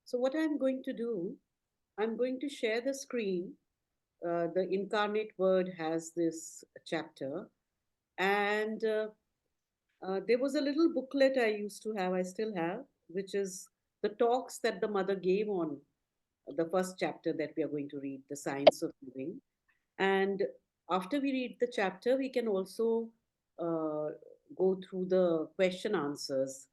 So what I'm going to do, I'm going to share the screen. The Incarnate Word has this chapter, and there was a little booklet I used to have, I still have, which is the talks that the mother gave on the first chapter that we are going to read, The Science of Living. And after we read the chapter, we can also uh, go through the question answers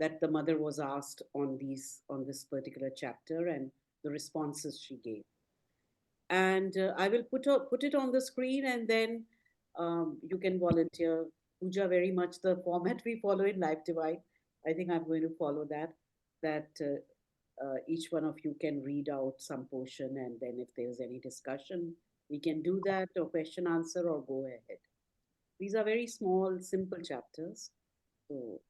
that the mother was asked on this particular chapter and the responses she gave. And I will put it on the screen, and then you can volunteer. Puja, very much the format we follow in Life Divine. I think I'm going to follow that. Each one of you can read out some portion, and then if there's any discussion, we can do that, or question answer, or go ahead. These are very small, simple chapters. So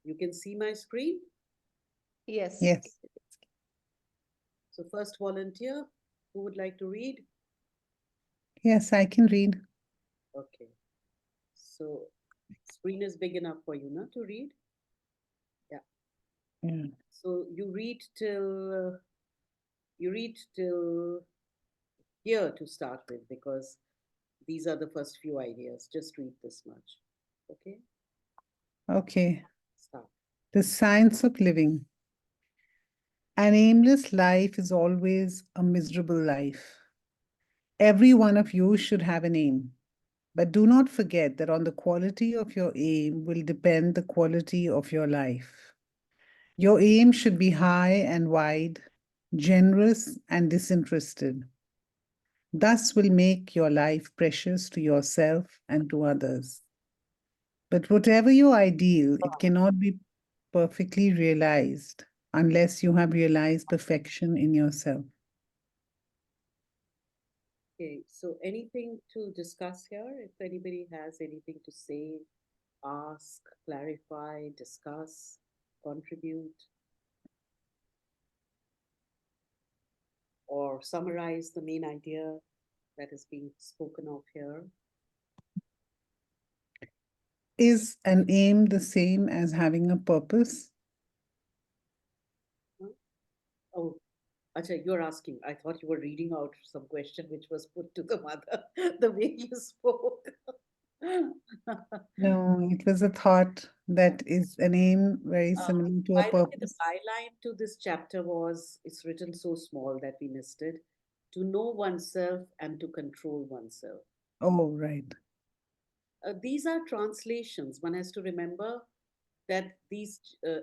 you can see my screen. Yes. Yes. So first volunteer, who would like to read? Yes, I can read. Okay. So screen is big enough for you, na, to read? Yeah. Yeah. So you read till here to start with, because these are the first few ideas. Just read this much. Okay? Okay. Start. The science of living. An aimless life is always a miserable life. Every one of you should have an aim. But do not forget that on the quality of your aim will depend the quality of your life. Your aim should be high and wide, generous and disinterested. Thus will make your life precious to yourself and to others. But whatever your ideal, it cannot be perfectly realized unless you have realized perfection in yourself. Okay, so anything to discuss here? If anybody has anything to say, ask, clarify, discuss, contribute, or summarize the main idea that is being spoken of here. Is an aim the same as having a purpose? Huh? Oh, Acha, you're asking. I thought you were reading out some question which was put to the mother, the way you spoke. No, it was a thought that is an aim very similar to a By the way, the purpose. byline to this chapter was, it's written so small that we missed it, to know oneself and to control oneself. Oh, right. These are translations. One has to remember that these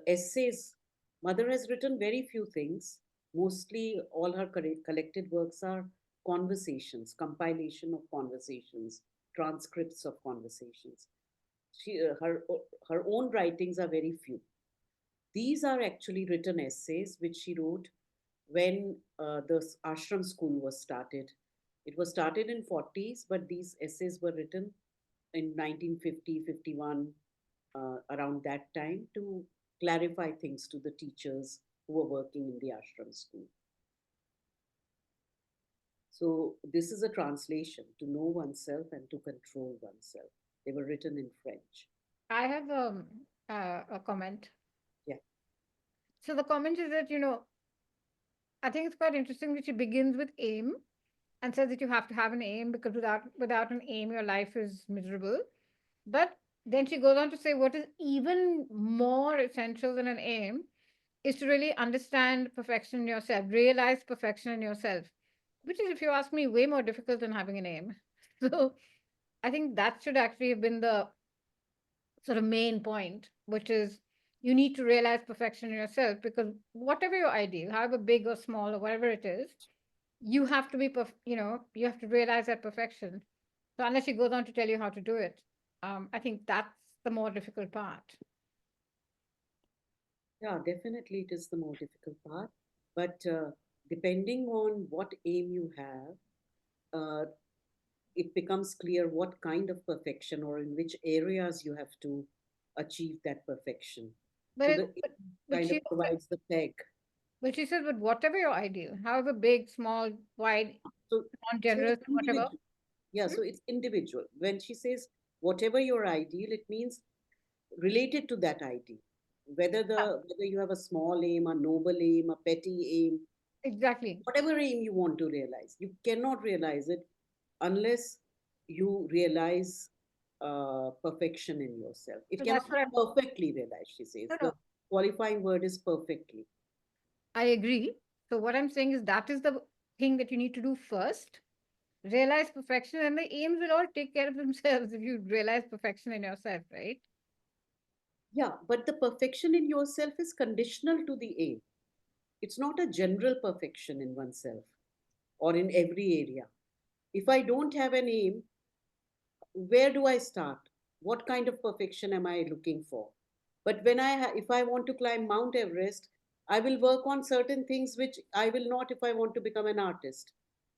essays, Mother has written very few things. Mostly all her collected works are conversations, compilation of conversations, transcripts of conversations. Her own writings are very few. These are actually written essays which she wrote when the ashram school was started. It was started in 40s, but these essays were written in 1950, 51, around that time, to clarify things to the teachers who were working in the ashram school. So this is a translation, to know oneself and to control oneself. They were written in French. I have a comment. Yeah. So the comment is that, I think it's quite interesting that she begins with aim and says that you have to have an aim because without an aim, your life is miserable. But then she goes on to say what is even more essential than an aim is to really understand perfection in yourself, realize perfection in yourself, which is, if you ask me, way more difficult than having an aim. So I think that should actually have been the sort of main point, which is you need to realize perfection in yourself because whatever your ideal, however big or small or whatever it is, you have to be, you have to realize that perfection. So unless she goes on to tell you how to do it, I think that's the more difficult part. Yeah, definitely it is the more difficult part. But depending on what aim you have, uh, it becomes clear what kind of perfection or in which areas you have to achieve that perfection. But So it, the aim but kind of she also, provides the peg. but she says, but whatever your ideal, however big, small, wide, So, so it's non-generous, whatever. individual. Yeah, Hmm? so it's individual. When she says whatever your ideal, it means related to that ideal. Whether you have a small aim, a noble aim, a petty aim, Exactly. whatever aim you want to realize, you cannot realize it unless you realize perfection in yourself. It So cannot that's be what I'm. perfectly realized, she says. No, The no, qualifying word is perfectly. I agree. So what I'm saying is that is the thing that you need to do first. Realize perfection, and the aims will all take care of themselves if you realize perfection in yourself, right? Yeah, but the perfection in yourself is conditional to the aim. It's not a general perfection in oneself or in every area. If I don't have an aim, where do I start? What kind of perfection am I looking for? But if I want to climb Mount Everest, I will work on certain things which I will not if I want to become an artist.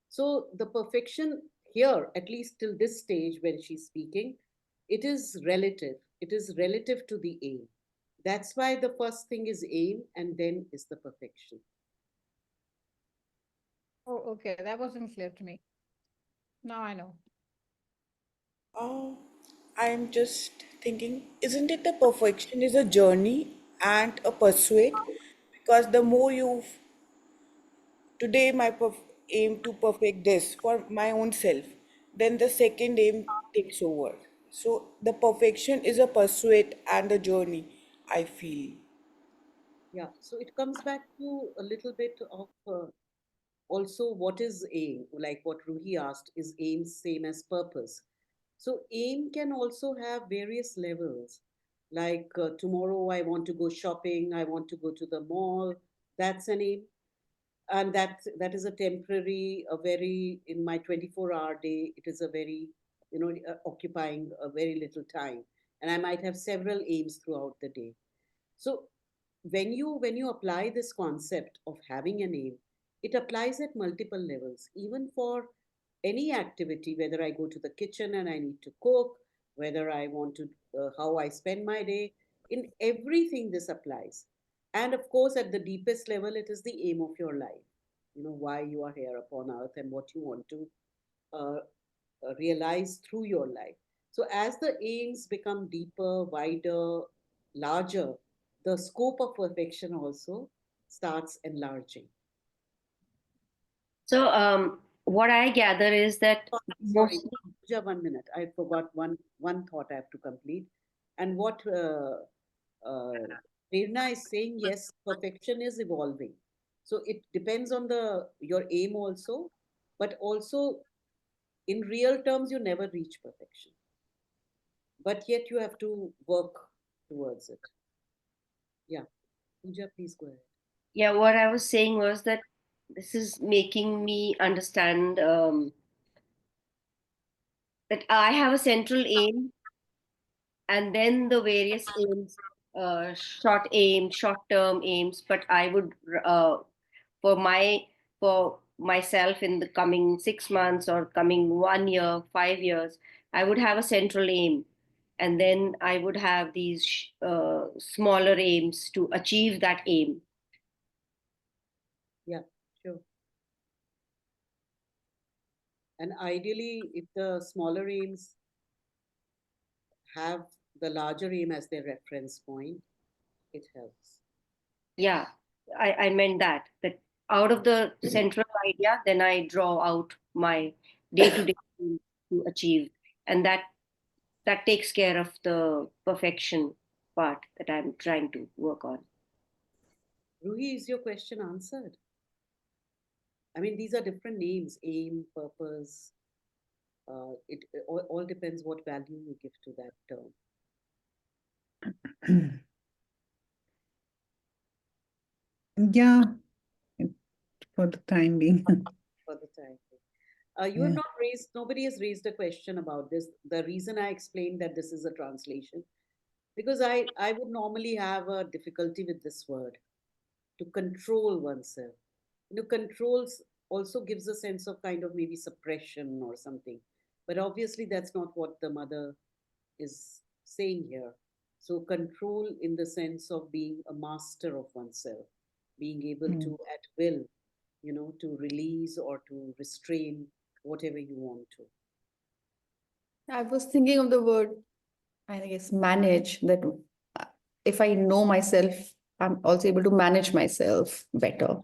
So the perfection here, at least till this stage when she's speaking, it is relative. It is relative to the aim. That's why the first thing is aim and then is the perfection. Oh, okay. That wasn't clear to me. Now I know. Oh, I'm just thinking, isn't it the perfection is a journey and a pursuit? Because the more you, today my aim to perfect this for my own self, then the second aim takes over. So the perfection is a pursuit and a journey, I feel. Yeah. So it comes back to a little bit of also what is aim, like what Ruhi asked, is aim same as purpose? So aim can also have various levels, like tomorrow I want to go shopping, I want to go to the mall. That's an aim, and that is a temporary, a very, in my 24-hour day, it is a very, occupying a very little time, and I might have several aims throughout the day. So when you apply this concept of having a name, it applies at multiple levels, even for any activity, whether I go to the kitchen and I need to cook, whether I want to, how I spend my day. In everything, this applies. And of course, at the deepest level, it is the aim of your life. Why you are here upon earth and what you want to uh, realize through your life. So, as the aims become deeper, wider, larger, the scope of perfection also starts enlarging. So, what I gather is that Sorry, mostly, Pooja, 1 minute. I forgot one thought I have to complete. And what uh, Prerna is saying, yes, perfection is evolving. So it depends on the your aim also, but also in real terms, you never reach perfection. But yet you have to work towards it. Yeah. Pooja, please go ahead. yeah, what I was saying was that this is making me understand that I have a central aim and then the various aims, short term aims, but I would, uh, for for myself in the coming 6 months or coming 1 year, 5 years, I would have a central aim. And then I would have these smaller aims to achieve that aim. Yeah, sure. And ideally, if the smaller aims have the larger aim as their reference point, it helps. Yeah, I meant that out of the central idea, then I draw out my day-to-day to achieve. And that takes care of the perfection part that I'm trying to work on. Ruhi, is your question answered? I mean, these are different names: aim, purpose. It all depends what value you give to that term. Yeah, it- for the time being. For the time being. You have Yeah. not raised, nobody has raised a question about this. The reason I explained that this is a translation, because I would normally have a difficulty with this word, to control oneself. Controls also gives a sense of kind of maybe suppression or something. But obviously, that's not what the mother is saying here. So, control in the sense of being a master of oneself, being able Mm. to, at will, to release or to restrain whatever you want to. I was thinking of the word I guess, manage that. If I know myself, I'm also able to manage myself better.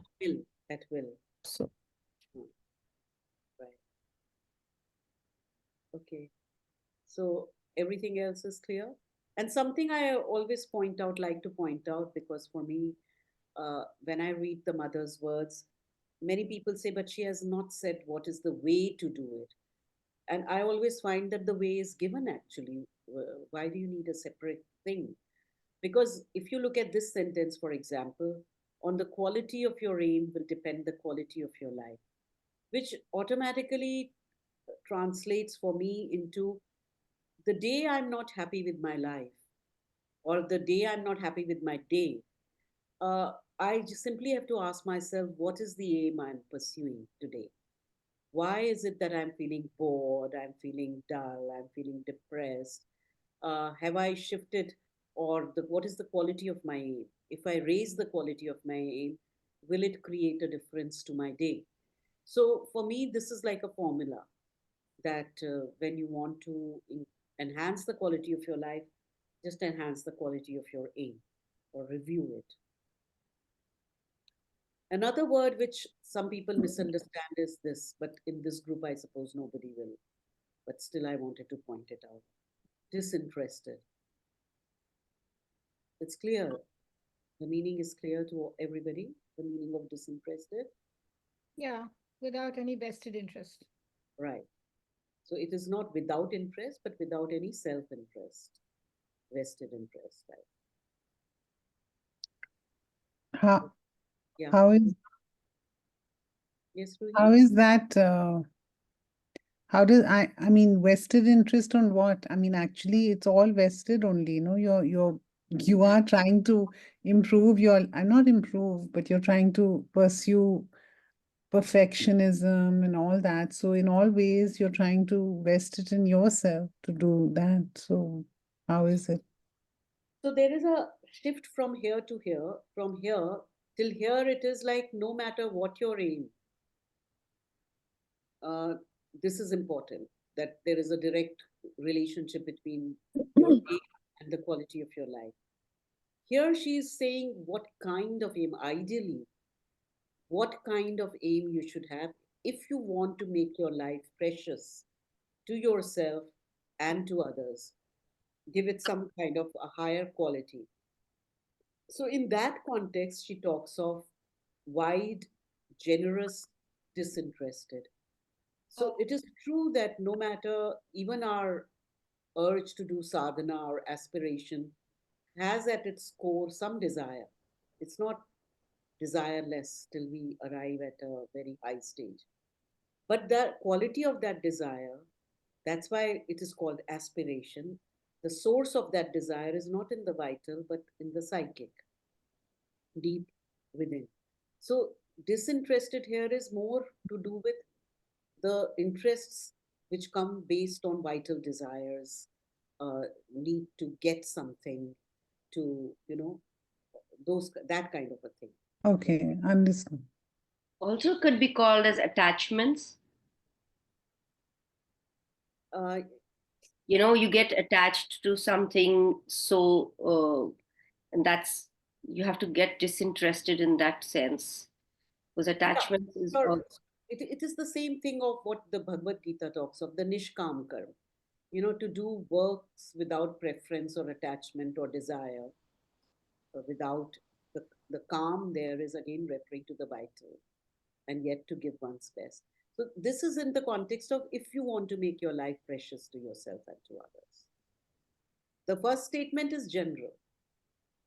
At will. So, Right. Okay. So everything else is clear. And something I always like to point out, because for me, when I read the mother's words, many people say, but she has not said what is the way to do it. And I always find that the way is given actually. Why do you need a separate thing? Because if you look at this sentence, for example, on the quality of your aim will depend the quality of your life, which automatically translates for me into the day I'm not happy with my life, or the day I'm not happy with my day, I just simply have to ask myself, what is the aim I'm pursuing today? Why is it that I'm feeling bored? I'm feeling dull. I'm feeling depressed. Have I shifted, or what is the quality of my aim? If I raise the quality of my aim, will it create a difference to my day? So for me, this is like a formula that when you want to enhance the quality of your life, just enhance the quality of your aim or review it. Another word which some people misunderstand is this, but in this group, I suppose nobody will. But still, I wanted to point it out. Disinterested. It's clear. The meaning is clear to everybody. The meaning of disinterested. Yeah, without any vested interest. Right. So it is not without interest, but without any self interest, vested interest. Right. How, Yeah. how is Yes, Ruhi? how is that? How does I mean vested interest on what? I mean, actually, it's all vested only. You are trying to improve your. I'm not improve, but you're trying to pursue perfectionism and all that. So in all ways, you're trying to vest it in yourself to do that. So how is it? So there is a shift from here to here. From here till here, it is like no matter what your aim, uh, this is important, that there is a direct relationship between your aim and the quality of your life. Here she is saying what kind of aim, ideally, what kind of aim you should have if you want to make your life precious to yourself and to others. Give it some kind of a higher quality. So, in that context, she talks of wide, generous, disinterested. So, it is true that no matter even our urge to do sadhana or aspiration has at its core some desire. It's not desireless till we arrive at a very high stage. But the quality of that desire, that's why it is called aspiration. The source of that desire is not in the vital, but in the psychic, deep within. So, disinterested here is more to do with the interests which come based on vital desires, need to get something, to, that kind of a thing. Okay, understand. Also could be called as attachments. Uh, You get attached to something, so and that's, you have to get disinterested in that sense, because yeah, attachment is sure. It is the same thing of what the Bhagavad Gita talks of, the Nishkam Karma. To do works without preference or attachment or desire, without the calm there is again referring to the vital, and yet to give one's best. So this is in the context of if you want to make your life precious to yourself and to others. The first statement is general.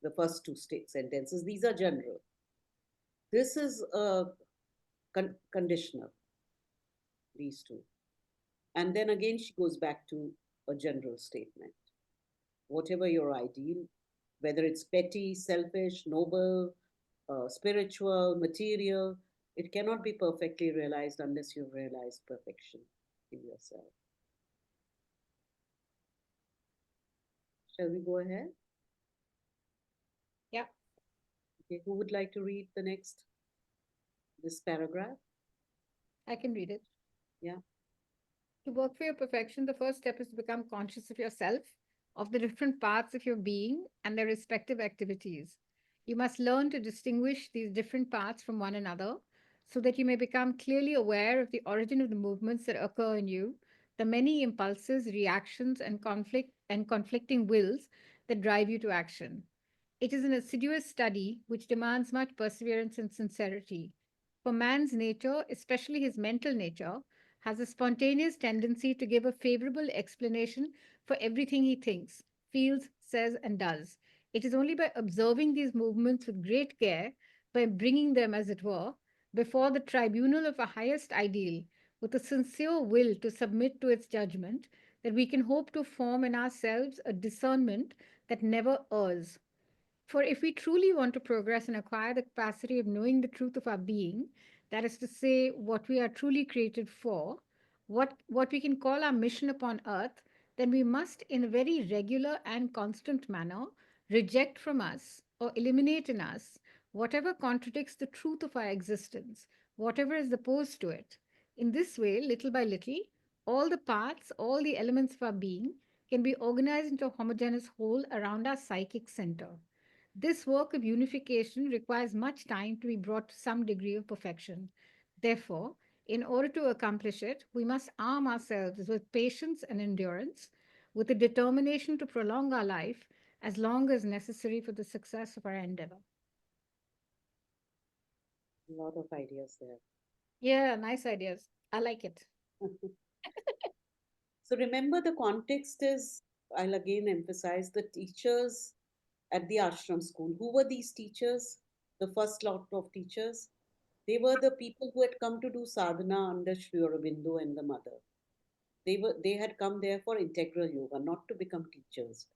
The first two sentences, these are general. This is conditional, these two. And then again, she goes back to a general statement. Whatever your ideal, whether it's petty, selfish, noble, spiritual, material, it cannot be perfectly realized unless you've realized perfection in yourself. Shall we go ahead? Yeah. Okay, who would like to read this paragraph? I can read it. Yeah. To work for your perfection, the first step is to become conscious of yourself, of the different parts of your being and their respective activities. You must learn to distinguish these different parts from one another so that you may become clearly aware of the origin of the movements that occur in you, the many impulses, reactions, and conflicting wills that drive you to action. It is an assiduous study which demands much perseverance and sincerity. For man's nature, especially his mental nature, has a spontaneous tendency to give a favorable explanation for everything he thinks, feels, says, and does. It is only by observing these movements with great care, by bringing them, as it were, before the tribunal of a highest ideal, with a sincere will to submit to its judgment, that we can hope to form in ourselves a discernment that never errs. For if we truly want to progress and acquire the capacity of knowing the truth of our being, that is to say, what we are truly created for, what we can call our mission upon earth, then we must, in a very regular and constant manner, reject from us or eliminate in us whatever contradicts the truth of our existence, whatever is opposed to it. In this way, little by little, all the parts, all the elements of our being can be organized into a homogeneous whole around our psychic center. This work of unification requires much time to be brought to some degree of perfection. Therefore, in order to accomplish it, we must arm ourselves with patience and endurance, with a determination to prolong our life as long as necessary for the success of our endeavor. A lot of ideas there. Yeah, nice ideas. I like it. So remember, the context is, I'll again emphasize, the teachers at the ashram school. Who were these teachers? The first lot of teachers? They were the people who had come to do sadhana under Sri Aurobindo and the mother. They had come there for integral yoga, not to become teachers.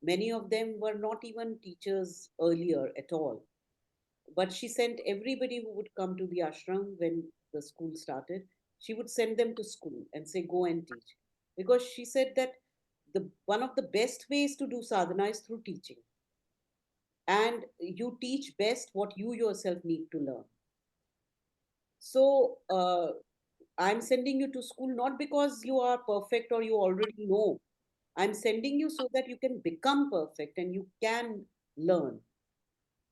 Many of them were not even teachers earlier at all. But she sent everybody who would come to the ashram when the school started, she would send them to school and say, go and teach. Because she said that the one of the best ways to do sadhana is through teaching. And you teach best what you yourself need to learn. So I'm sending you to school not because you are perfect or you already know. I'm sending you so that you can become perfect and you can learn.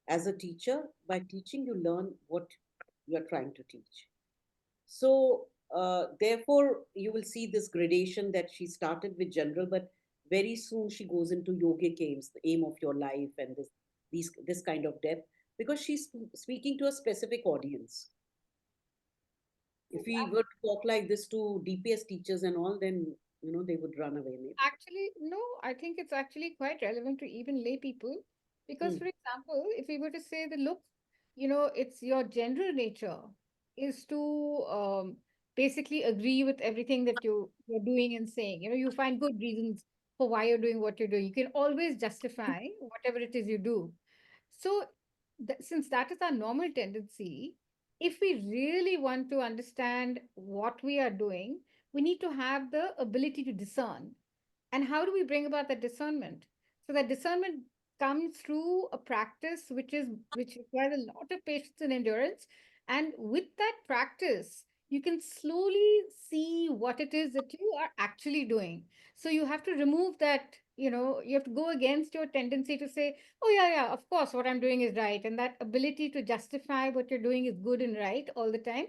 As a teacher, by teaching, you learn what you're trying to teach. So, therefore, you will see this gradation that she started with general, but very soon she goes into yogic aims, the aim of your life, and this kind of depth, because she's speaking to a specific audience. If we were to talk like this to DPS teachers and all, then they would run away, maybe. Actually, no, I think it's actually quite relevant to even lay people. Because, Hmm. for example, if we were to say that, look, it's your general nature is to basically agree with everything that you're doing and saying. You find good reasons for why you're doing what you're doing. You can always justify whatever it is you do. So, since that is our normal tendency, if we really want to understand what we are doing, we need to have the ability to discern. And how do we bring about that discernment? So that discernment comes through a practice which requires a lot of patience and endurance. And with that practice, you can slowly see what it is that you are actually doing. So you have to remove that, you have to go against your tendency to say, oh, yeah, of course, what I'm doing is right. And that ability to justify what you're doing is good and right all the time.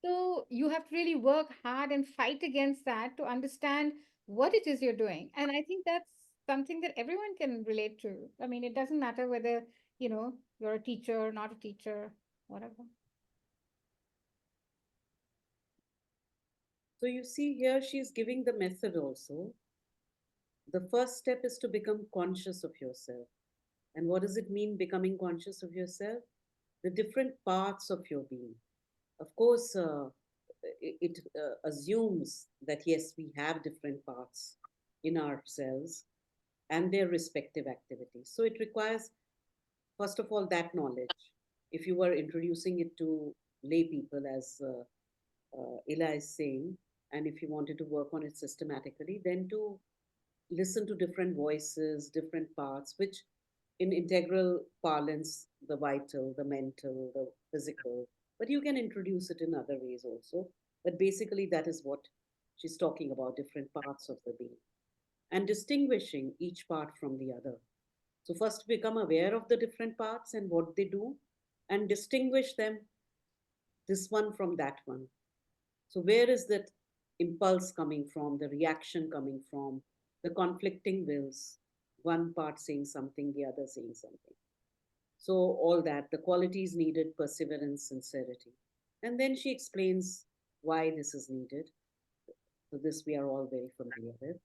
So you have to really work hard and fight against that to understand what it is you're doing. And I think that's something that everyone can relate to. I mean, it doesn't matter whether, you're a teacher or not a teacher, whatever. So you see here, she's giving the method also. The first step is to become conscious of yourself. And what does it mean, becoming conscious of yourself? The different parts of your being. Of course, it assumes that yes, we have different parts in ourselves and their respective activities. So it requires, first of all, that knowledge. If you were introducing it to lay people, as Ila is saying, and if you wanted to work on it systematically, then to listen to different voices, different parts, which in integral parlance, the vital, the mental, the physical, but you can introduce it in other ways also. But basically, that is what she's talking about, different parts of the being. and distinguishing each part from the other. So, first become aware of the different parts and what they do, and distinguish them, this one from that one. So, where is that impulse coming from, the reaction coming from, the conflicting wills, one part saying something, the other saying something. So, all that, the qualities needed, perseverance, sincerity. And then she explains why this is needed. So, this we are all very familiar with.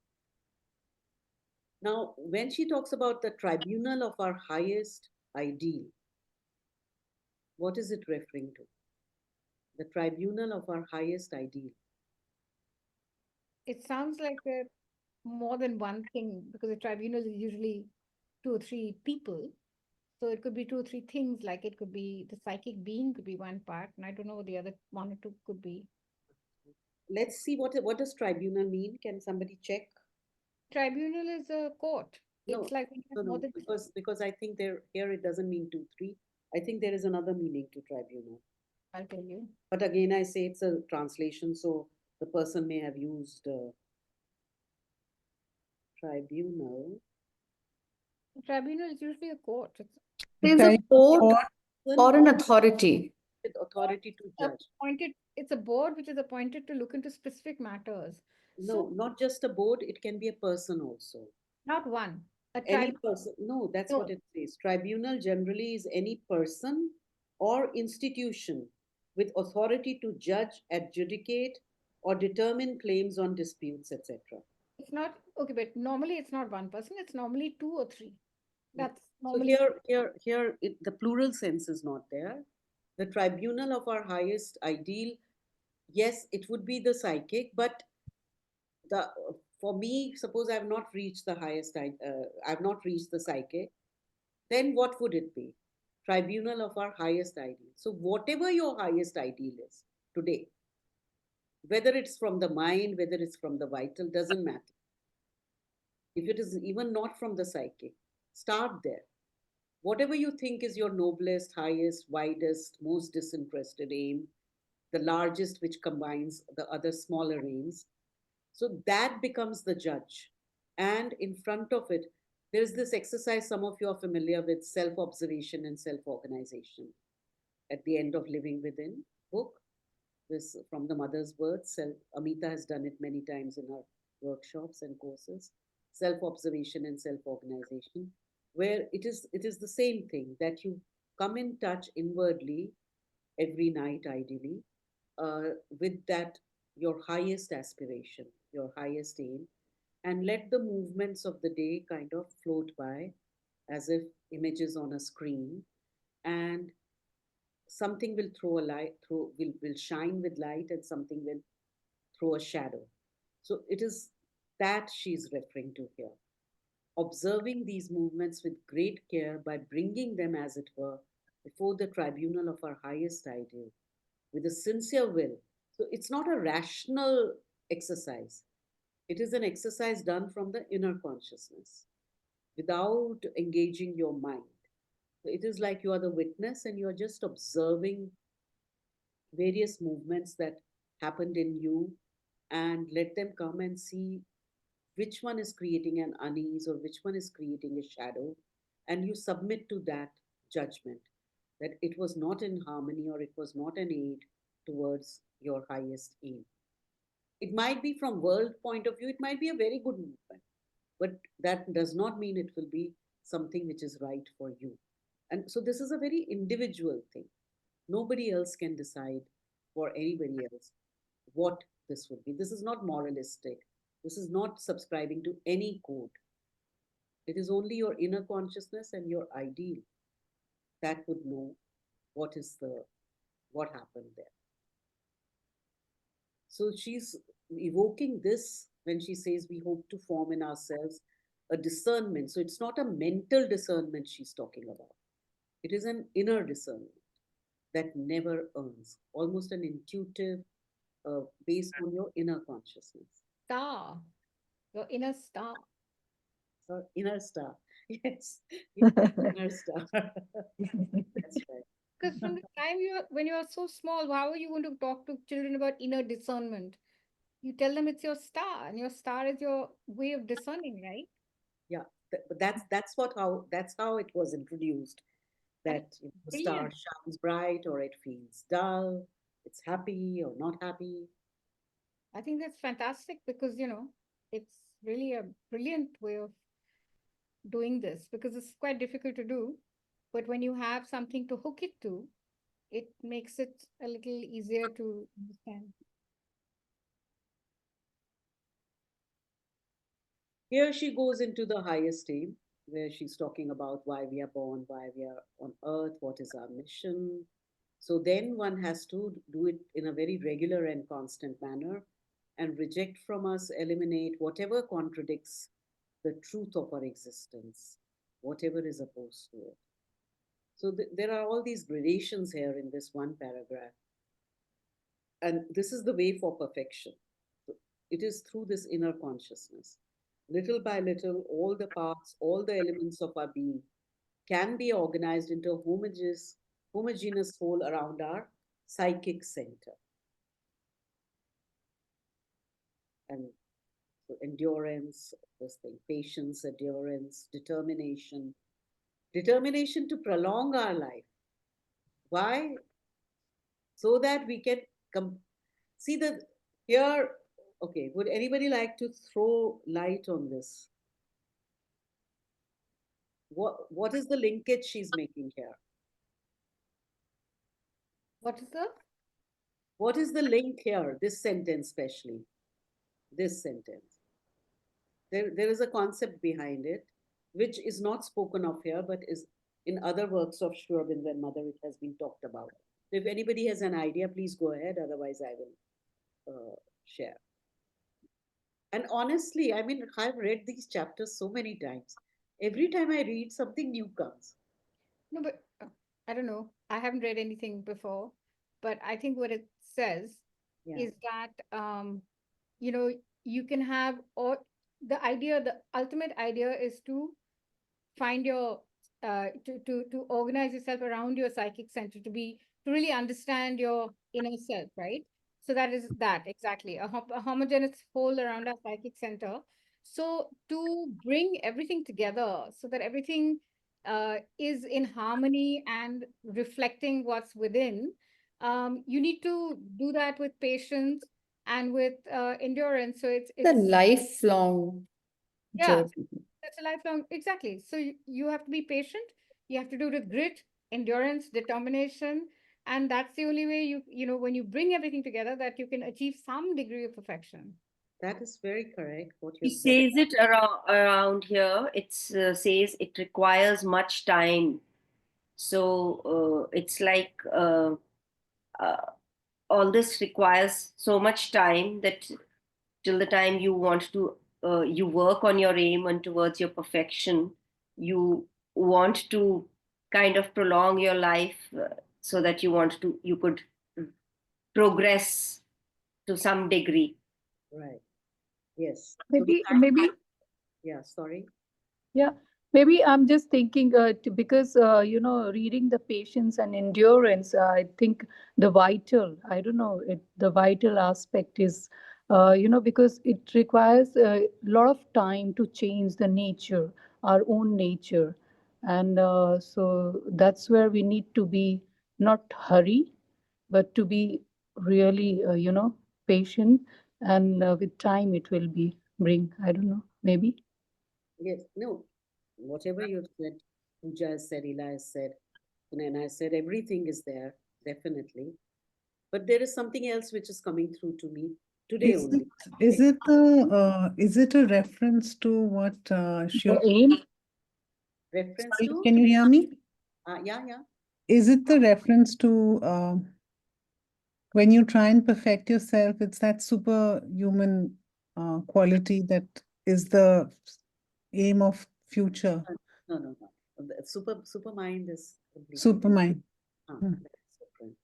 Now, when she talks about the tribunal of our highest ideal, what is it referring to? The tribunal of our highest ideal. It sounds like more than one thing because a tribunal is usually 2 or 3 people. So it could be 2 or 3 things, like it could be the psychic being could be one part, and I don't know what the other 1 or 2 could be. Let's see what does tribunal mean. Can somebody check? Tribunal is a court. No, It's like when you no, have more no, than because I think there here it doesn't mean 2, 3. I think there is another meaning to tribunal. I'll tell you. But again, I say it's a translation, so the person may have used tribunal. Tribunal is usually a court. It's There's a Type court or or an authority. with authority to judge. appointed. It's a board which is appointed to look into specific matters. No, not just a board, it can be a person also. Not one. A Any tribunal. person, no, that's No. what it says. Tribunal generally is any person or institution with authority to judge, adjudicate, or determine claims on disputes, etc. It's not okay, but normally it's not one person. It's normally 2 or 3. That's So normally here, the plural sense is not there. The tribunal of our highest ideal, yes, it would be the psychic, but the for me, suppose I've not reached the highest, I've not reached the psychic, then what would it be? Tribunal of our highest ideal. So whatever your highest ideal is today, whether it's from the mind, whether it's from the vital, doesn't matter. If it is even not from the psychic, start there. Whatever you think is your noblest, highest, widest, most disinterested aim, the largest which combines the other smaller aims, so that becomes the judge. And in front of it, there's this exercise some of you are familiar with, self observation and self organization. At the end of Living Within book, this from the mother's words, Amita has done it many times in her workshops and courses. Self observation and self organization, where it is the same thing that you come in touch inwardly every night, ideally, with that your highest aspiration, your highest aim, and let the movements of the day kind of float by as if images on a screen, and something will throw a light, will shine with light, and something will throw a shadow. So it is that she's referring to here. Observing these movements with great care by bringing them, as it were, before the tribunal of our highest ideal with a sincere will. So it's not a rational exercise, it is an exercise done from the inner consciousness without engaging your mind. So it is like you are the witness and you are just observing various movements that happened in you, and let them come and see which one is creating an unease or which one is creating a shadow, and you submit to that judgment that it was not in harmony or it was not an aid towards your highest aim. It might be from world point of view, it might be a very good movement, but that does not mean it will be something which is right for you. And so this is a very individual thing. Nobody else can decide for anybody else what this would be. This is not moralistic. This is not subscribing to any code. It is only your inner consciousness and your ideal that would know what happened there. So she's evoking this when she says we hope to form in ourselves a discernment. So it's not a mental discernment she's talking about. It is an inner discernment that never earns, almost an intuitive, based on your inner consciousness. star, your inner star. So inner star, yes, inner star. That's right. Because from the time when you are so small, how are you going to talk to children about inner discernment? You tell them it's your star, and your star is your way of discerning, right? Yeah, but that's how it was introduced. I think That the star brilliant. shines bright or it feels dull, it's happy or not happy. I think that's fantastic because, it's really a brilliant way of doing this because it's quite difficult to do. But when you have something to hook it to, it makes it a little easier to understand. Here she goes into the highest aim, where she's talking about why we are born, why we are on earth, what is our mission. So then one has to do it in a very regular and constant manner and reject from us, eliminate whatever contradicts the truth of our existence, whatever is opposed to it. So there are all these gradations here in this one paragraph. And this is the way for perfection. It is through this inner consciousness. Little by little, all the parts, all the elements of our being can be organized into a homogeneous whole around our psychic center. And so endurance, this thing, patience, endurance, determination to prolong our life. Why? So that we can see the here. Okay, would anybody like to throw light on this? What is the linkage she's making here? What is the? What is the link here? This sentence, especially this sentence. There is a concept behind it, which is not spoken of here, but is in other works of Sri Aurobindo and Mother. It has been talked about. If anybody has an idea, please go ahead. Otherwise, I will share. And honestly, I mean, I've read these chapters so many times. Every time I read, something new comes. No, but I don't know. I haven't read anything before, but I think what it says Yeah, is that you know, you can have or the ultimate idea is to find your to organize yourself around your psychic center to really understand your inner self, right? So that is that exactly a homogeneous whole around our psychic center. So to bring everything together so that everything is in harmony and reflecting what's within, you need to do that with patience and with endurance. So The it's lifelong yeah, journey. that's a lifelong, exactly. So you have to be patient. You have to do it with grit, endurance, determination, and that's the only way when you bring everything together, that you can achieve some degree of perfection. that is very correct, what He you've said. says it around here. It says it requires much time. So it's like uh, all this requires so much time that till the time you want to you work on your aim and towards your perfection, you want to kind of prolong your life so that you could progress to some degree. Right. Yes. So the Maybe, time, maybe, yeah, sorry. yeah, maybe I'm just thinking because, reading the patience and endurance, I think I don't know, the vital aspect is, because it requires a lot of time to change the nature, our own nature. And so that's where we need to be not hurry, but to be really, patient. And with time, it will be bring, I don't know, maybe. Yes. No, whatever you've said, Pooja has said, Ila has said, and I said, everything is there, definitely. But there is something else which is coming through to me today Is only. it is it a reference to what The aim. Reference sorry, to? can you hear me? Yeah, yeah. Is it the reference to when you try and perfect yourself, it's that superhuman quality that is the aim of future No. The super mind is completely different. supermind. Hmm. That's different.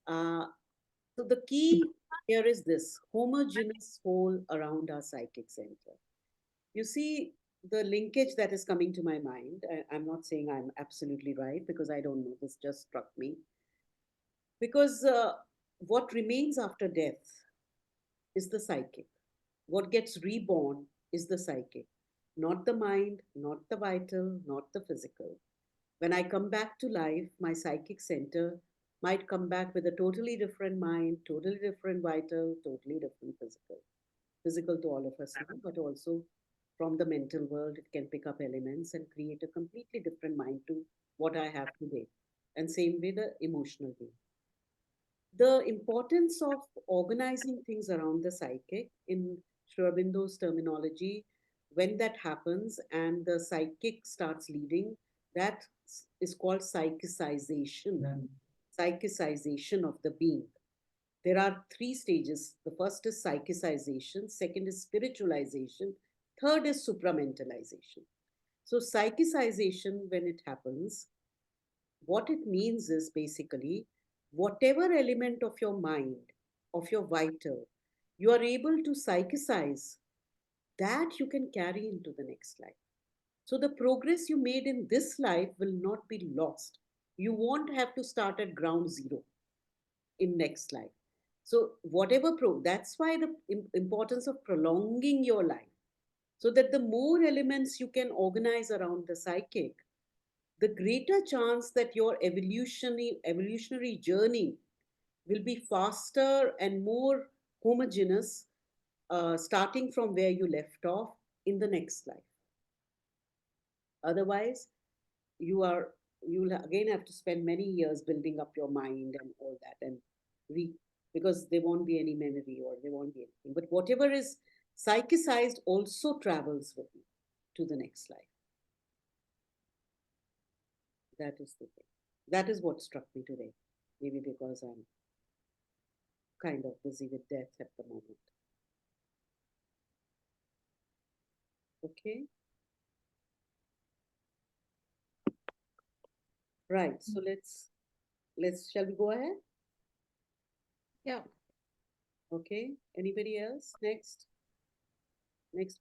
Uh, so the key here is this homogeneous whole around our psychic center. You see, the linkage that is coming to my mind, I'm not saying I'm absolutely right because I don't know, this just struck me. Because what remains after death is the psychic. What gets reborn is the psychic, not the mind, not the vital, not the physical. When I come back to life, my psychic center might come back with a totally different mind, totally different vital, totally different physical. Physical to all of us now, but also from the mental world, it can pick up elements and create a completely different mind to what I have today. And same way the emotional being. The importance of organizing things around the psychic in Sri Aurobindo's terminology, when that happens and the psychic starts leading, that is called psychicization. Psychicization of the being. There are three stages. The first is psychicization, second is spiritualization, third is supramentalization. So, psychicization, when it happens, what it means is basically whatever element of your mind, of your vital, you are able to psychicize, that you can carry into the next life. So the progress you made in this life will not be lost. You won't have to start at ground zero in next life. So that's why the importance of prolonging your life, so that the more elements you can organize around the psychic, the greater chance that your evolutionary journey will be faster and more homogeneous, starting from where you left off in the next life. Otherwise, you'll again have to spend many years building up your mind and all that, and re because there won't be any memory or there won't be anything. But whatever is psychicized also travels with you to the next life. That is the thing. That is what struck me today. Maybe because I'm kind of busy with death at the moment. Okay. Right. So let's shall we go ahead? Yeah. Okay. Anybody else? Next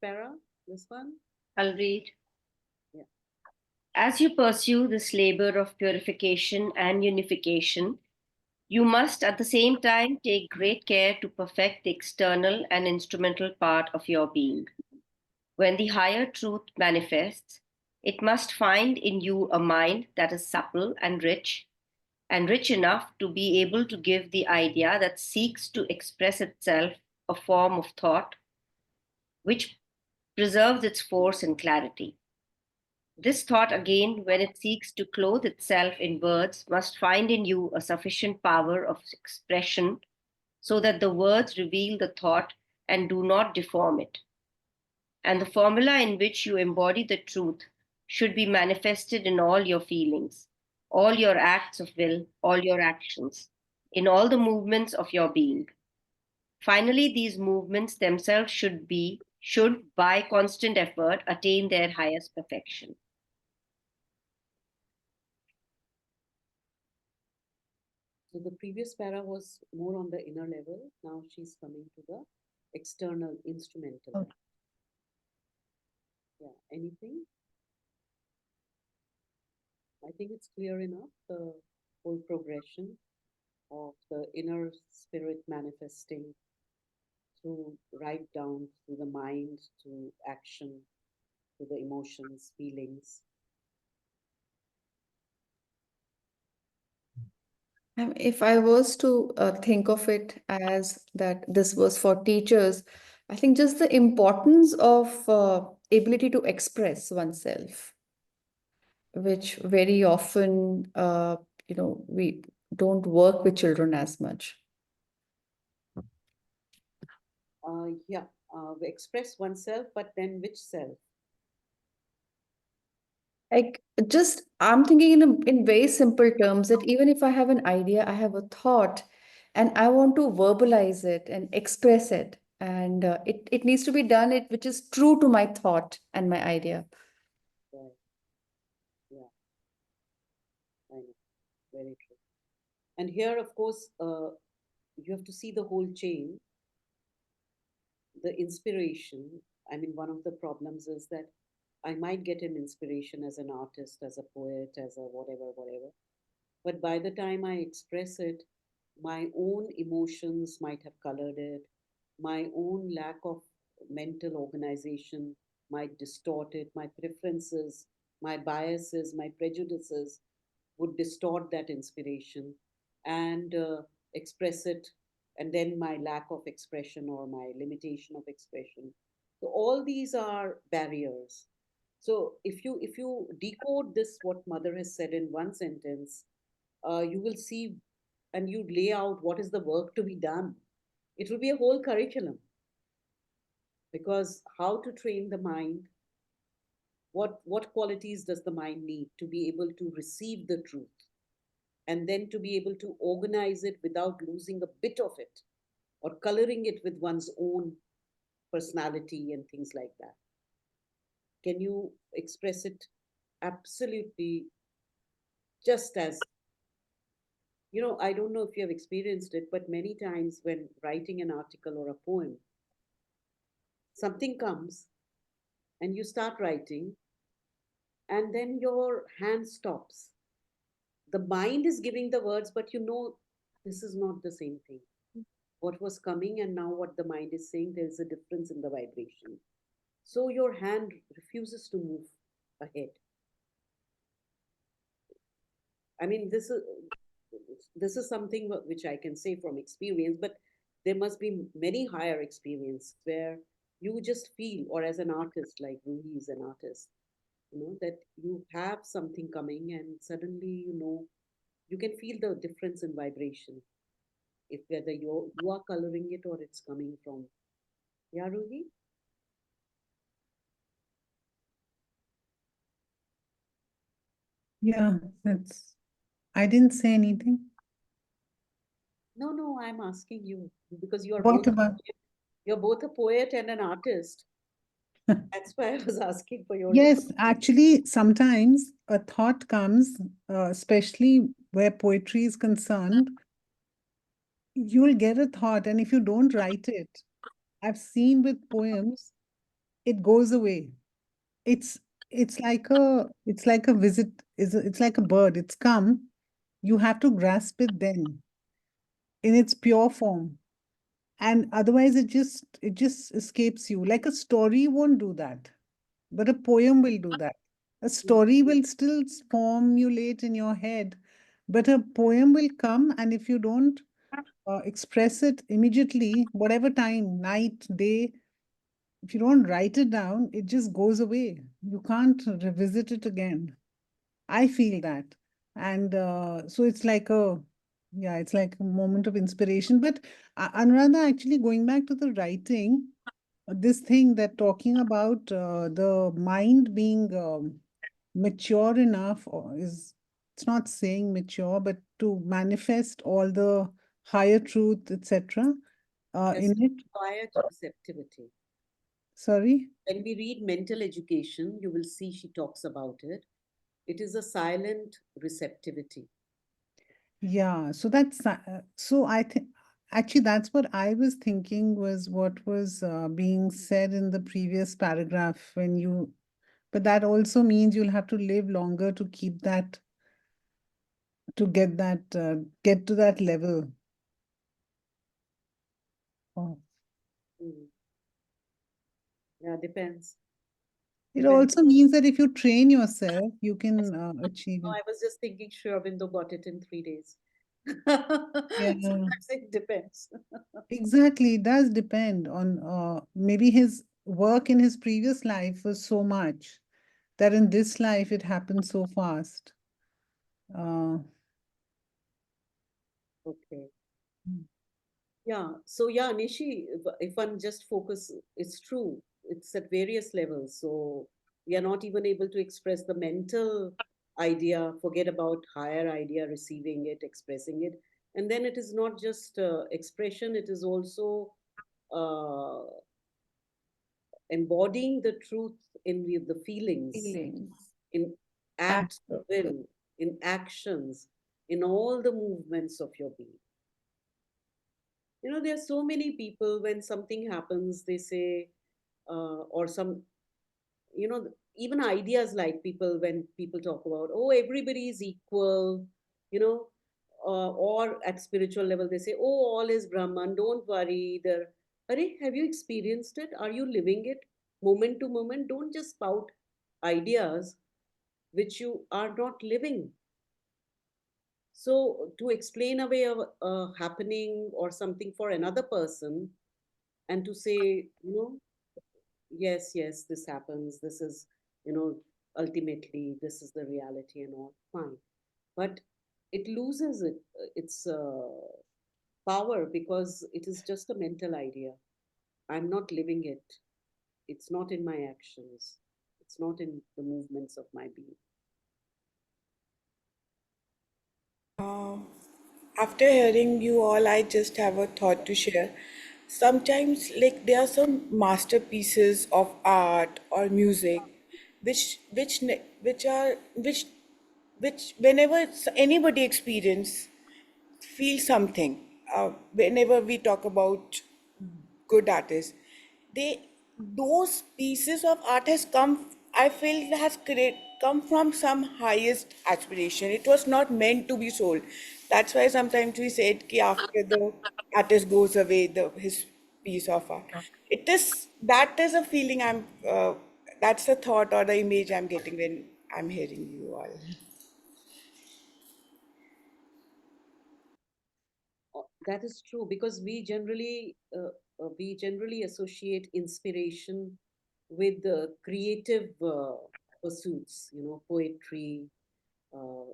para. This one. I'll read. Yeah. As you pursue this labor of purification and unification, you must at the same time take great care to perfect the external and instrumental part of your being. When the higher truth manifests, it must find in you a mind that is supple and rich enough to be able to give the idea that seeks to express itself a form of thought which preserves its force and clarity. This thought, again, when it seeks to clothe itself in words, must find in you a sufficient power of expression so that the words reveal the thought and do not deform it. And the formula in which you embody the truth should be manifested in all your feelings, all your acts of will, all your actions, in all the movements of your being. Finally, these movements themselves should by constant effort attain their highest perfection. So the previous para was more on the inner level. Now she's coming to the external instrumental. Okay. Yeah. Anything? I think it's clear enough, the whole progression of the inner spirit manifesting through right down through the mind, to action, to the emotions, feelings. If I was to think of it as that this was for teachers, I think just the importance of ability to express oneself, which very often, we don't work with children as much. Yeah, express oneself, but then which self? Like just I'm thinking in very simple terms that even if I have an idea, I have a thought, and I want to verbalize it and express it, and it needs to be done which is true to my thought and my idea. Right. Yeah, I know. Very true. And here, of course, you have to see the whole chain. The inspiration. I mean, one of the problems is that I might get an inspiration as an artist, as a poet, as a whatever. But by the time I express it, my own emotions might have colored it. my own lack of mental organization might distort it. My preferences, my biases, my prejudices would distort that inspiration and express it, and then my lack of expression or my limitation of expression. So all these are barriers. So if you decode this, what mother has said in one sentence, you will see, and you lay out what is the work to be done. It will be a whole curriculum, because how to train the mind, what qualities does the mind need to be able to receive the truth, and then to be able to organize it without losing a bit of it or coloring it with one's own personality and things like that. Can you express it absolutely, just as, I don't know if you have experienced it, but many times when writing an article or a poem, something comes and you start writing, and then your hand stops. The mind is giving the words, but this is not the same thing. What was coming and now what the mind is saying, there is a difference in the vibration. So your hand refuses to move ahead. I mean, this is something which I can say from experience, but there must be many higher experience where you just feel, or as an artist, like Ruhi is an artist, that you have something coming, and suddenly, you can feel the difference in vibration, if whether you are coloring it or it's coming from. Yeah, Ruhi? Yeah, I didn't say anything. No, no, I'm asking you because you are What both about? you're both a poet and an artist. That's why I was asking for your Yes, actually, sometimes a thought comes, especially where poetry is concerned. You'll get a thought, and if you don't write it, I've seen with poems, it goes away. It's it's like a visit. It's like a bird. It's come. You have to grasp it then in its pure form, and otherwise it just escapes you. Like a story won't do that, but a poem will do that. A story will still formulate in your head, but a poem will come, and if you don't express it immediately, whatever time, night, day, if you don't write it down, it just goes away. You can't revisit it again. I feel that. And so it's like a moment of inspiration. But Anuradha, actually going back to the writing, this thing that talking about the mind being mature enough, or it's not saying mature, but to manifest all the higher truth, etc. Yes, In it. quiet receptivity. Sorry. When we read mental education, you will see she talks about it. It is a silent receptivity. Yeah, so so I think actually that's what I was thinking was what was being said in the previous paragraph but that also means you'll have to live longer to keep that, to get to that level. Oh. Mm. Yeah, depends. It Depends. also means that if you train yourself, you can achieve No, it. I was just thinking Sri Aurobindo got it in 3 days. Yeah, Sometimes it depends. exactly. It does depend on maybe his work in his previous life was so much that in this life it happened so fast. Uh, Okay. mm. Yeah. So yeah, Nishi, if one just focus, it's true. It's at various levels. So we are not even able to express the mental idea, forget about higher idea, receiving it, expressing it. And then it is not just expression, it is also uh, embodying the truth in the feelings, Feelings. in act, Absolutely. will, in actions, in all the movements of your being. There are so many people, when something happens, they say, or some, even ideas, like people, when people talk about, oh, everybody is equal, you know, or at spiritual level, they say, oh, all is Brahman, don't worry, Are, have you experienced it? Are you living it moment to moment? Don't just spout ideas which you are not living. So, to explain away a happening or something for another person and to say, yes, yes, this happens, this is, ultimately, this is the reality and all, fine. But it loses its power because it is just a mental idea. I'm not living it. It's not in my actions. It's not in the movements of my being. Um, After hearing you all, I just have a thought to share. Sometimes, like there are some masterpieces of art or music, which whenever anybody experience feel something. Whenever we talk about good artists, they those pieces of art has come. I feel has come from some highest aspiration. It was not meant to be sold. That's why sometimes we said कि after the artist goes away, his piece of art. It is that is a feeling I'm. That's the thought or the image I'm getting when I'm hearing you all. That is true because we generally associate inspiration with the creative pursuits, poetry, uh,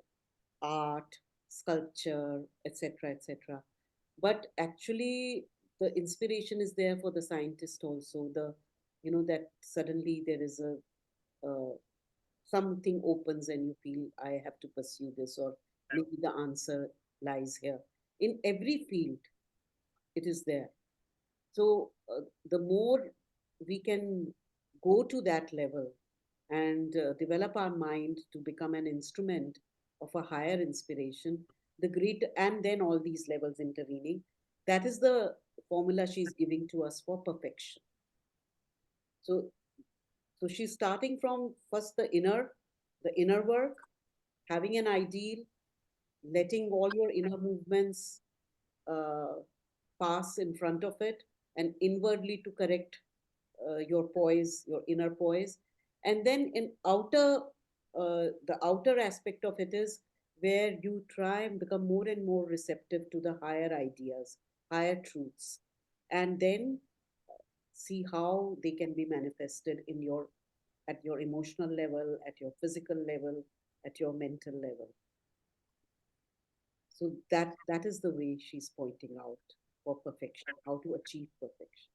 art, sculpture, etc., etc. But actually, the inspiration is there for the scientist also. That suddenly there is uh, something opens and you feel I have to pursue this, or maybe the answer lies here. In every field, it is there. So the more we can go to that level and develop our mind to become an instrument of a higher inspiration, the great, and then all these levels intervening, that is the formula she's giving to us for perfection. So, so she's starting from first the inner work, having an ideal, letting all your inner movements uh, pass in front of it, and inwardly to correct your poise, your inner poise. And then the outer aspect of it is where you try and become more and more receptive to the higher ideas, higher truths, and then see how they can be manifested at your emotional level, at your physical level, at your mental level. So that is the way she's pointing out for perfection, how to achieve perfection.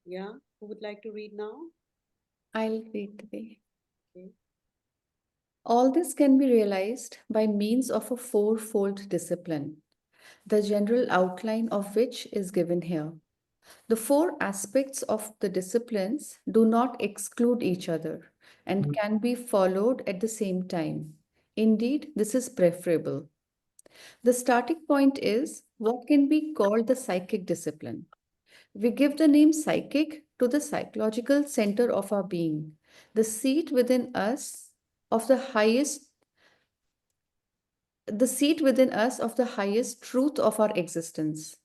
Yeah, who would like to read now? I'll read the way. Okay. All this can be realized by means of a fourfold discipline, the general outline of which is given here. The four aspects of the disciplines do not exclude each other and can be followed at the same time. Indeed, this is preferable. The starting point is what can be called the psychic discipline. We give the name psychic to the psychological center of our being, the seat within us of the seat within us of the highest truth of our existence,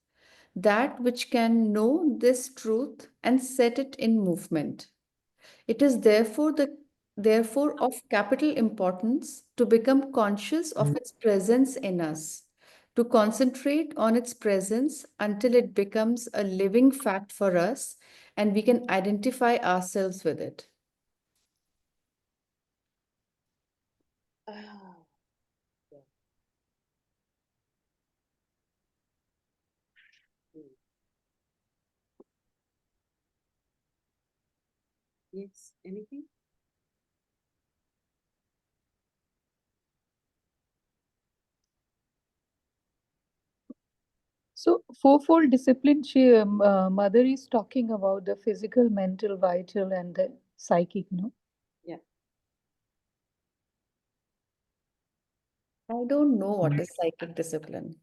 that which can know this truth and set it in movement. It is therefore of capital importance to become conscious of its presence in us, to concentrate on its presence until it becomes a living fact for us and we can identify ourselves with it. Ah, yeah. Hmm. Yes, anything? So, fourfold discipline, mother is talking about the physical, mental, vital, and the psychic, no? Yeah. I don't know what is psychic discipline.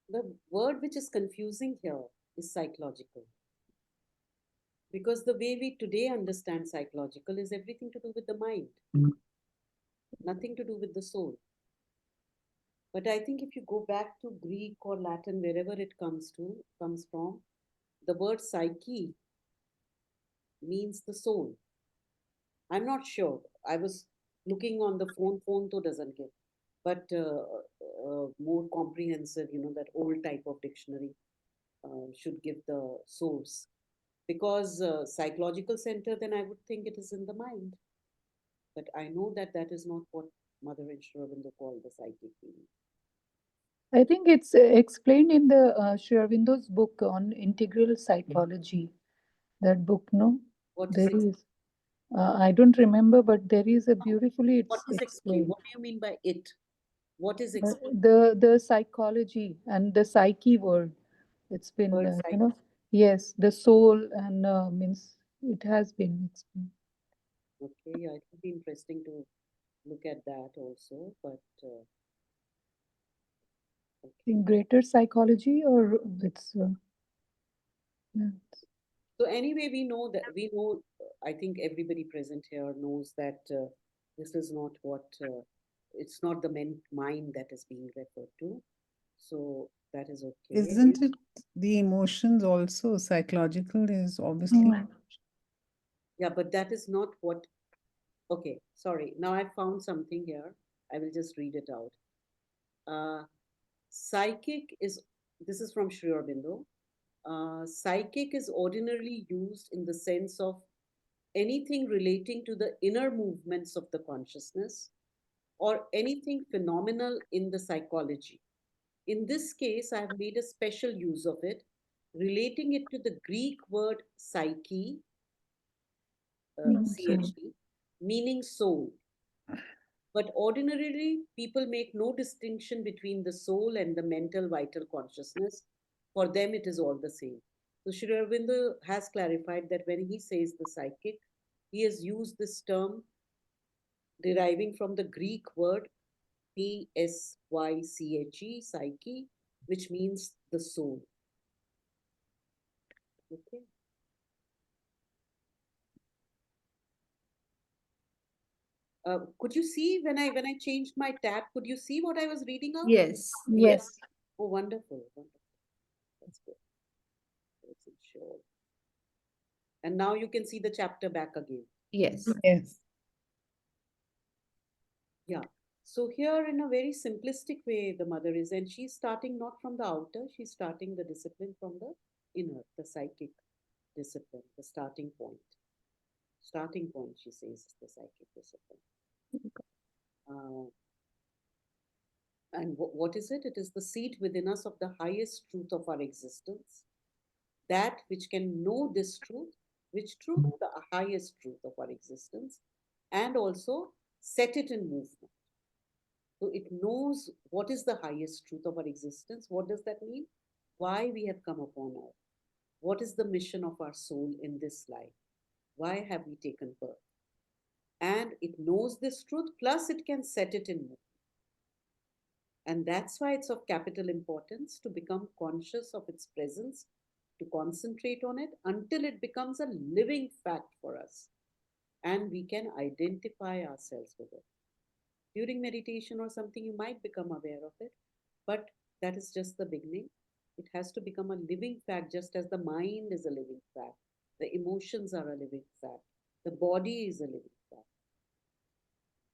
The word which is confusing here is psychological. Because the way we today understand psychological is everything to do with the mind. nothing to do with the soul. But I think if you go back to Greek or Latin, wherever it comes from, the word psyche means the soul. I'm not sure. I was looking on the phone though doesn't give, but more comprehensive, that old type of dictionary should give the source. Because psychological center, then I would think it is in the mind. But I know that that is not what Mother and Sri Aurobindo called the psychic being. I think it's explained in the Sri Aurobindo's book on integral psychology. That book, no? What is There is. I don't remember, but there is a beautifully what it's is explained? explained. What do you mean by it? What is Uh, explained? the psychology and the psyche word. It's been, Word you psyche. know, yes, the soul and means it has been explained. Okay, yeah, it would be interesting to look at that also. But okay. In greater psychology or it's, yeah. So anyway, we know. I think everybody present here knows that this is not what. It's not the mind that is being referred to. So that is okay. Isn't it the emotions also? Psychological is obviously. Mm. Yeah, but that is not what. Okay, sorry. Now I found something here. I will just read it out. Psychic is, this is from Sri Aurobindo. Psychic is ordinarily used in the sense of anything relating to the inner movements of the consciousness or anything phenomenal in the psychology. In this case, I have made a special use of it, relating it to the Greek word psyche, So, CHE, meaning soul. But ordinarily, people make no distinction between the soul and the mental vital consciousness. For them, it is all the same. So Sri Aurobindo has clarified that when he says the psychic, he has used this term deriving from the Greek word psyche, psyche, which means the soul. Okay. Could you see when I changed my tab? Could you see what I was reading out? Yes. yes. Oh, wonderful, wonderful. That's good. Let's ensure. And now you can see the chapter back again. Yes. Yes. Yeah. So here, in a very simplistic way, the mother is, and she's starting not from the outer, she's starting the discipline from the inner, the psychic discipline, the starting point. Starting point, she says, is the psychic discipline. And what is it? It is the seat within us of the highest truth of our existence. That which can know this truth, which truth? The highest truth of our existence, and also set it in movement. So it knows what is the highest truth of our existence. What does that mean? Why we have come upon earth. What is the mission of our soul in this life? Why have we taken birth? And it knows this truth, plus it can set it in movement. And that's why it's of capital importance to become conscious of its presence, to concentrate on it until it becomes a living fact for us and we can identify ourselves with it. During meditation or something, you might become aware of it, but that is just the beginning. It has to become a living fact, just as the mind is a living fact, the emotions are a living fact, the body is a living fact.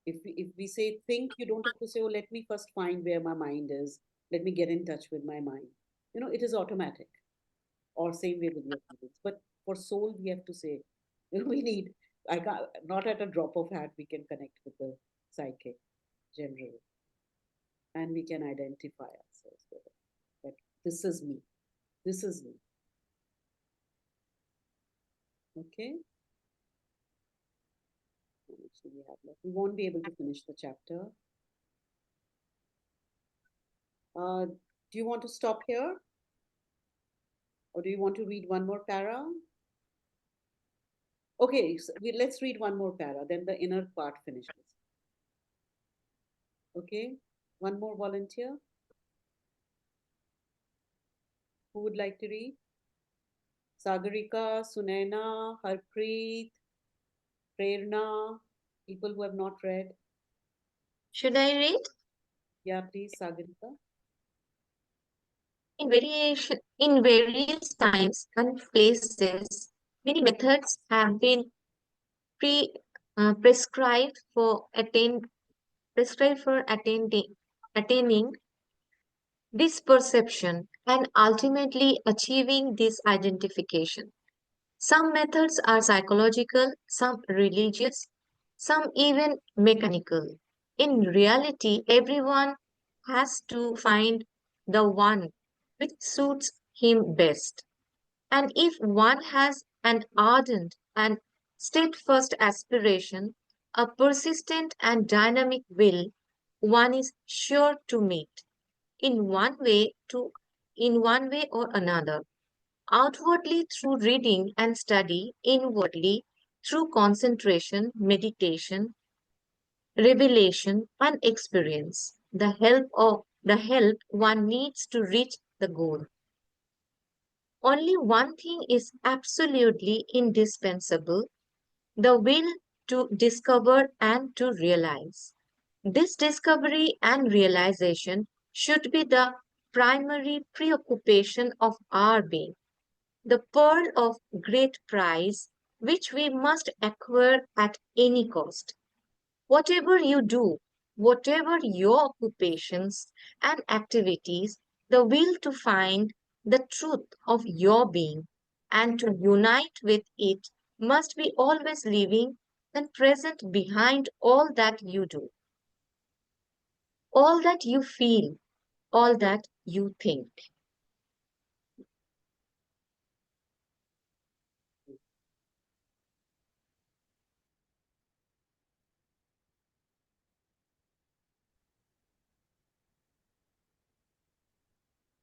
If we say think, you don't have to say, oh, let me first find where my mind is, let me get in touch with my mind. It is automatic, or same way with your feelings. But for soul, we have to say, we need, I can't, not at a drop of hat, we can connect with the psychic generally, and we can identify ourselves with it. That this is me. This is me. Okay? How much do we have left? We won't be able to finish the chapter. Do you want to stop here? Or do you want to read one more para? Okay, so let's read one more para, then the inner part finishes. Okay? One more volunteer? Who would like to read? Sagarika, Sunaina, Harpreet, Prerna, people who have not read. Should I read? Yeah, please, Sagarika. In various times and places, many methods have been pre prescribed for attaining this perception and ultimately achieving this identification. Some methods are psychological, some religious, some even mechanical. In reality, everyone has to find the one which suits him best. And if one has an ardent and steadfast aspiration, a persistent and dynamic will, one is sure to meet in one way or another, outwardly through reading and study, inwardly through concentration, meditation, revelation, and experience. The help one needs to reach the goal. Only one thing is absolutely indispensable: the will to discover and to realize. This discovery and realization should be the primary preoccupation of our being, the pearl of great price which we must acquire at any cost. Whatever you do, whatever your occupations and activities, the will to find the truth of your being and to unite with it must be always living and present behind all that you do, all that you feel, all that you think.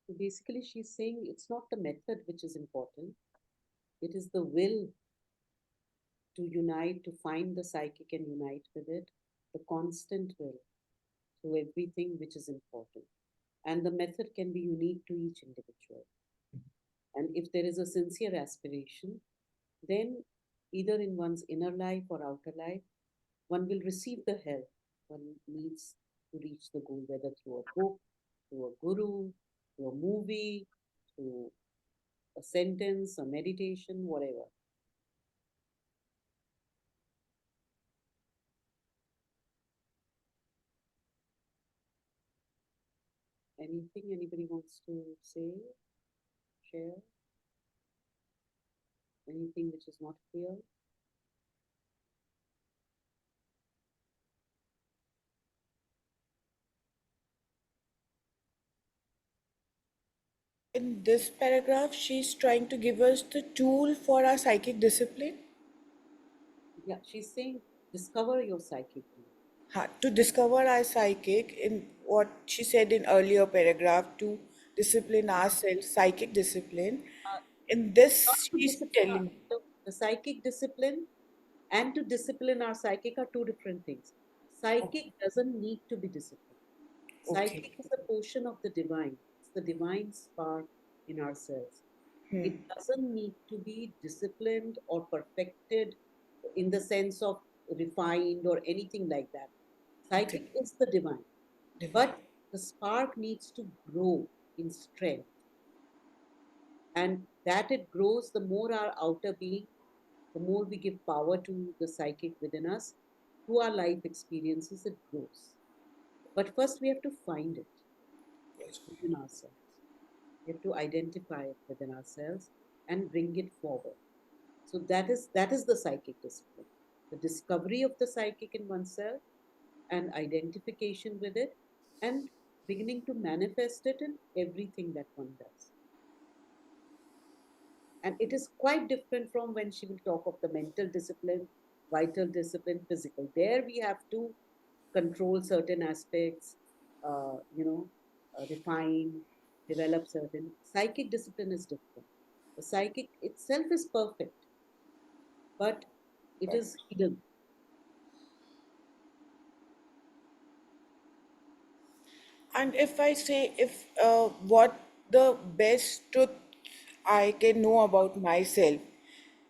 So basically, she's saying it's not the method which is important, it is the will to unite, to find the psychic and unite with it, the constant will to everything which is important. And the method can be unique to each individual. And if there is a sincere aspiration, then either in one's inner life or outer life, one will receive the help one needs to reach the goal, whether through a book, through a guru, through a movie, through a sentence, a meditation, whatever. Anything anybody wants to say, share? Anything which is not clear? In this paragraph, she's trying to give us the tool for our psychic discipline. Yeah, she's saying discover your psychic being. To discover our psychic, in what she said in earlier paragraph, to discipline ourselves, psychic discipline. In Not this, to she's discipline telling, the psychic discipline and to discipline our psychic are two different things. Psychic doesn't need to be disciplined. okay, Psychic is a portion of the divine. It's the divine spark in ourselves. It doesn't need to be disciplined or perfected in the sense of refined or anything like that. Psychic is the divine, divine. but the spark needs to grow in strength. And that it grows, the more our outer being, the more we give power to the psychic within us, through our life experiences, it grows. But first, we have to find it within ourselves. We have to identify it within ourselves and bring it forward. So that is the psychic discipline, the discovery of the psychic in oneself and identification with it and beginning to manifest it in everything that one does. And it is quite different from when she will talk of the mental discipline, vital discipline, physical. There we have to control certain aspects, refine, develop certain. Psychic discipline is different. The psychic itself is perfect, but it is hidden. And if I say, if what the best truth I can know about myself,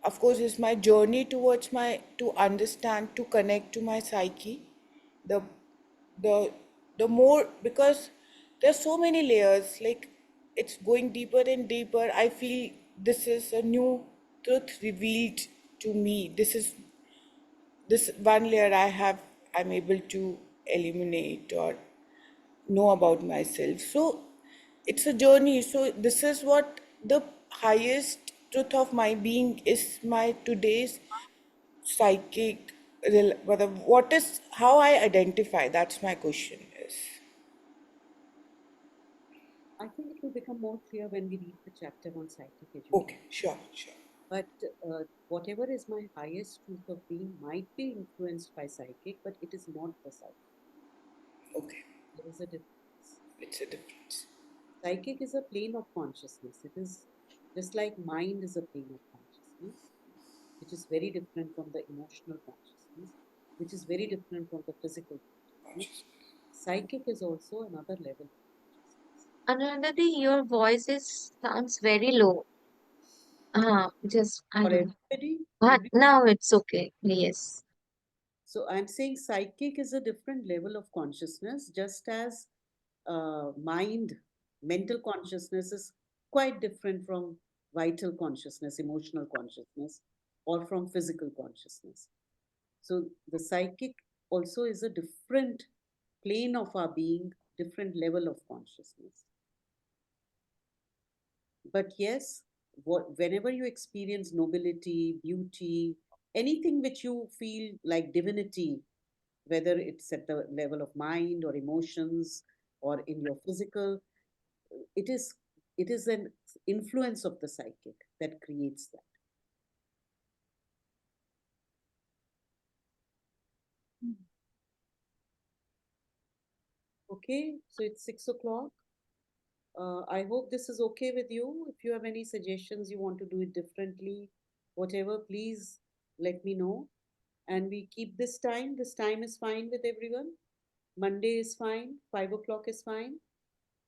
of course, is my journey towards my to understand, to connect to my psyche, the the more, because there's so many layers, like it's going deeper and deeper. I feel this is a new truth revealed to me. This one layer I'm able to eliminate or know about myself. So it's a journey. So this is what the highest truth of my being is, my today's psychic what is, how I identify, that's my question is. I think it will become more clear when we read the chapter on psychic education. Okay, sure. But whatever is my highest truth of being might be influenced by psychic, but it is not the psychic. Okay, There is a difference. it's a difference. Psychic is a plane of consciousness. It is just like mind is a plane of consciousness, which is very different from the emotional consciousness, which is very different from the physical consciousness. Psychic is also another level of consciousness. Anandati, your sounds very low. Just I For don't know. everybody, Now it's okay. Yes. so I'm saying psychic is a different level of consciousness, just as mental consciousness is quite different from vital consciousness, emotional consciousness, or from physical consciousness. So the psychic also is a different plane of our being, different level of consciousness. But yes, whenever you experience nobility, beauty, anything which you feel like divinity, whether it's at the level of mind or emotions or in your physical, it is it is an influence of the psychic that creates that. Okay, so it's 6 o'clock. I hope this is okay with you. If you have any suggestions, you want to do it differently, whatever, please let me know. And we keep this time. This time is fine with everyone. Monday is fine. 5 o'clock is fine.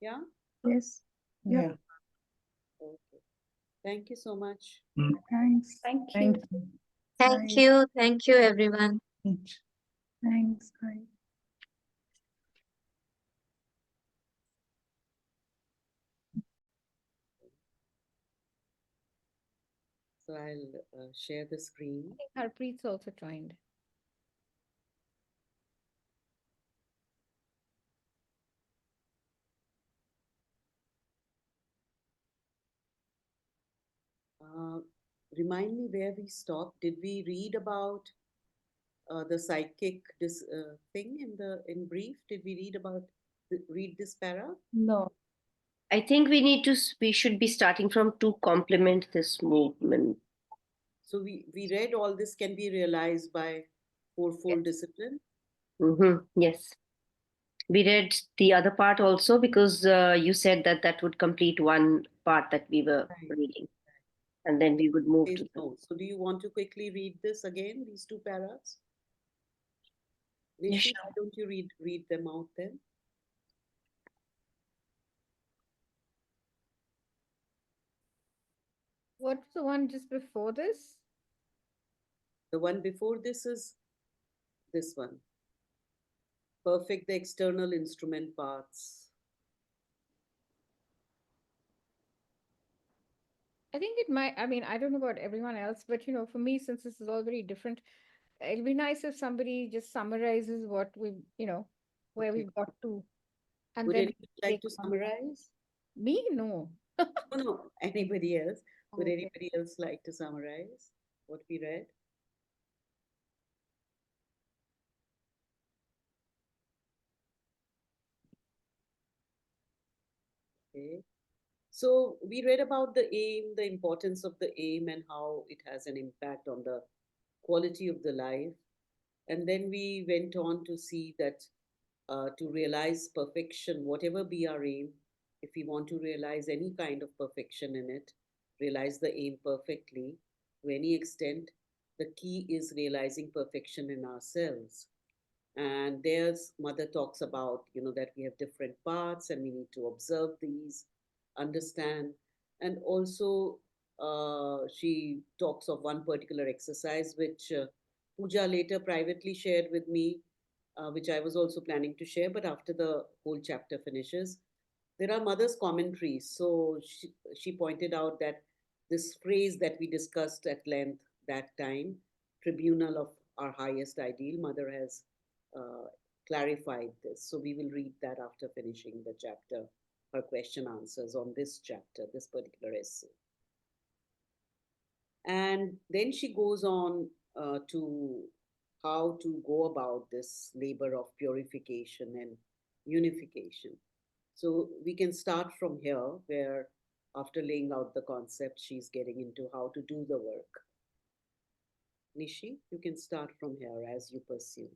Yeah. Yes. Yeah. Okay. Thank you so much. Thanks. Thank you. Thank you. Thank Bye. you. Thank you, everyone. Thanks. Bye. So I'll share the screen. Harpreet's also joined. Uh, Remind me where we stopped. Did we read about the psychic thing in brief? Did we read this para? No. I think we should be starting from to complement this movement. So we read all this can be realized by fourfold discipline. Yes. We read the other part also because you said that would complete one part that we were Right. reading. And then we would move to the... No. So do you want to quickly read this again, these two paras? Yeah, Nishi, sure. why don't you read them out then? What's the one just before this? The one before this is this one. Perfect the external instrument parts. I think it might, I mean, I don't know about everyone else, but for me, since this is all very different, it'd be nice if somebody just summarizes what where Okay. we've got to. And Would then anybody like take to on. summarize? Me? No. No, anybody else? Would Okay. anybody else like to summarize what we read? Okay. So we read about the aim, the importance of the aim, and how it has an impact on the quality of the life. And then we went on to see that to realize perfection, whatever be our aim, if we want to realize any kind of perfection in it, realize the aim perfectly to any extent, the key is realizing perfection in ourselves. And there's Mother talks about, that we have different parts and we need to observe these, understand. And also, she talks of one particular exercise which Pooja later privately shared with me, which I was also planning to share, but after the whole chapter finishes, there are mother's commentaries. So she pointed out that this phrase that we discussed at length that time, tribunal of our highest ideal, mother has clarified this. So we will read that after finishing the chapter, her question answers on this chapter, this particular essay. And then she goes on to how to go about this labor of purification and unification. So we can start from here, where after laying out the concept, she's getting into how to do the work. Nishi, you can start from here as you pursue.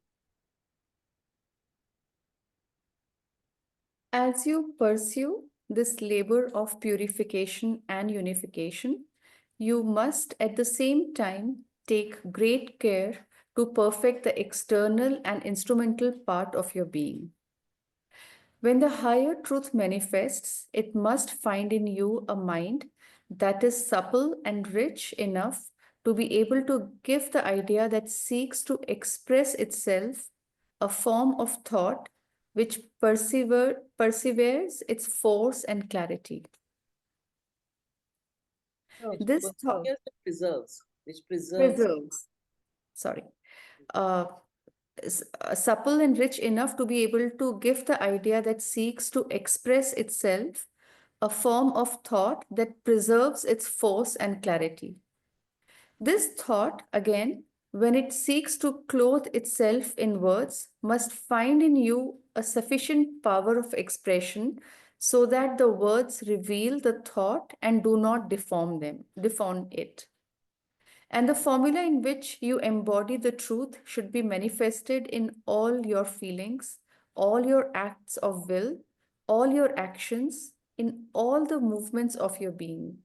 As you pursue this labor of purification and unification, you must at the same time take great care to perfect the external and instrumental part of your being. When the higher truth manifests, it must find in you a mind that is supple and rich enough to be able to give the idea that seeks to express itself a form of thought which perseveres its force and clarity. This thought Here's the preserves, which preserves, sorry, uh, supple and rich enough to be able to give the idea that seeks to express itself a form of thought that preserves its force and clarity. This thought, again, when it seeks to clothe itself in words, must find in you a sufficient power of expression so that the words reveal the thought and do not deform it. And the formula in which you embody the truth should be manifested in all your feelings, all your acts of will, all your actions, in all the movements of your being.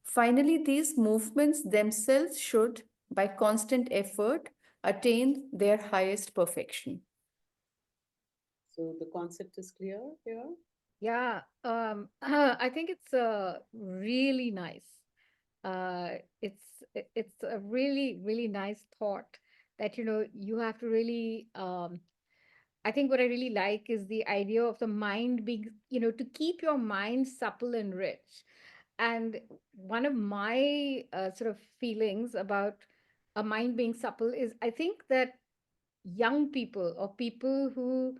Finally, these movements themselves should, by constant effort, attain their highest perfection. So the concept is clear here? Yeah, I think it's really nice. It's a really nice thought that you have to really I think what I really like is the idea of the mind being, to keep your mind supple and rich. And one of my sort of feelings about a mind being supple is I think that young people or people who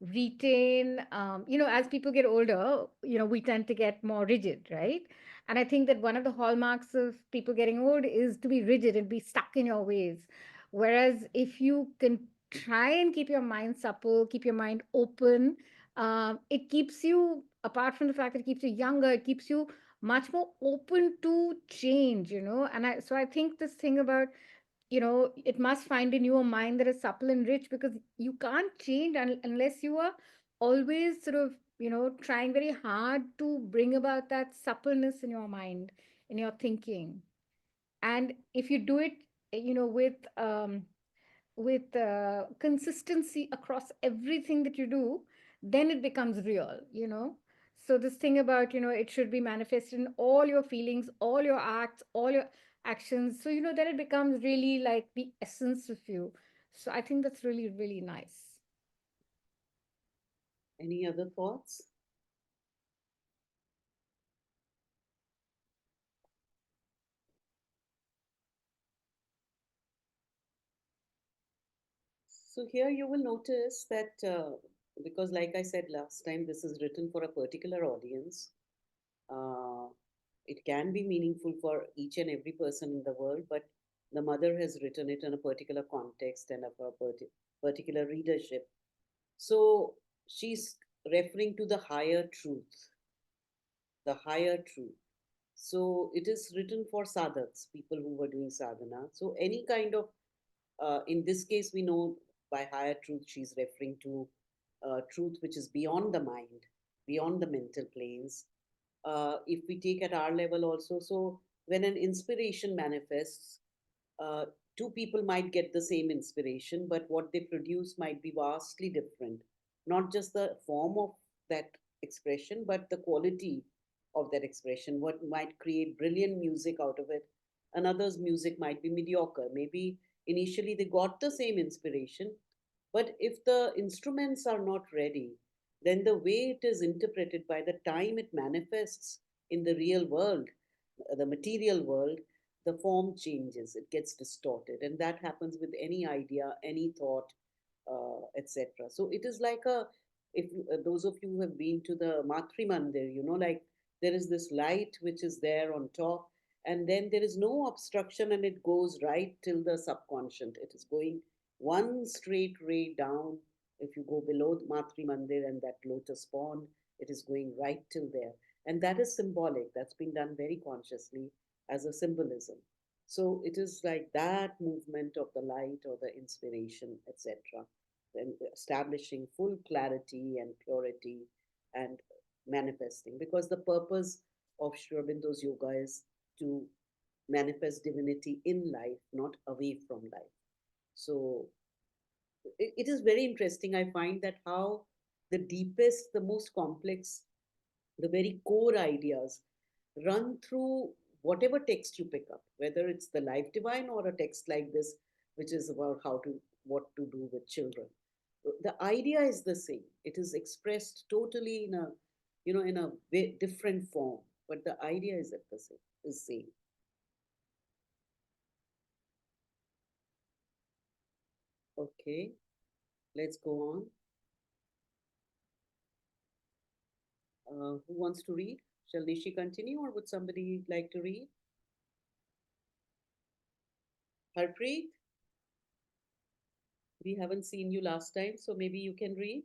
retain, as people get older, we tend to get more rigid, right? And I think that one of the hallmarks of people getting old is to be rigid and be stuck in your ways. Whereas if you can try and keep your mind supple, keep your mind open, it keeps you, apart from the fact that it keeps you younger, it keeps you much more open to change, and I think this thing about it must find in you a mind that is supple and rich, because you can't change unless you are always sort of, trying very hard to bring about that suppleness in your mind, in your thinking. And if you do it, with consistency across everything that you do, then it becomes real. So this thing about, it should be manifested in all your feelings, all your acts, all your actions. So, then it becomes really like the essence of you. So I think that's really, really nice. Any other thoughts? So here you will notice that because like I said last time, this is written for a particular audience. Uh, it can be meaningful for each and every person in the world, but the mother has written it in a particular context and of a particular readership. So she's referring to the higher truth, the higher truth. So it is written for sadhaks, people who were doing sadhana. So any kind of, in this case, we know by higher truth, she's referring to truth which is beyond the mind, beyond the mental planes. If we take at our level also, so when an inspiration manifests, uh, two people might get the same inspiration, but what they produce might be vastly different. Not just the form of that expression, but the quality of that expression. What might create brilliant music out of it, another's music might be mediocre. Maybe initially they got the same inspiration, But if the instruments are not ready, then the way it is interpreted by the time it manifests in the real world, the material world, the form changes, it gets distorted. And that happens with any idea, any thought, etc. So it is like a, if those of you who have been to the Matri Mandir, like there is this light which is there on top, and then there is no obstruction, and it goes right till the subconscious. It is going one straight ray down. If you go below the Matri Mandir and that lotus pond, it is going right till there. And that is symbolic. That's been done very consciously as a symbolism. So it is like that movement of the light or the inspiration, etc., and establishing full clarity and purity and manifesting. Because the purpose of Sri Aurobindo's yoga is to manifest divinity in life, not away from life. So it is very interesting. I find that how the deepest, the most complex, the very core ideas run through whatever text you pick up, whether it's the Life Divine or a text like this, which is about what to do with children. The idea is the same. It is expressed totally in a different form, but the idea is at the same. Okay, let's go on. Who wants to read? Shall Nishi continue, or would somebody like to read? Harpreet, we haven't seen you last time, so maybe you can read.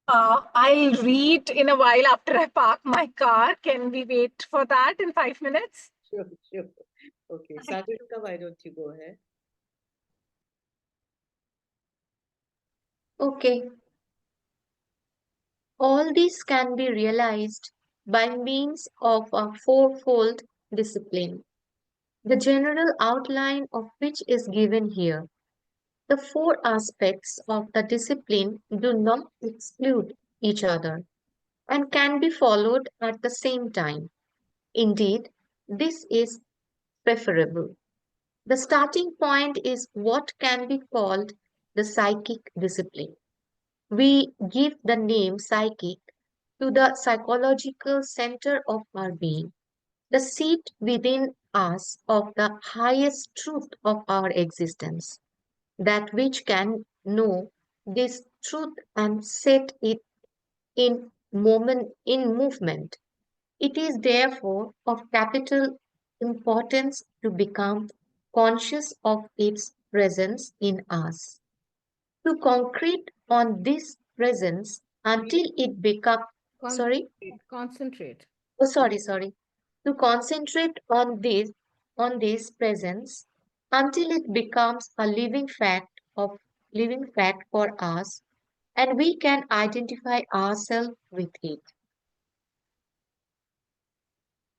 I'll read in a while after I park my car. Can we wait for that in 5 minutes? Sure, sure. Okay, Sagarika, why don't you go ahead? Okay. All this can be realized by means of a fourfold discipline, the general outline of which is given here. The four aspects of the discipline do not exclude each other and can be followed at the same time. Indeed, this is preferable. The starting point is what can be called the psychic discipline. We give the name psychic to the psychological center of our being, the seat within us of the highest truth of our existence, that which can know this truth and set it in movement. It is therefore of capital importance to become conscious of its presence in us. To concrete on this presence until it become sorry, Concentrate. oh sorry, to concentrate on this presence until it becomes a living fact for us, and we can identify ourselves with it.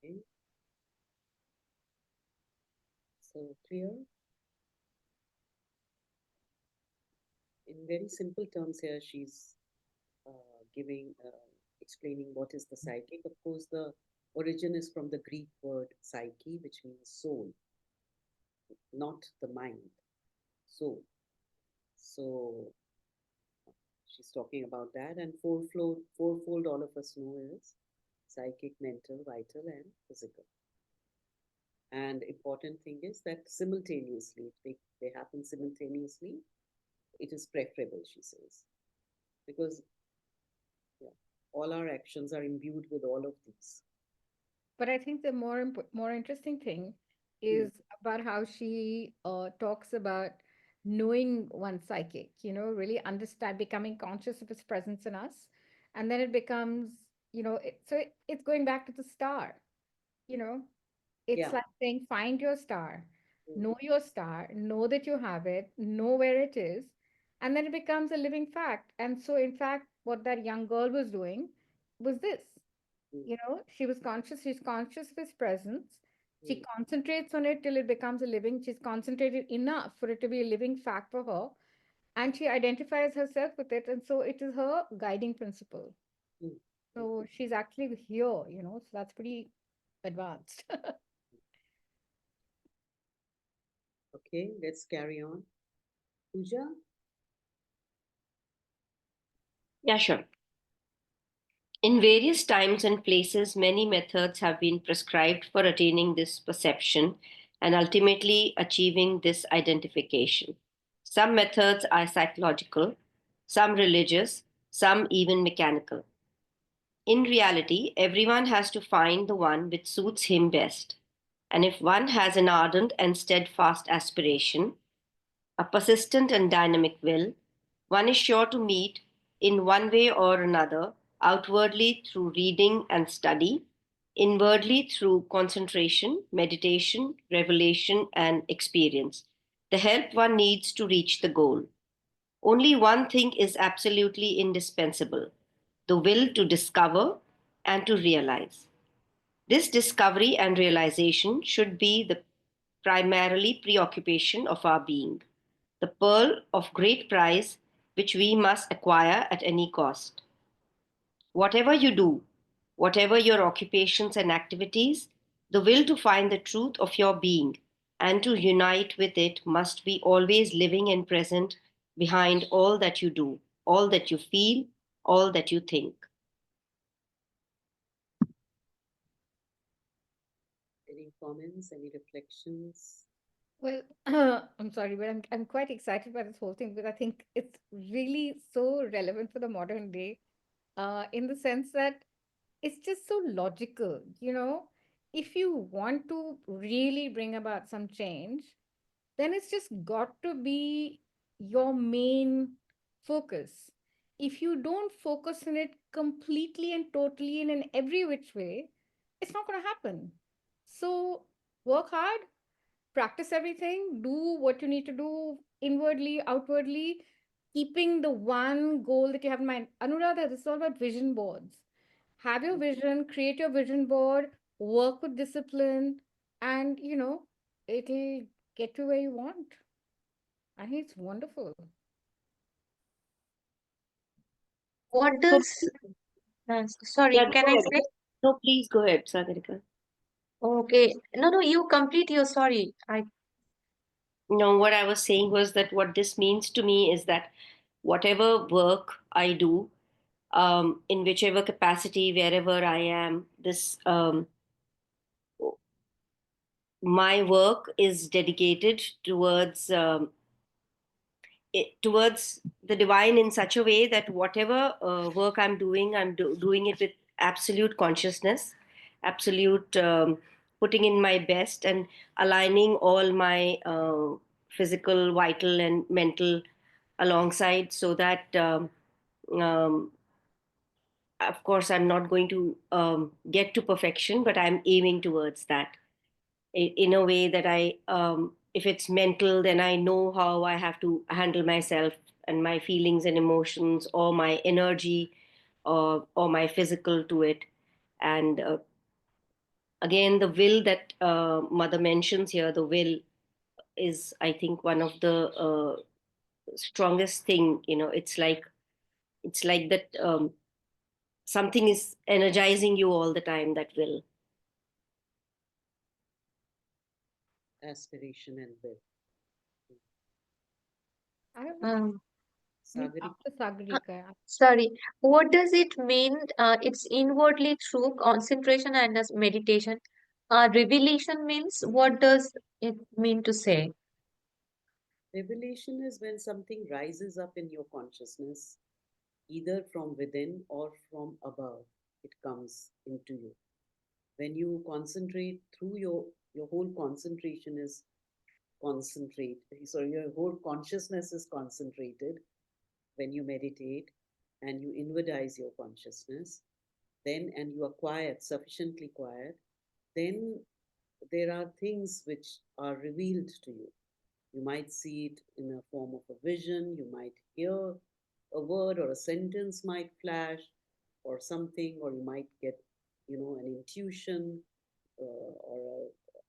Okay. So clear? In very simple terms here, she's explaining what is the psychic. Of course, the origin is from the Greek word psyche, which means soul, not the mind. Soul. So she's talking about that, and fourfold all of us know is psychic, mental, vital, and physical. And important thing is that simultaneously, if they happen simultaneously, it is preferable, she says, because all our actions are imbued with all of these. But I think the more interesting thing is about how she talks about knowing one's psychic, really understand, becoming conscious of its presence in us. And then it becomes, it's going back to the star, you know, it's Yeah. like saying, find your star, Mm. know your star, know that you have it, know where it is, and then it becomes a living fact. And so, in fact, what that young girl was doing was this. She's conscious of his presence. She concentrates on it till it becomes a living, she's concentrated enough for it to be a living fact for her. And she identifies herself with it. And so it is her guiding principle. Mm. So she's actually here, so that's pretty advanced. Okay, let's carry on. Pooja, Yeah, sure. In various times and places, many methods have been prescribed for attaining this perception and ultimately achieving this identification. Some methods are psychological, some religious, some even mechanical. In reality, everyone has to find the one which suits him best. And if one has an ardent and steadfast aspiration, a persistent and dynamic will, one is sure to meet, in one way or another, outwardly through reading and study, inwardly through concentration, meditation, revelation, and experience, the help one needs to reach the goal. Only one thing is absolutely indispensable: the will to discover and to realize. This discovery and realization should be the primarily preoccupation of our being, the pearl of great price which we must acquire at any cost. Whatever you do, whatever your occupations and activities, the will to find the truth of your being and to unite with it must be always living and present behind all that you do, all that you feel, all that you think. Any comments, any reflections? Well, I'm sorry, but I'm quite excited by this whole thing because I think it's really so relevant for the modern day, in the sense that it's just so logical, you know. If you want to really bring about some change, then it's just got to be your main focus. If you don't focus on it completely and totally and in every which way, it's not going to happen. So work hard, practice everything, do what you need to do inwardly, outwardly, keeping the one goal that you have in mind. Anuradha, this is all about vision boards. Have your vision, create your vision board, work with discipline, and it'll get you where you want. I think it's wonderful. What So, does, sorry, yeah, can go I ahead. say? No, please go ahead, Sagarika. Okay. No, no, you complete your, sorry. No, what I was saying was that what this means to me is that whatever work I do, in whichever capacity, wherever I am, this my work is dedicated towards towards the divine in such a way that whatever work I'm doing, doing it with absolute consciousness, absolute putting in my best and aligning all my physical, vital, and mental alongside, so that um, of course I'm not going to get to perfection, but I'm aiming towards that in a way that if it's mental, then I know how I have to handle myself and my feelings and emotions, or my energy, or my physical to it. And again, the will that Mother mentions here, the will is, I think, one of the strongest thing. It's like that something is energizing you all the time. That will. Aspiration and will. I have Um, Sagarika? after Sagarika. Sorry, what does it mean? It's inwardly through concentration and as meditation. Revelation means, what does it mean to say? Revelation is when something rises up in your consciousness, either from within or from above. It comes into you. When you concentrate through your whole concentration is concentrate. So your whole consciousness is concentrated when you meditate and you inwardize your consciousness, then and you are quiet, sufficiently quiet, then there are things which are revealed to you. You might see it in a form of a vision, you might hear a word or a sentence might flash or something, or you might get, an intuition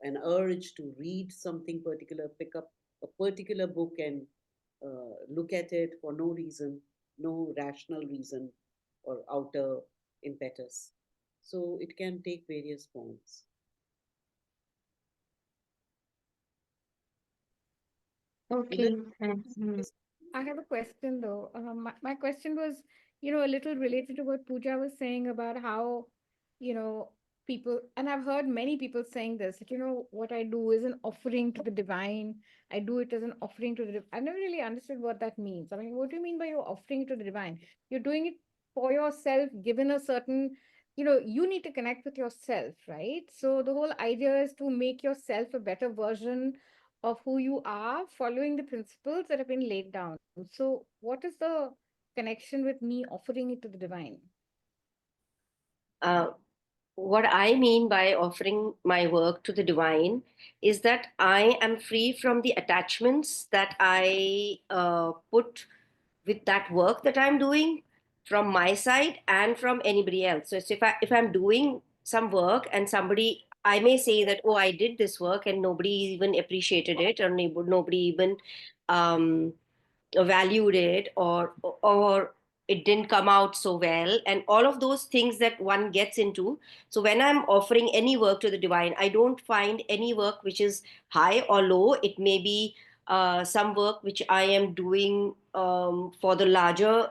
an urge to read something particular, pick up a particular book and look at it for no reason, no rational reason or outer impetus. So it can take various forms. Okay, Even thanks. I have a question though. My question was, a little related to what Pooja was saying about how, you know, people, and I've heard many people saying this, that, what I do is an offering to the divine. I do it as an offering to the I've never really understood what that means. I mean, what do you mean by you're offering to the divine? You're doing it for yourself, given a certain, you need to connect with yourself, right? So the whole idea is to make yourself a better version of who you are, following the principles that have been laid down. So, what is the connection with me offering it to the divine? Uh, what I mean by offering my work to the divine is that I am free from the attachments that I put with that work that I'm doing from my side and from anybody else. So if I'm doing some work and somebody, I may say that, oh, I did this work and nobody even appreciated it, or nobody even um, valued it, or it didn't come out so well, and all of those things that one gets into. So when I'm offering any work to the divine, I don't find any work which is high or low. It may be some work which I am doing for the larger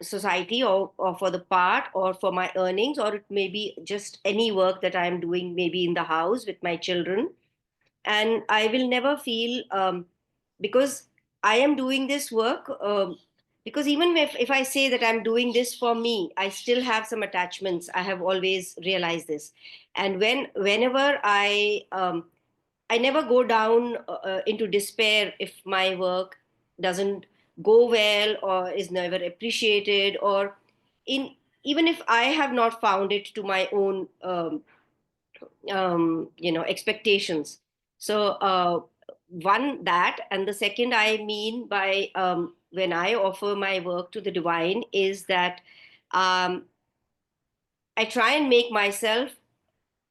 society, or for the part, or for my earnings, or it may be just any work that I am doing, maybe in the house with my children. And I will never feel, because I am doing this work, because even if I say that I'm doing this for me, I still have some attachments. I have always realized this. And whenever I never go down into despair if my work doesn't go well, or is never appreciated, or in even if I have not found it to my own expectations. So one, that, and the second I mean by, when I offer my work to the divine, is that um, I try and make myself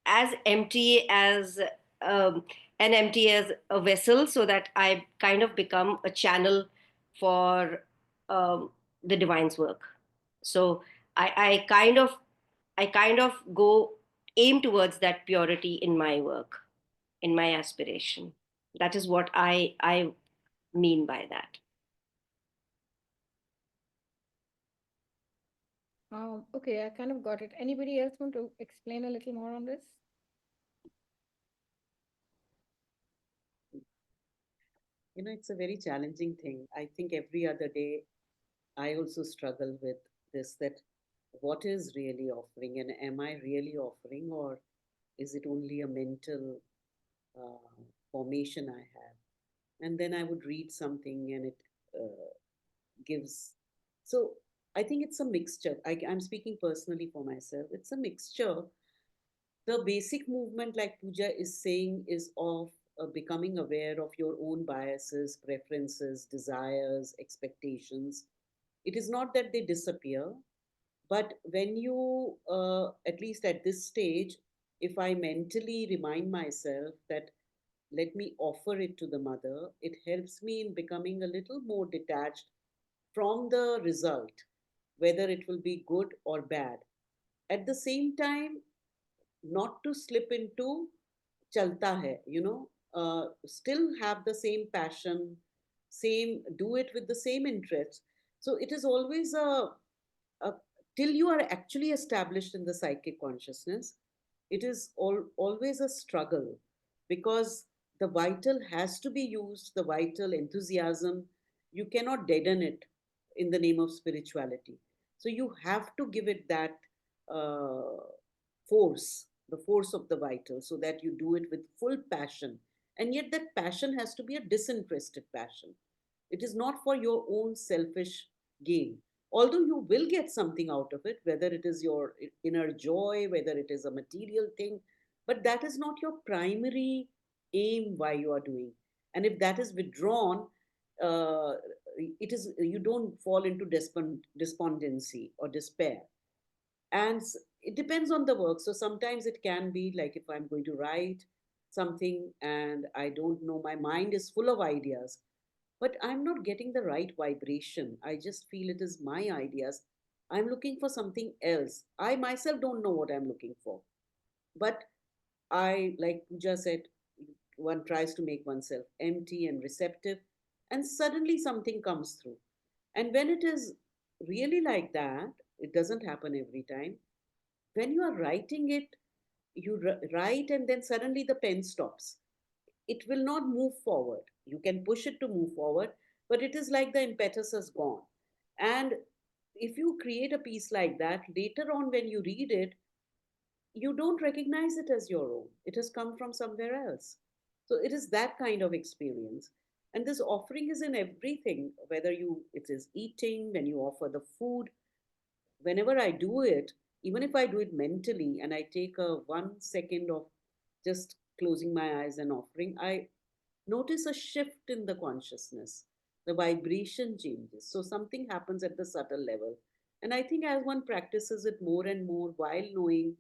as empty as, um, empty as a vessel, so that I kind of become a channel for um, the divine's work. So I kind of go aim towards that purity in my work, in my aspiration. That is what I mean by that. Okay, I kind of got it. Anybody else want to explain a little more on this? It's a very challenging thing. I think every other day I also struggle with this, that what is really offering, and am I really offering, or is it only a mental formation I have? And then I would read something and it gives. So I think it's a mixture. I'm speaking personally for myself. It's a mixture. The basic movement, like Pooja is saying, is of becoming aware of your own biases, preferences, desires, expectations. It is not that they disappear, but when you, at least at this stage, if I mentally remind myself that let me offer it to the mother, it helps me in becoming a little more detached from the result, whether it will be good or bad. At the same time, not to slip into chalta hai, still have the same passion, same, do it with the same interest. So it is always a till you are actually established in the psychic consciousness, it is always a struggle, because the vital has to be used, the vital enthusiasm. You cannot deaden it in the name of spirituality. So you have to give it that uh, force, the force of the vital, so that you do it with full passion. And yet, that passion has to be a disinterested passion. It is not for your own selfish gain. Although you will get something out of it, whether it is your inner joy, whether it is a material thing, but that is not your primary aim why you are doing. And if that is withdrawn, uh, it is, you don't fall into despondency or despair. And it depends on the work. So sometimes it can be like, if I'm going to write something and I don't know, my mind is full of ideas, but I'm not getting the right vibration. I just feel it is my ideas. I'm looking for something else. I myself don't know what I'm looking for. But I, like Pooja said, one tries to make oneself empty and receptive, and suddenly something comes through. And when it is really like that, it doesn't happen every time. When you are writing it, you write and then suddenly the pen stops. It will not move forward. You can push it to move forward, but it is like the impetus is gone. And if you create a piece like that, later on when you read it, you don't recognize it as your own. It has come from somewhere else. So it is that kind of experience. And this offering is in everything, whether it is eating, when you offer the food, whenever I do it, even if I do it mentally and I take a 1 second of just closing my eyes and offering, I notice a shift in the consciousness. The vibration changes. So something happens at the subtle level. And I think as one practices it more and more while knowing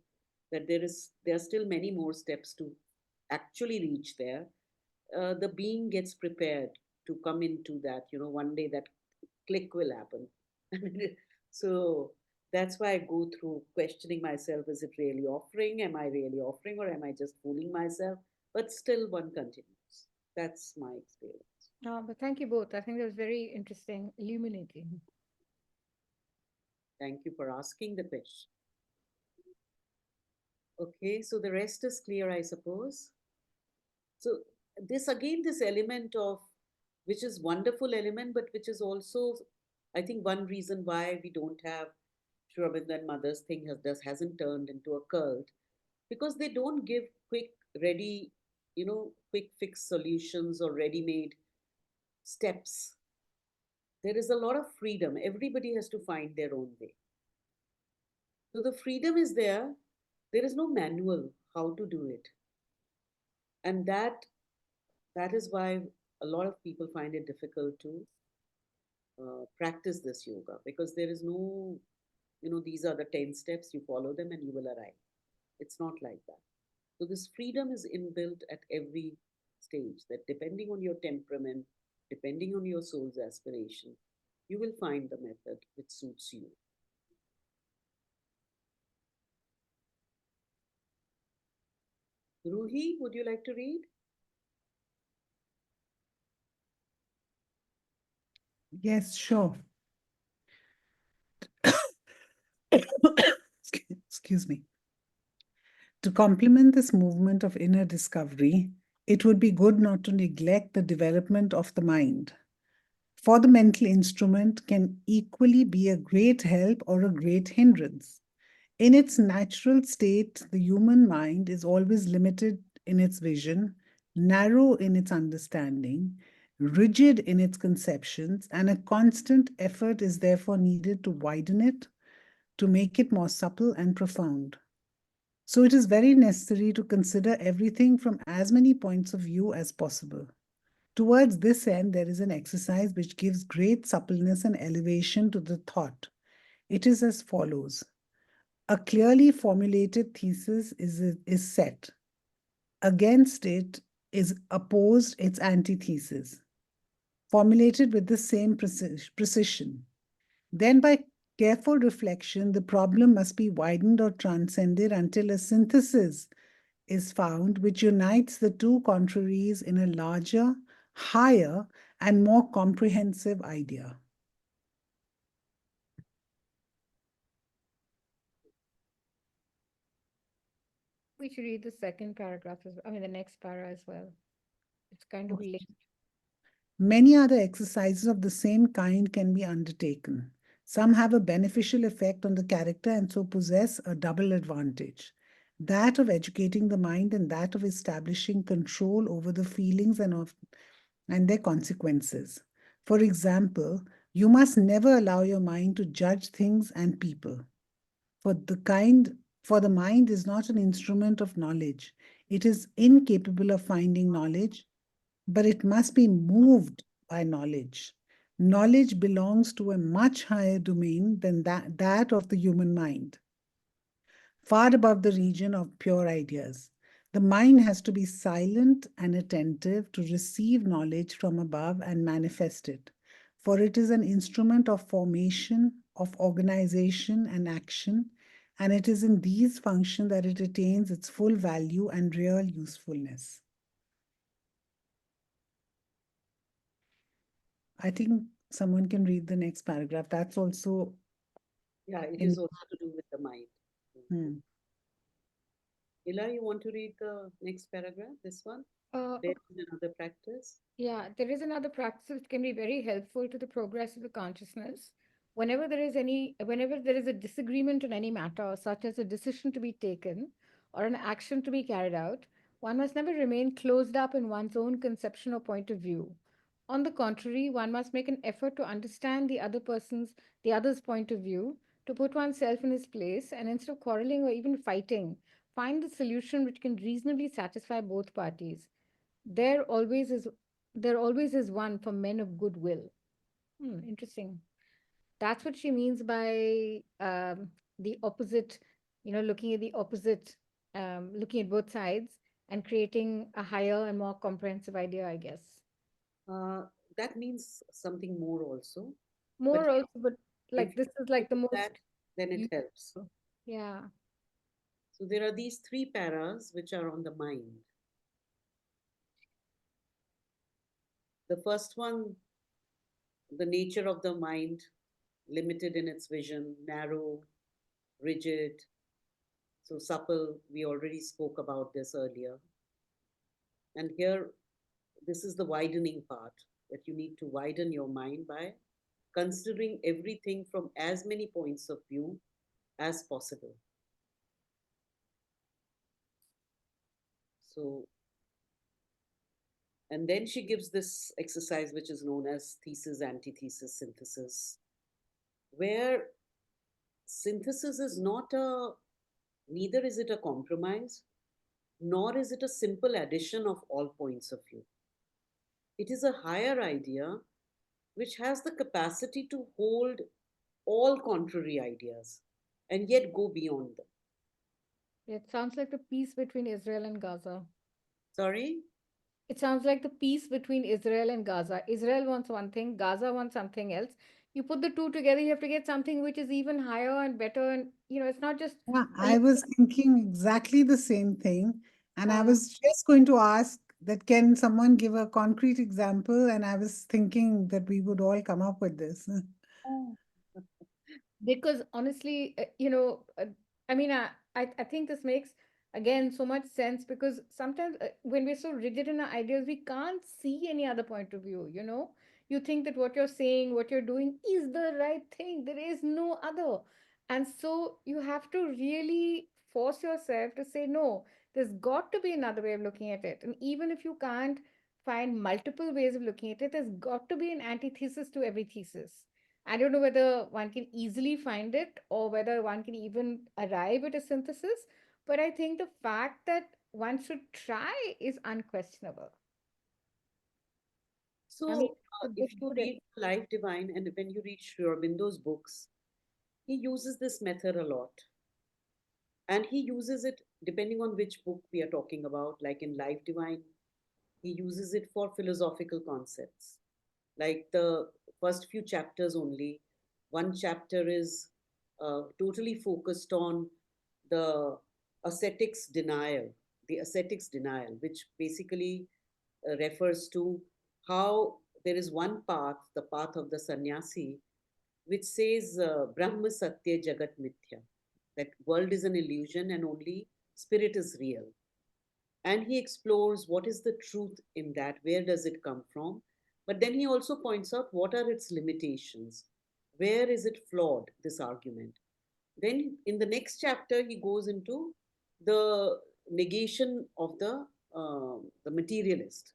that there are still many more steps to actually reach there, the being gets prepared to come into that. One day that click will happen. So that's why I go through questioning myself, is it really offering? Am I really offering, or am I just fooling myself? But still, one continues. That's my experience. But thank you both. I think that was very interesting, illuminating. Thank you for asking the question. Okay, so the rest is clear, I suppose. So this element of, which is wonderful element, but which is also, I think, one reason why we don't have Sri Aurobindo and Mother's thing hasn't turned into a cult, because they don't give ready, quick fix solutions or ready-made steps. There is a lot of freedom. Everybody has to find their own way. So the freedom is there. There is no manual how to do it. And that is why a lot of people find it difficult to practice this yoga, because there is no, these are the 10 steps, you follow them and you will arrive. It's not like that. So this freedom is inbuilt at every stage, that depending on your temperament, depending on your soul's aspiration, you will find the method which suits you. Ruhi, would you like to read? Yes, sure. Excuse me. To complement this movement of inner discovery, it would be good not to neglect the development of the mind. For the mental instrument can equally be a great help or a great hindrance. In its natural state, the human mind is always limited in its vision, narrow in its understanding, rigid in its conceptions, and a constant effort is therefore needed to widen it, to make it more supple and profound. So it is very necessary to consider everything from as many points of view as possible. Towards this end, there is an exercise which gives great suppleness and elevation to the thought. It is as follows. A clearly formulated thesis is set. Against it is opposed its antithesis, formulated with the same precision. Then by careful reflection, the problem must be widened or transcended until a synthesis is found which unites the two contraries in a larger, higher, and more comprehensive idea. We should read the second paragraph as well. I mean, the next para as well. It's kind of linked. Many other exercises of the same kind can be undertaken. Some have a beneficial effect on the character and so possess a double advantage. That of educating the mind and that of establishing control over the feelings and their consequences. For example, you must never allow your mind to judge things and people. For the mind is not an instrument of knowledge. It is incapable of finding knowledge, but it must be moved by knowledge. Knowledge belongs to a much higher domain than that of the human mind, far above the region of pure ideas. The mind has to be silent and attentive to receive knowledge from above and manifest it, for it is an instrument of formation, of organization and action, and it is in these functions that it attains its full value and real usefulness. I think someone can read the next paragraph. That's also Yeah, it in. is also to do with the mind. Hmm. Ila, you want to read the next paragraph? This one? There Okay. is another practice. Yeah, there is another practice which can be very helpful to the progress of the consciousness. Whenever there is a disagreement on any matter, such as a decision to be taken or an action to be carried out, one must never remain closed up in one's own conception or point of view. On the contrary, one must make an effort to understand the other's point of view, to put oneself in his place, and instead of quarreling or even fighting, find the solution which can reasonably satisfy both parties. There always is there always is one for men of goodwill. Interesting. That's what she means by the opposite, looking at the opposite, looking at both sides and creating a higher and more comprehensive idea, I guess. Uh, that means something more also. But More also, but if like this is you like the do most that, then it helps. useful. Yeah. So there are these three paras which are on the mind. The first one, the nature of the mind, limited in its vision, narrow, rigid, so supple. We already spoke about this earlier. And here, this is the widening part, that you need to widen your mind by considering everything from as many points of view as possible. So, and then she gives this exercise which is known as thesis, antithesis, synthesis, where synthesis is not a, neither is it a compromise, nor is it a simple addition of all points of view. It is a higher idea which has the capacity to hold all contrary ideas and yet go beyond them. It sounds like the peace between Israel and Gaza. Sorry? It sounds like the peace between Israel and Gaza. Israel wants one thing, Gaza wants something else. You put the two together, you have to get something which is even higher and better. And, it's not just Yeah, a I was thinking exactly the same thing. And I uh, was just going to ask that can someone give a concrete example? And I was thinking that we would all come up with this. because honestly, I mean, I think this makes again so much sense because sometimes when we're so rigid in our ideas, we can't see any other point of view. You think that what you're saying, what you're doing is the right thing. There is no other. And so you have to really force yourself to say, no, there's got to be another way of looking at it. And even if you can't find multiple ways of looking at it, there's got to be an antithesis to every thesis. I don't know whether one can easily find it or whether one can even arrive at a synthesis, but I think the fact that one should try is unquestionable. I mean, So, it's a if good you read Life Divine and when you read Sri Aurobindo's books, he uses this method a lot. And he uses it depending on which book we are talking about. Like in Life Divine, he uses it for philosophical concepts. Like the first few chapters only, one chapter is totally focused on the ascetics denial, which basically refers to how there is one path, the path of the sannyasi, which says Brahma Satya Jagat Mithya, that world is an illusion and only spirit is real. And he explores what is the truth in that, where does it come from, but then he also points out what are its limitations, where is it flawed, this argument. Then in the next chapter he goes into the negation of the materialist,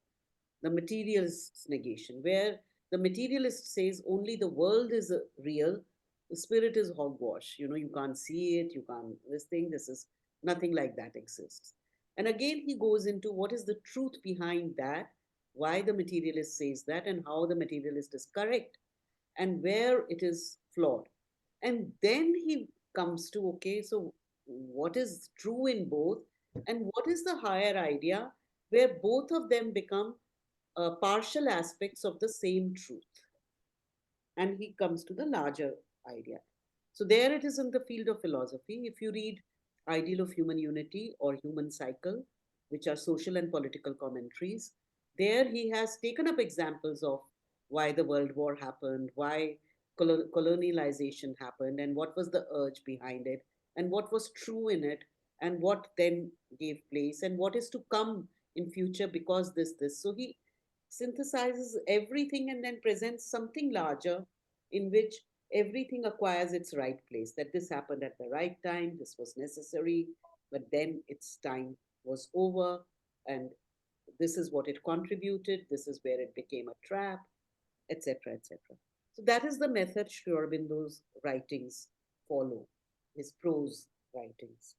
the materialist's negation, where the materialist says only the world is real, the spirit is hogwash. You can't see it, you can't, this thing, this is nothing like that exists. And again, he goes into what is the truth behind that, why the materialist says that, and how the materialist is correct, and where it is flawed. And then he comes to, okay, so what is true in both, and what is the higher idea where both of them become partial aspects of the same truth. And he comes to the larger idea. So there it is in the field of philosophy. If you read Ideal of Human Unity or Human Cycle, which are social and political commentaries, there he has taken up examples of why the World War happened, why colonialization happened, and what was the urge behind it, and what was true in it, and what then gave place, and what is to come in future because this. So he synthesizes everything and then presents something larger in which everything acquires its right place. That this happened at the right time, this was necessary, but then its time was over, and this is what it contributed, this is where it became a trap, etc., etc. So that is the method Sri Aurobindo's writings follow, his prose writings.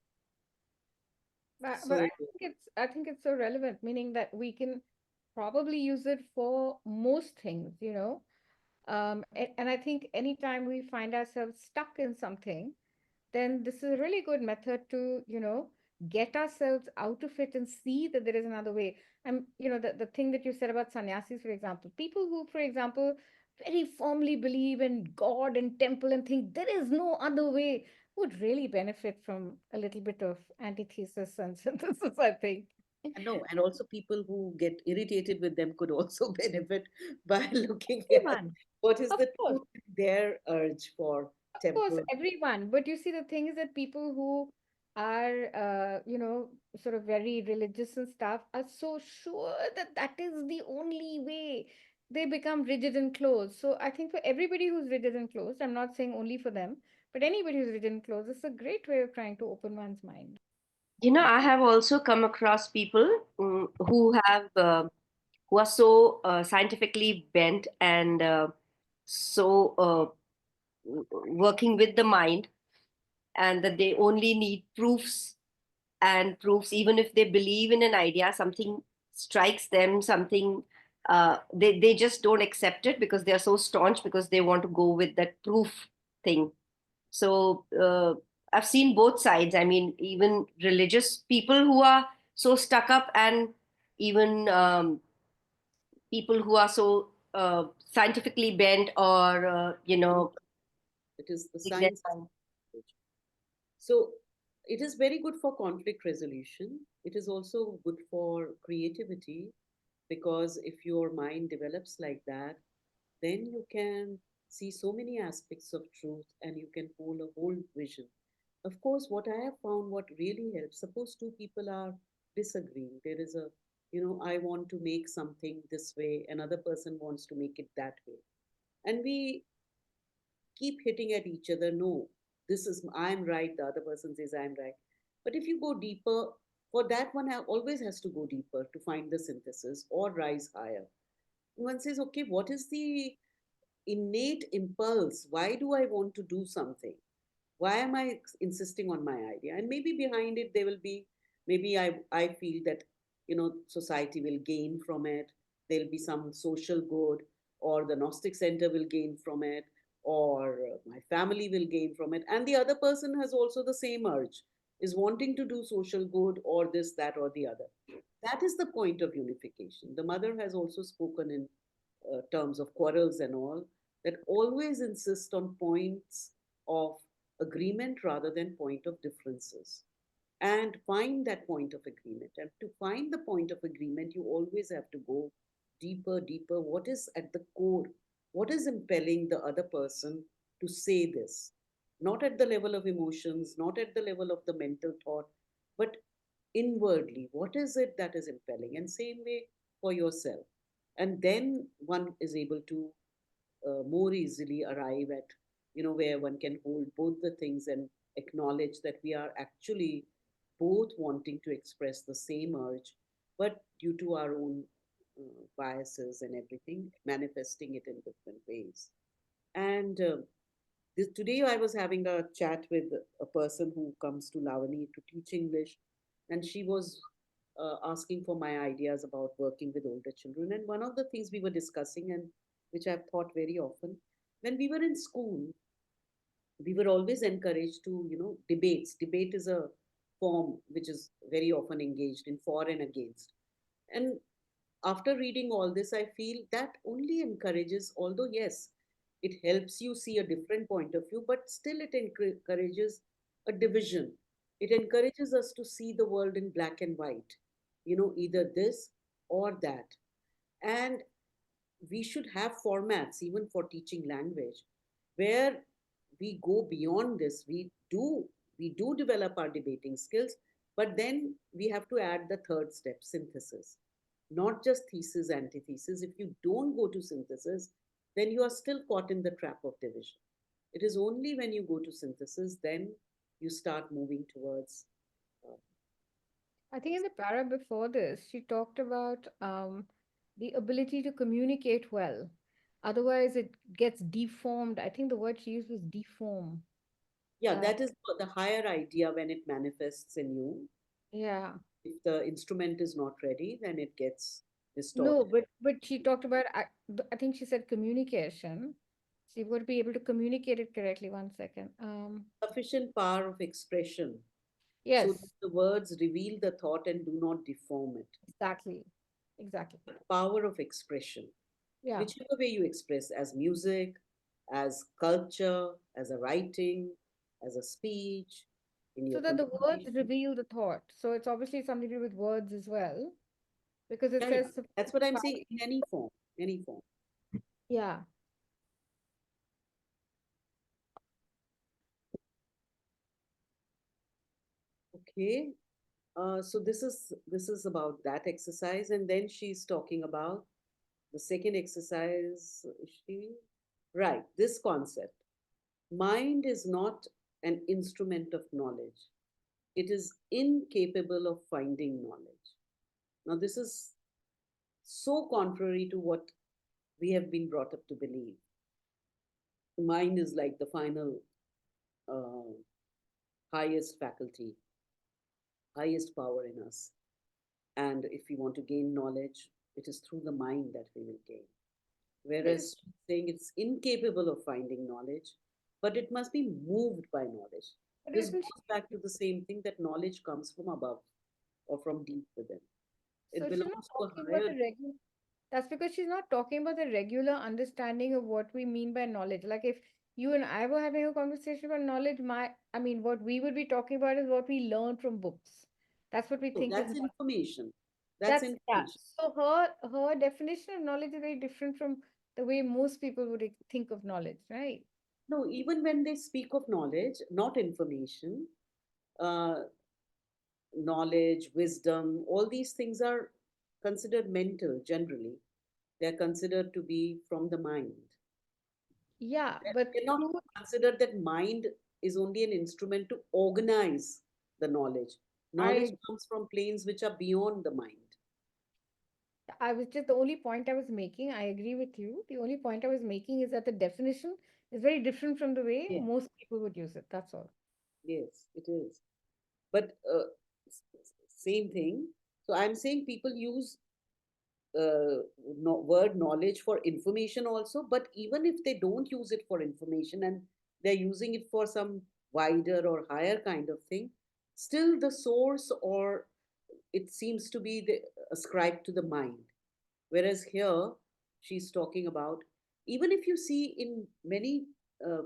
But So I think it's so relevant, meaning that we can probably use it for most things, you know. And I think anytime we find ourselves stuck in something, then this is a really good method to, you know, get ourselves out of it and see that there is another way. And, you know, the thing that you said about sannyasis, for example, people who, for example, very firmly believe in God and temple and think there is no other way would really benefit from a little bit of antithesis and synthesis, I think. no, and also people who get irritated with them could also benefit by looking at Everyone, what is of the course. truth in their urge for Of course, temple. everyone. But you see, the thing is that people who are, you know, sort of very religious and stuff are so sure that that is the only way. They become rigid and closed. So I think for everybody who's rigid and closed, I'm not saying only for them, but anybody who's rigid and closed, it's a great way of trying to open one's mind. I have also come across people who are so scientifically bent and so working with the mind, and that they only need proofs and proofs. Even if they believe in an idea, something strikes them, something they just don't accept it because they are so staunch, because they want to go with that proof thing. So I've seen both sides. I mean, even religious people who are so stuck up, and even people who are so scientifically bent, or It is the science. exactly. So it is very good for conflict resolution. It is also good for creativity because if your mind develops like that, then you can see so many aspects of truth and you can hold a whole vision. Of course, what I have found, what really helps, suppose two people are disagreeing. There is a, I want to make something this way, another person wants to make it that way. And we keep hitting at each other. No, this is, I'm right, the other person says I'm right. But if you go deeper, for that one always has to go deeper to find the synthesis or rise higher. One says, okay, what is the innate impulse? Why do I want to do something? Why am I insisting on my idea? And maybe behind it there will be, maybe I feel that society will gain from it. There'll be some social good, or the Gnostic Center will gain from it, or my family will gain from it, and the other person has also the same urge, is wanting to do social good, or this, that, or the other. That is the point of unification. The mother has also spoken in terms of quarrels and all, that always insist on points of agreement rather than point of differences, and find that point of agreement. And to find the point of agreement, you always have to go deeper, deeper. What is at the core? What is impelling the other person to say this? Not at the level of emotions, not at the level of the mental thought, but inwardly. What is it that is impelling? And same way for yourself. And then one is able to more easily arrive at, where one can hold both the things and acknowledge that we are actually both wanting to express the same urge, but due to our own biases and everything, manifesting it in different ways. And today I was having a chat with a person who comes to Lavani to teach English, and she was asking for my ideas about working with older children. And one of the things we were discussing, and which I've thought very often, when we were in school, we were always encouraged to, debates. Debate is a form which is very often engaged in, for and against. And after reading all this, I feel that only encourages, although, yes, it helps you see a different point of view, but still it encourages a division. It encourages us to see the world in black and white, either this or that. And we should have formats even for teaching language where we go beyond this. We do develop our debating skills, but then we have to add the third step, synthesis. Not just thesis, antithesis. If you don't go to synthesis, then you are still caught in the trap of division. It is only when you go to synthesis, then you start moving towards. I think in the para before this, she talked about the ability to communicate well. Otherwise, it gets deformed. I think the word she used was deform. Yeah, Uh, that is the higher idea when it manifests in you. yeah. If the instrument is not ready, then it gets No, distorted. but she talked about, I think she said communication. So you've got to be able to communicate it correctly. 1 second. Sufficient power of expression so Yes, that the words reveal the thought and do not deform it. exactly. Exactly. Power of expression, Yeah. whichever way you express, as music, as culture, as a writing, as a speech, in So your that the words communication. reveal the thought. So it's obviously something to do with words as well, because it Yeah, yeah. says That's what I'm saying, in any form, any form. yeah. Okay. So this is about that exercise, and then she's talking about the second exercise. Is she right? This concept. Mind is not an instrument of knowledge. It is incapable of finding knowledge. Now, this is so contrary to what we have been brought up to believe. Mind is like the final, uh, highest faculty, highest power in us. And if we want to gain knowledge, it is through the mind that we will gain. But it's, Whereas saying it's incapable of finding knowledge, but it must be moved by knowledge. but This isn't goes back to the same thing, that knowledge comes from above or from deep within. It so she's not belongs to a talking about higher. the regular. That's because she's not talking about the regular understanding of what we mean by knowledge. Like if you and I were having a conversation about knowledge, I mean, what we would be talking about is what we learn from books. That's what we So think is that's knowledge. information. That's That's yeah. information. So her definition of knowledge is very different from the way most people would think of knowledge, right? No, even when they speak of knowledge, not information, uh, knowledge, wisdom, all these things are considered mental generally. They're considered to be from the mind. Yeah, but They're not through considered that mind is only an instrument to organize the knowledge. Knowledge I comes from planes which are beyond the mind. I was just the only point I was making. I agree with you. The only point I was making is that the definition is very different from the way Yeah. most people would use it. That's all. Yes, it is. But same thing. So I'm saying people use word knowledge for information also, but even if they don't use it for information and they're using it for some wider or higher kind of thing, still the source, or it seems to be ascribed to the mind. Whereas here she's talking about, even if you see in many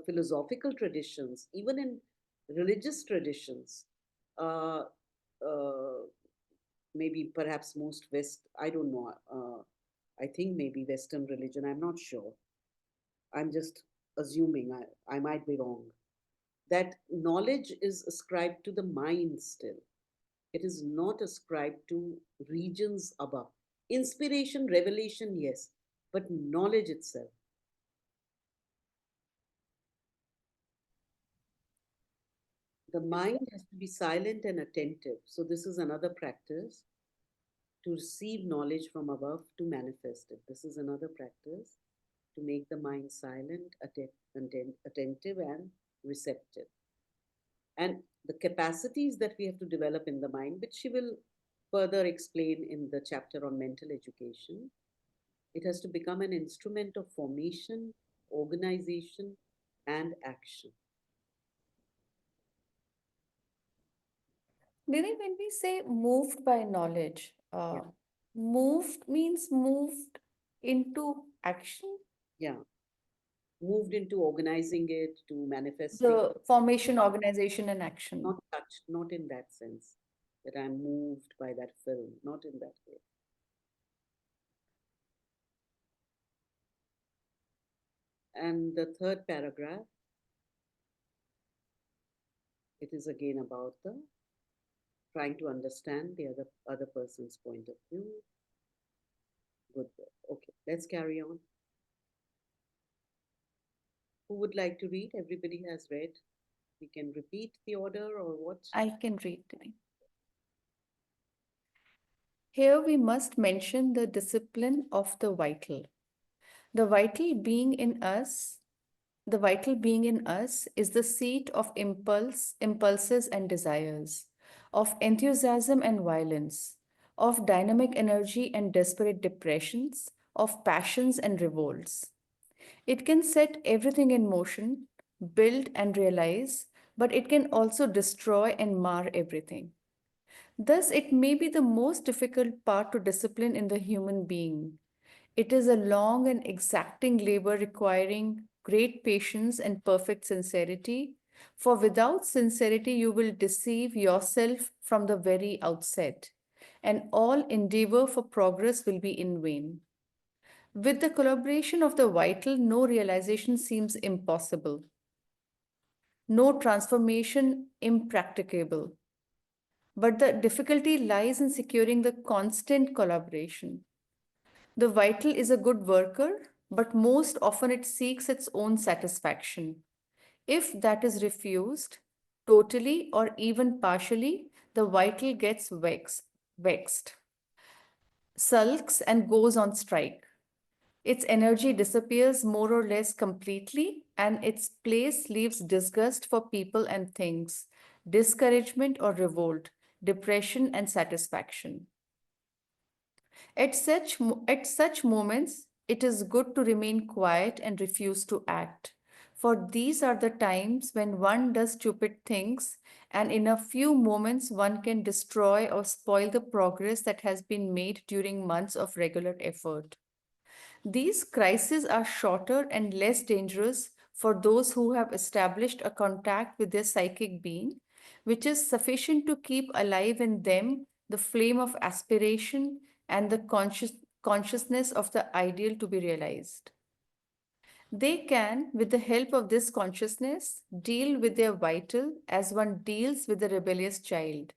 philosophical traditions, even in religious traditions, uh, uh, maybe perhaps most West, I don't know. I think maybe Western religion, I'm not sure. I'm just assuming, I might be wrong. That knowledge is ascribed to the mind still. It is not ascribed to regions above. Inspiration, revelation, yes, but knowledge itself. The mind has to be silent and attentive. So, this is another practice to receive knowledge from above, to manifest it. This is another practice to make the mind silent, attentive, and receptive. And the capacities that we have to develop in the mind, which she will further explain in the chapter on mental education, it has to become an instrument of formation, organization, and action. Didi, when we say moved by knowledge, Yeah, moved means moved into action, yeah. Moved into organizing it, to manifesting, the formation, organization, and action. not touched, not in that sense that I'm moved by that film, not in that way. And the third paragraph, it is again about the trying to understand the other person's point of view. Good work. Okay, let's carry on. Who would like to read? Everybody has read. We can repeat the order or what? I can read. Here we must mention the discipline of the vital. The vital being in us, the vital being in us is the seat of impulses and desires, of enthusiasm and violence, of dynamic energy and desperate depressions, of passions and revolts. It can set everything in motion, build and realize, but it can also destroy and mar everything. Thus, it may be the most difficult part to discipline in the human being. It is a long and exacting labor requiring great patience and perfect sincerity, for without sincerity, you will deceive yourself from the very outset, and all endeavor for progress will be in vain. With the collaboration of the vital, no realization seems impossible, no transformation impracticable. But the difficulty lies in securing the constant collaboration. The vital is a good worker, but most often it seeks its own satisfaction. If that is refused, totally or even partially, the vital gets vexed, sulks, and goes on strike. Its energy disappears more or less completely, and its place leaves disgust for people and things, discouragement or revolt, depression and satisfaction. At such moments, it is good to remain quiet and refuse to act. For these are the times when one does stupid things, and in a few moments, one can destroy or spoil the progress that has been made during months of regular effort. These crises are shorter and less dangerous for those who have established a contact with their psychic being, which is sufficient to keep alive in them the flame of aspiration and the consciousness of the ideal to be realized. They can, with the help of this consciousness, deal with their vital as one deals with a rebellious child,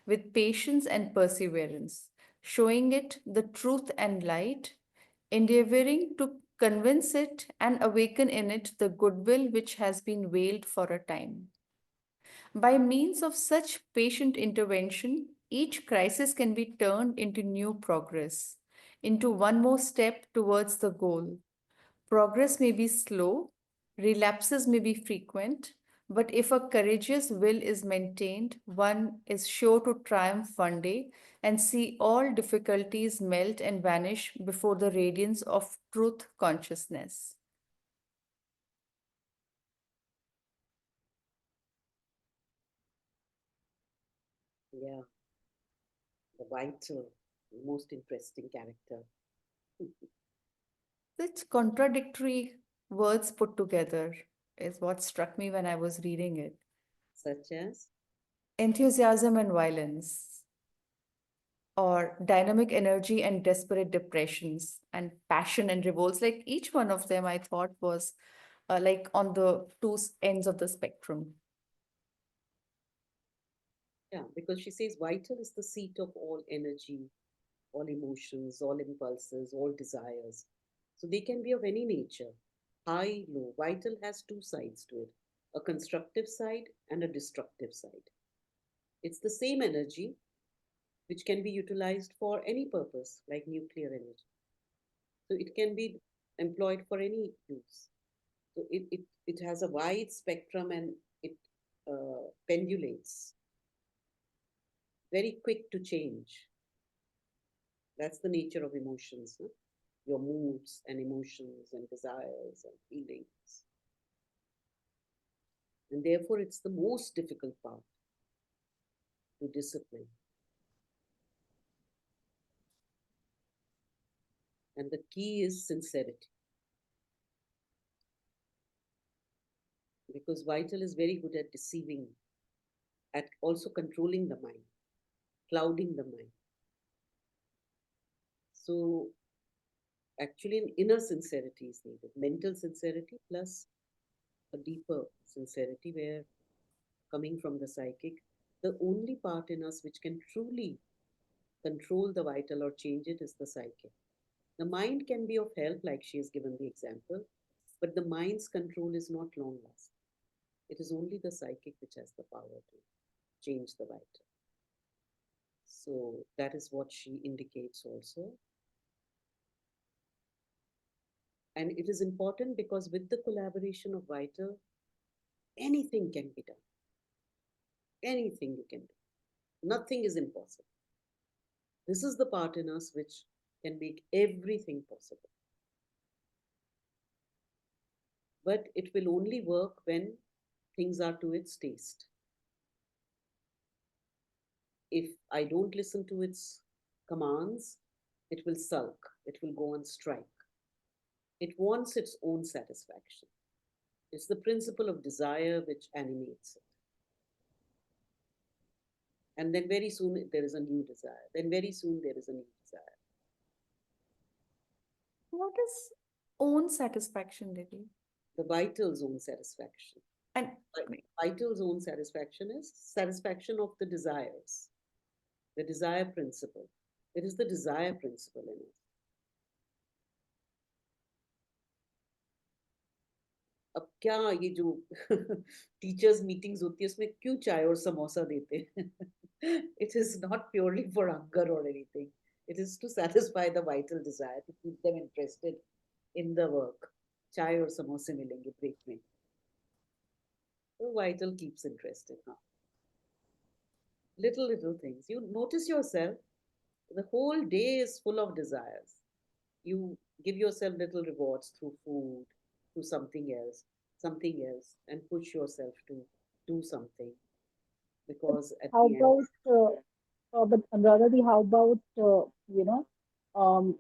with patience and perseverance, showing it the truth and light, endeavoring to convince it and awaken in it the goodwill which has been veiled for a time. By means of such patient intervention, each crisis can be turned into new progress, into one more step towards the goal. Progress may be slow, relapses may be frequent, but if a courageous will is maintained, one is sure to triumph one day and see all difficulties melt and vanish before the radiance of truth consciousness. Yeah, the vital, most interesting character. Such contradictory words put together is what struck me when I was reading it. Such as? Enthusiasm and violence, or dynamic energy and desperate depressions, and passion and revolts. Like each one of them, I thought was like on the two ends of the spectrum. Yeah, because she says vital is the seat of all energy, all emotions, all impulses, all desires. So they can be of any nature, high, low. Vital has two sides to it, a constructive side and a destructive side. It's the same energy which can be utilized for any purpose, like nuclear energy. So it can be employed for any use. So it has a wide spectrum and it pendulates, very quick to change. That's the nature of emotions, no? Your moods and emotions and desires and feelings. And therefore, it's the most difficult part to discipline. And the key is sincerity. Because vital is very good at deceiving, at also controlling the mind, clouding the mind. So Actually, an inner sincerity is needed, mental sincerity plus a deeper sincerity where coming from the psychic, the only part in us which can truly control the vital or change it is the psychic. The mind can be of help, like she has given the example, but the mind's control is not long lasting. It is only the psychic which has the power to change the vital. So that is what she indicates also. And it is important because with the collaboration of vital, anything can be done. Anything you can do. Nothing is impossible. This is the part in us which can make everything possible. But it will only work when things are to its taste. If I don't listen to its commands, it will sulk, it will go on strike. It wants its own satisfaction. It's the principle of desire which animates it. And then very soon there is a new desire. Then very soon there is a new desire. What is own satisfaction, Devi? The vital zone satisfaction. And Vital zone satisfaction is satisfaction of the desires, the desire principle. It is the desire principle in it. अब क्या ये जो teachers meetings होती है उसमें क्यों चाय और समोसा देते हैं? It is not purely for hunger or anything. It is to satisfy the vital desire, to keep them interested in the work. चाय और समोसे मिलेंगे ब्रेक में. So vital keeps interested. Huh? Little things. You notice yourself, the whole day is full of desires. You give yourself little rewards through food, through something else, and push yourself to do something. Because at How the end, about, but Radhadi, how about, um,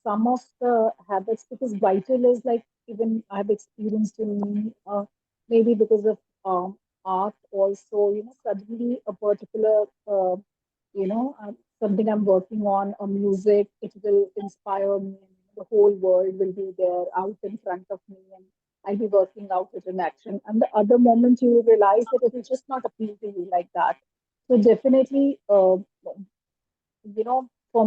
some of the habits, because vital is like, even I've experienced in me, maybe because of art also, suddenly a particular, something I'm working on, or music, it will inspire me, and the whole world will be there out in front of me, and I'll be working out it in action. And the other moment you will realize that it will just not appeal to you like that. So definitely, for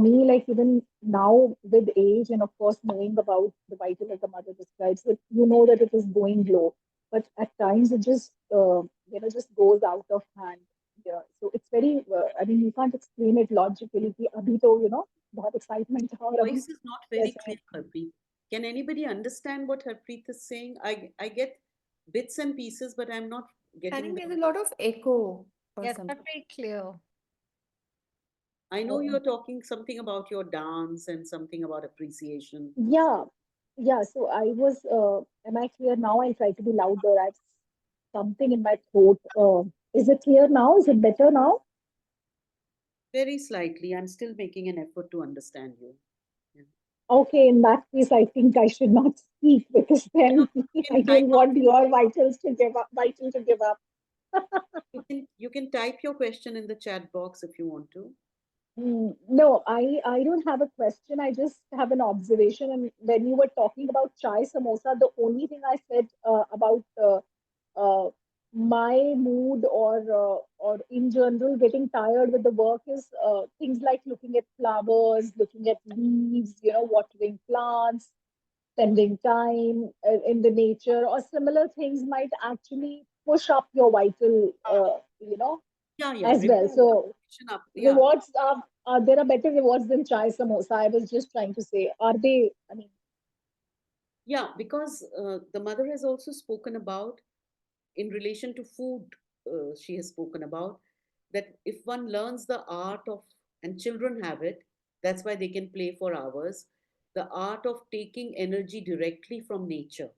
me, like even now with age and of course knowing about the vital as the mother describes it, that it is going low. But at times it just, just goes out of hand. Yeah. So it's very, I mean, you can't explain it logically. कि अभी तो, बहुत excitement था और अभी voice is not very ऐसा clear, Harpreet. Can anybody understand what Harpreet is saying? I get bits and pieces, but I'm not I getting think there's them. a lot of echo or Yes, something. not very clear. I know you're talking something about your dance and something about appreciation. Yeah, yeah. So I was, am I clear now? I'll try to be louder. I have something in my throat. Is it clear now? Is it better now? Very slightly. I'm still making an effort to understand you. Okay, in that case, I think I should not speak because then I don't want your vitals to give up, vital to give up. You can type your question in the chat box if you want to. No, I don't have a question. I just have an observation. And when you were talking about chai samosa, the only thing I said about uh, my mood or in general getting tired with the work is things like looking at flowers, looking at leaves, watering plants, spending time in the nature, or similar things might actually push up your vital, Yeah. as well. So Up. Yeah. rewards are there are better rewards than chai samosa. I was just trying to say, are they? I mean, Yeah, because the mother has also spoken about, in relation to food, she has spoken about that if one learns the art of, and children have it, that's why they can play for hours, the art of taking energy directly from nature.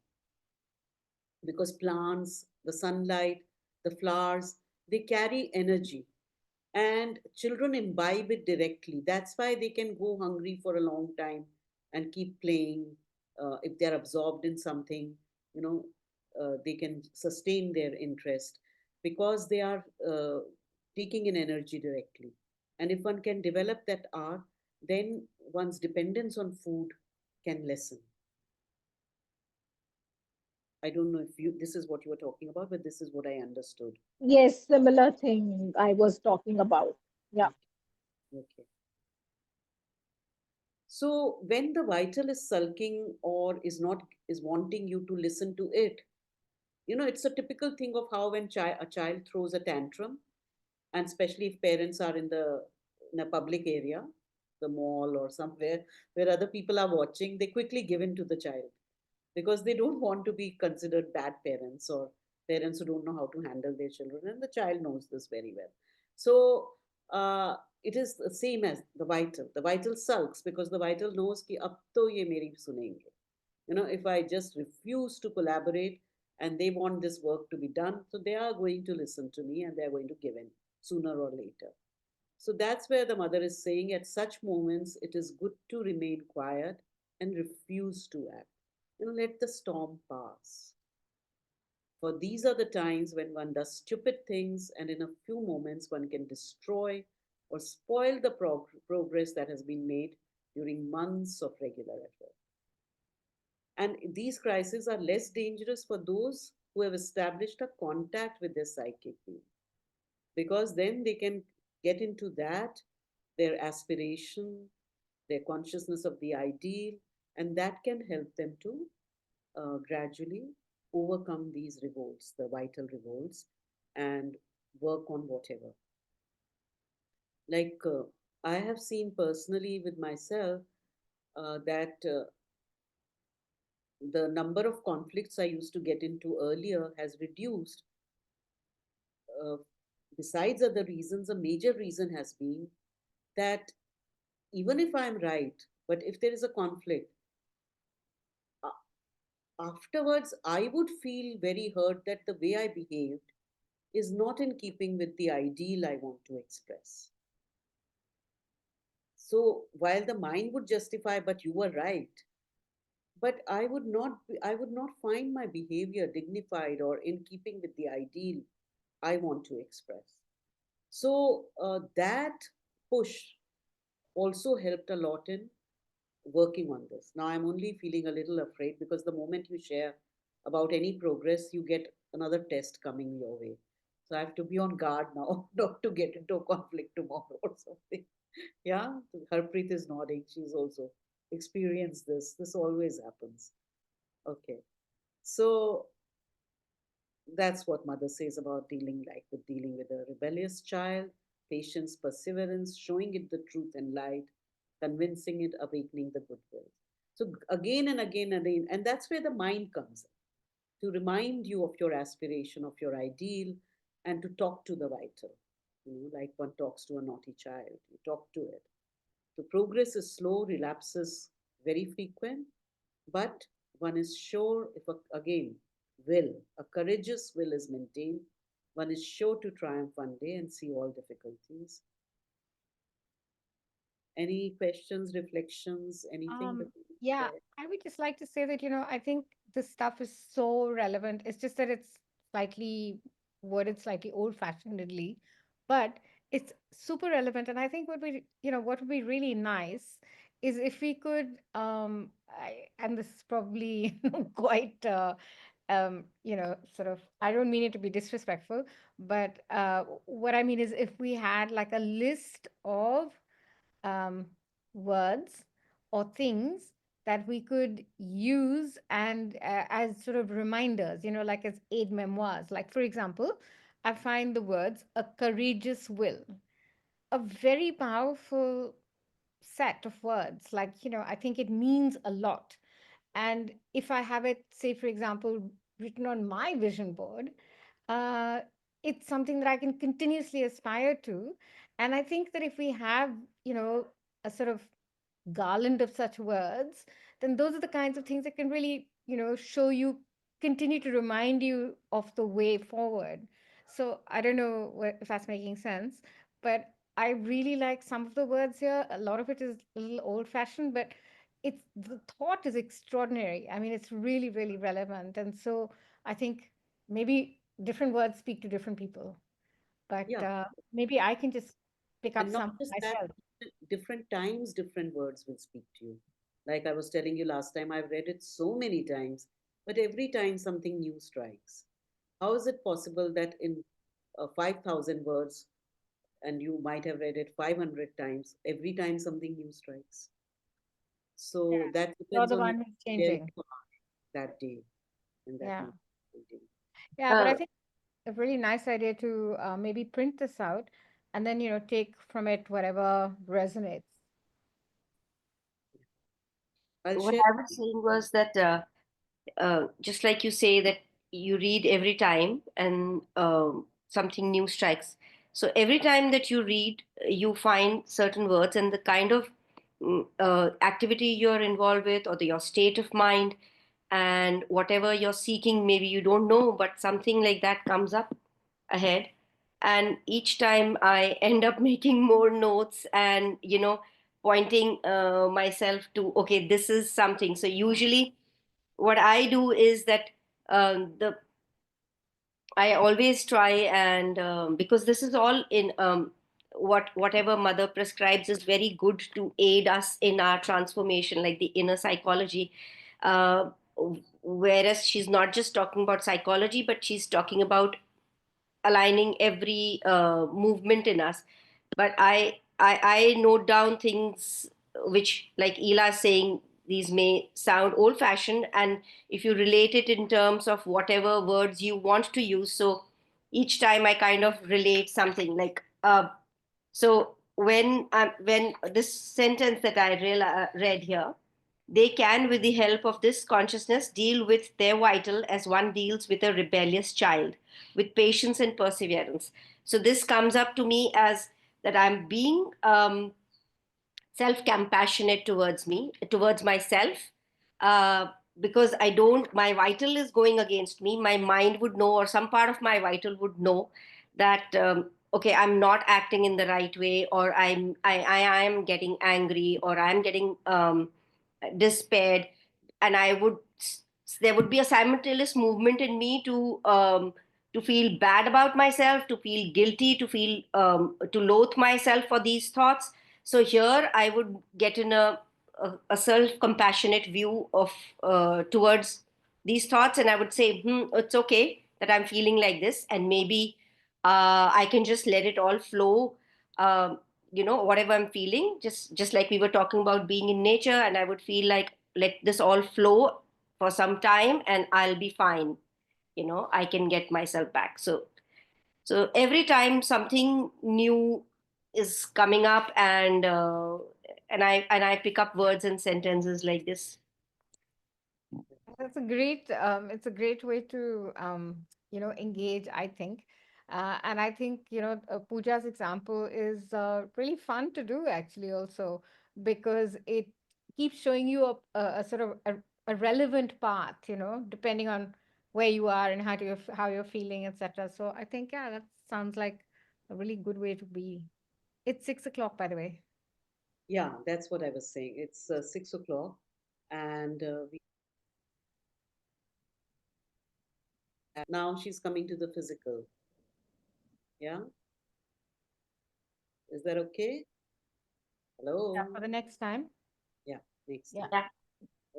Because plants, the sunlight, the flowers, they carry energy and children imbibe it directly. That's why they can go hungry for a long time and keep playing. If they're absorbed in something, you know, they can sustain their interest because they are taking in energy directly. And if one can develop that art, then one's dependence on food can listen. I don't know if this is what you were talking about, but this is what I understood. Yes, similar thing I was talking about. Yeah. Okay. So when the vital is sulking or is wanting you to listen to it, it's a typical thing of how when a child throws a tantrum, and especially if parents are in a public area, the mall or somewhere where other people are watching, they quickly give in to the child because they don't want to be considered bad parents or parents who don't know how to handle their children, and the child knows this very well. So uh, it is the same as the vital sulks because the vital knows ki ab to ye meri sunenge. If I just refuse to collaborate and they want this work to be done, so they are going to listen to me and they are going to give in sooner or later. So that's where the mother is saying at such moments it is good to remain quiet and refuse to act. Let the storm pass. For these are the times when one does stupid things, and in a few moments one can destroy or spoil the progress that has been made during months of regular effort. And these crises are less dangerous for those who have established a contact with their psychic being, because then they can get into that, their aspiration, their consciousness of the ideal, and that can help them to gradually overcome these revolts, the vital revolts, and work on whatever. Like I have seen personally with myself that the number of conflicts I used to get into earlier has reduced. Uh, Besides other reasons, a major reason has been that even if I'm right, but if there is a conflict, uh, afterwards I would feel very hurt that the way I behaved is not in keeping with the ideal I want to express. So while the mind would justify, but you were right, but I would not find my behavior dignified or in keeping with the ideal I want to express. So that push also helped a lot in working on this. Now I'm only feeling a little afraid because the moment you share about any progress, you get another test coming your way. So I have to be on guard now, not to get into a conflict tomorrow or something. Yeah, Harpreet is nodding. She's also experienced this. This always happens. Okay. So that's what mother says about dealing with a rebellious child, patience, perseverance, showing it the truth and light, convincing it, awakening the goodwill. So again and again and again, and that's where the mind comes in, to remind you of your aspiration, of your ideal, and to talk to the vital. Like one talks to a naughty child, you talk to it. The progress is slow, relapses very frequent, but one is sure if, again, a courageous will is maintained, one is sure to triumph one day and see all difficulties. Any questions, reflections, anything that you Yeah, share? I would just like to say that, I think this stuff is so relevant. It's just that it's slightly worded slightly old-fashionedly, but it's super relevant. And I think what would be really nice is if we could, and this is probably quite, sort of, I don't mean it to be disrespectful, but what I mean is if we had like a list of um, words or things that we could use and as sort of reminders, like as aid memoirs. Like, for example, I find the words a courageous will, a very powerful set of words. Like, I think it means a lot. And if I have it, say, for example, written on my vision board, uh, it's something that I can continuously aspire to. And I think that if we have, a sort of garland of such words, then those are the kinds of things that can really, show you, continue to remind you of the way forward. So I don't know if that's making sense, but I really like some of the words here. A lot of it is a little old fashioned, but the thought is extraordinary. I mean, it's really, really relevant. And so I think maybe different words speak to different people, but Yeah, maybe I can just pick up and not some just that, myself. different times, different words will speak to you. Like I was telling you last time, I've read it so many times, but every time something new strikes. How is it possible that in 5,000 words, and you might have read it 500 times, every time something new strikes? So that You're depends the on one who's where changing. you are that day and that Yeah. moment. Yeah, but I Uh, think a really nice idea to maybe print this out and then, take from it whatever resonates. I'll what share. I was saying was that just like you say that you read every time and something new strikes. So every time that you read, you find certain words and the kind of activity you're involved with or your state of mind and whatever you're seeking, maybe you don't know, but something like that comes up ahead. And each time I end up making more notes and, pointing myself to, okay, this is something. So usually what I do is that the I always try and because this is all in whatever mother prescribes is very good to aid us in our transformation, like the inner psychology. Uh, Whereas she's not just talking about psychology, but she's talking about aligning every movement in us. But I note down things which, like Ela is saying, these may sound old fashioned, and if you relate it in terms of whatever words you want to use, so each time I kind of relate something like so when this sentence that I read here, they can, with the help of this consciousness, deal with their vital as one deals with a rebellious child, with patience and perseverance. So this comes up to me as that I'm being self-compassionate towards myself, uh, because I don't, my vital is going against me. My mind would know, or some part of my vital would know that okay, I'm not acting in the right way, or I am getting angry, or I'm getting despaired, and there would be a simultaneous movement in me to feel bad about myself, to feel guilty, to feel to loathe myself for these thoughts. So here I would get in a self-compassionate view of towards these thoughts, and I would say, it's okay that I'm feeling like this, and maybe I can just let it all flow. Whatever I'm feeling, just like we were talking about being in nature, and I would feel like let this all flow for some time, and I'll be fine. I can get myself back. So every time something new is coming up, and I pick up words and sentences like this. It's a great way to, engage, I think. And I think, Pooja's example is really fun to do actually also because it keeps showing you a sort of a relevant path, depending on where you are and how you're feeling, etc. So I think, yeah, that sounds like a really good way to be. It's 6 o'clock, by the way. Yeah, that's what I was saying. It's 6 o'clock, and now she's coming to the physical. Yeah, is that okay? Yeah, Hello? for the next time. Yeah, next Yeah. time. Yeah.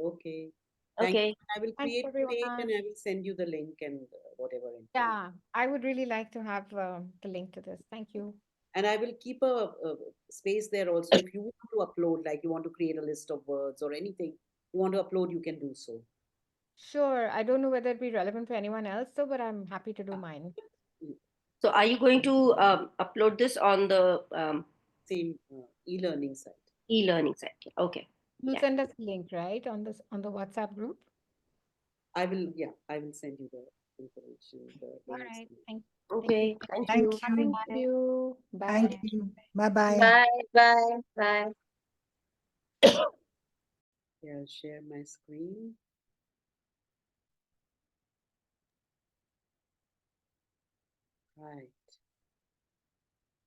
Okay. Thank you. Okay. I will Thanks, create the page and everyone. I will send you the link and whatever information. Yeah, I would really like to have the link to this. Thank you. And I will keep a space there also. If you want to upload, like you want to create a list of words or anything you want to upload, you can do so. Sure. I don't know whether it'd be relevant for anyone else though, but I'm happy to do mine. Mm, So are you going to upload this on the Same e-learning site. e-learning site? Okay. You'll Yeah. send us a link, right, on the WhatsApp group? I will send you the information, the All links. right. Okay. Thank Thank you. you. Thank you. Thank Bye. you. Bye-bye. Bye, bye, bye. Yeah, I'll share my screen. Right.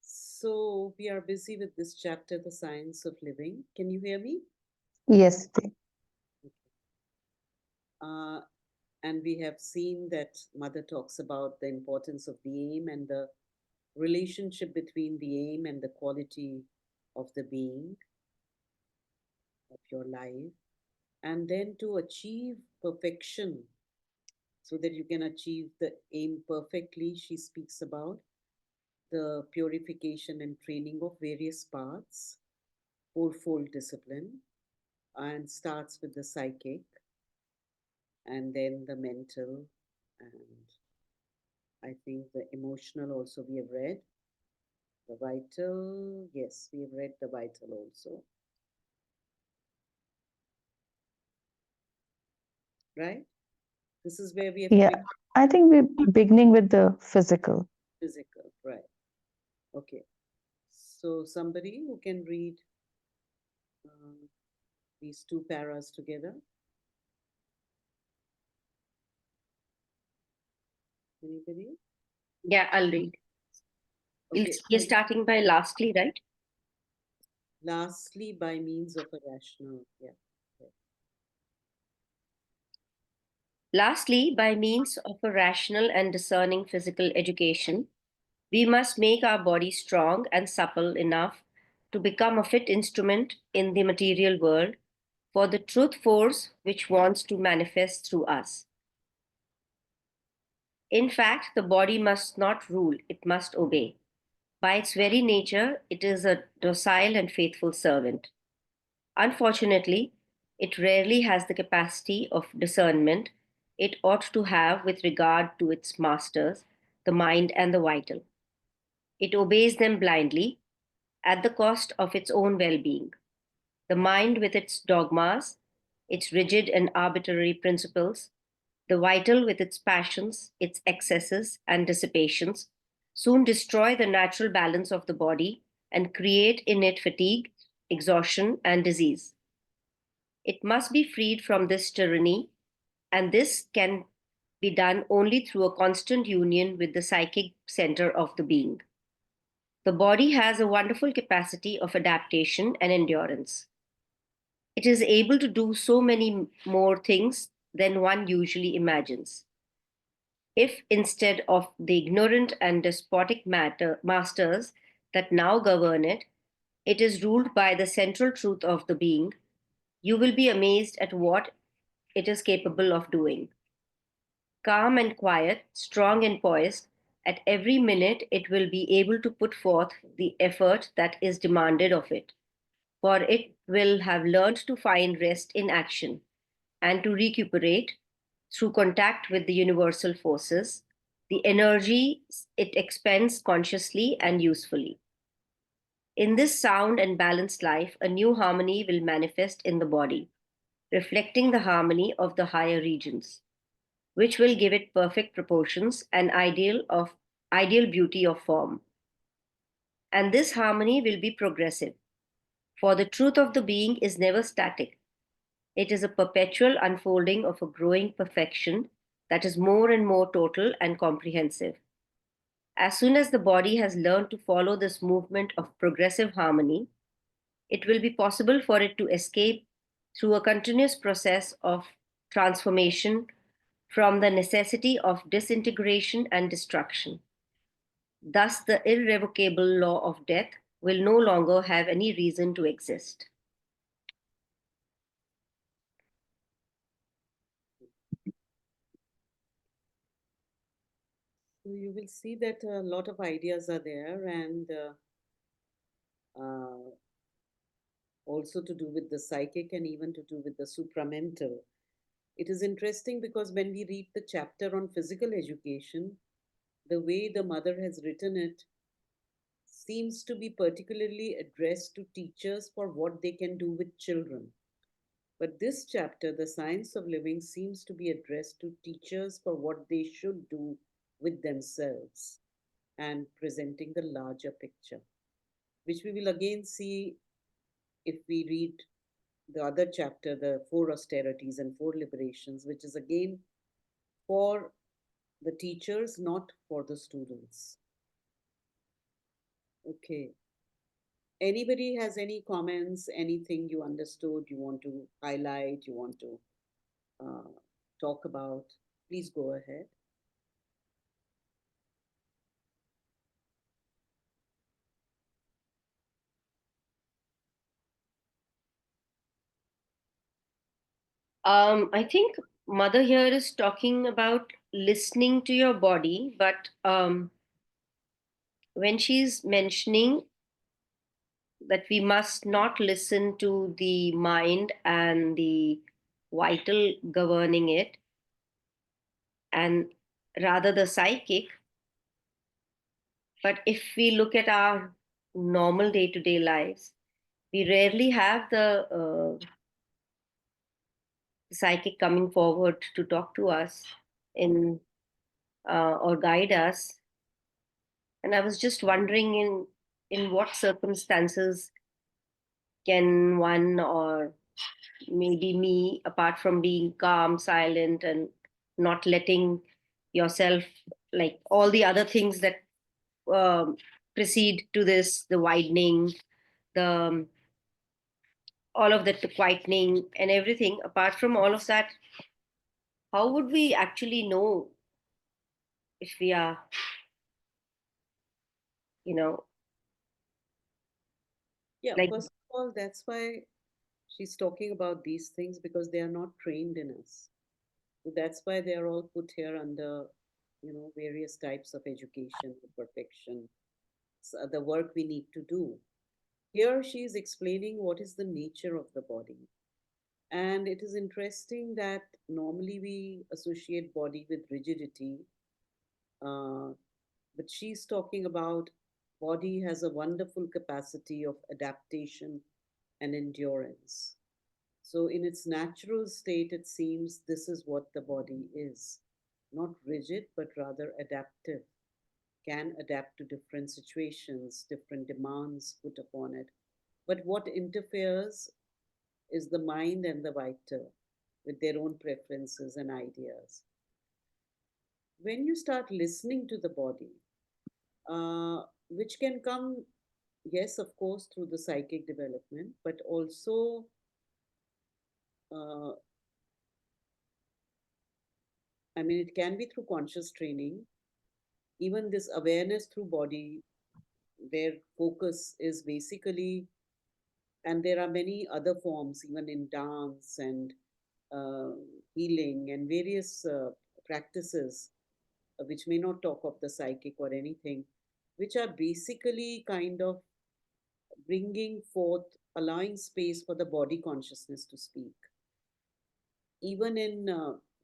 So we are busy with this chapter, The Science of Living. Can you hear me? Yes. And we have seen that Mother talks about the importance of the aim and the relationship between the aim and the quality of the being of your life. And then to achieve perfection, so that you can achieve the aim perfectly, she speaks about the purification and training of various parts, fourfold discipline, and starts with the psychic and then the mental, and I think the emotional also we have read. The vital, yes, we have read the vital also, right? This is where we have Yeah, picked I think we're beginning with the physical. physical, right? Okay. So somebody who can read uh, these two paras together. Anybody? Yeah, I'll read. Okay. You're starting by lastly, right? Lastly, by means of a rational, yeah. Okay. Lastly, by means of a rational and discerning physical education, we must make our body strong and supple enough to become a fit instrument in the material world for the truth force which wants to manifest through us. In fact, the body must not rule, it must obey. By its very nature, it is a docile and faithful servant. Unfortunately, it rarely has the capacity of discernment it ought to have with regard to its masters, the mind and the vital. It obeys them blindly at the cost of its own well being. The mind, with its dogmas, its rigid and arbitrary principles, the vital, with its passions, its excesses, and dissipations, soon destroy the natural balance of the body and create in it fatigue, exhaustion, and disease. It must be freed from this tyranny, and this can be done only through a constant union with the psychic center of the being. The body has a wonderful capacity of adaptation and endurance. It is able to do so many more things than one usually imagines. If instead of the ignorant and despotic masters that now govern it, it is ruled by the central truth of the being, you will be amazed at what it is capable of doing. Calm and quiet, strong and poised, at every minute it will be able to put forth the effort that is demanded of it, for it will have learned to find rest in action and to recuperate through contact with the universal forces the energy it expends consciously and usefully. In this sound and balanced life, a new harmony will manifest in the body, reflecting the harmony of the higher regions, which will give it perfect proportions and ideal beauty of form. And this harmony will be progressive, for the truth of the being is never static. It is a perpetual unfolding of a growing perfection that is more and more total and comprehensive. As soon as the body has learned to follow this movement of progressive harmony, it will be possible for it to escape through a continuous process of transformation from the necessity of disintegration and destruction. Thus, the irrevocable law of death will no longer have any reason to exist. So you will see that a lot of ideas are there, and also to do with the psychic and even to do with the supramental. It is interesting because when we read the chapter on physical education, the way the mother has written it seems to be particularly addressed to teachers for what they can do with children. But this chapter, The Science of Living, seems to be addressed to teachers for what they should do with themselves and presenting the larger picture, which we will again see if we read the other chapter, the Four Austerities and Four Liberations, which is again for the teachers, not for the students. Okay. Anybody has any comments, anything you understood, you want to highlight, you want to uh, talk about? Please go ahead. I think Mother here is talking about listening to your body, but when she's mentioning that we must not listen to the mind and the vital governing it, and rather the psychic. But if we look at our normal day to day lives, we rarely have the psychic coming forward to talk to us in or guide us. And I was just wondering in what circumstances can one, or maybe me, apart from being calm, silent, and not letting yourself, like all the other things that precede to this, the widening, the all of that, the quietening and everything, apart from all of that, how would we actually know if we are, you know, Yeah, like, first of all, that's why she's talking about these things, because they are not trained in us. So that's why they are all put here under, various types of education, perfection, the work we need to do. Here she is explaining what is the nature of the body. And it is interesting that normally we associate body with rigidity, uh, but she's talking about body has a wonderful capacity of adaptation and endurance. So, in its natural state, it seems this is what the body is, not rigid, but rather adaptive, can adapt to different situations, different demands put upon it. But what interferes is the mind and the vital with their own preferences and ideas. When you start listening to the body, which can come, yes, of course, through the psychic development, but also uh, I mean, it can be through conscious training, even this awareness through body, where focus is basically, and there are many other forms, even in dance and uh, healing and various practices, which may not talk of the psychic or anything, which are basically kind of bringing forth, allowing space for the body consciousness to speak. Even in,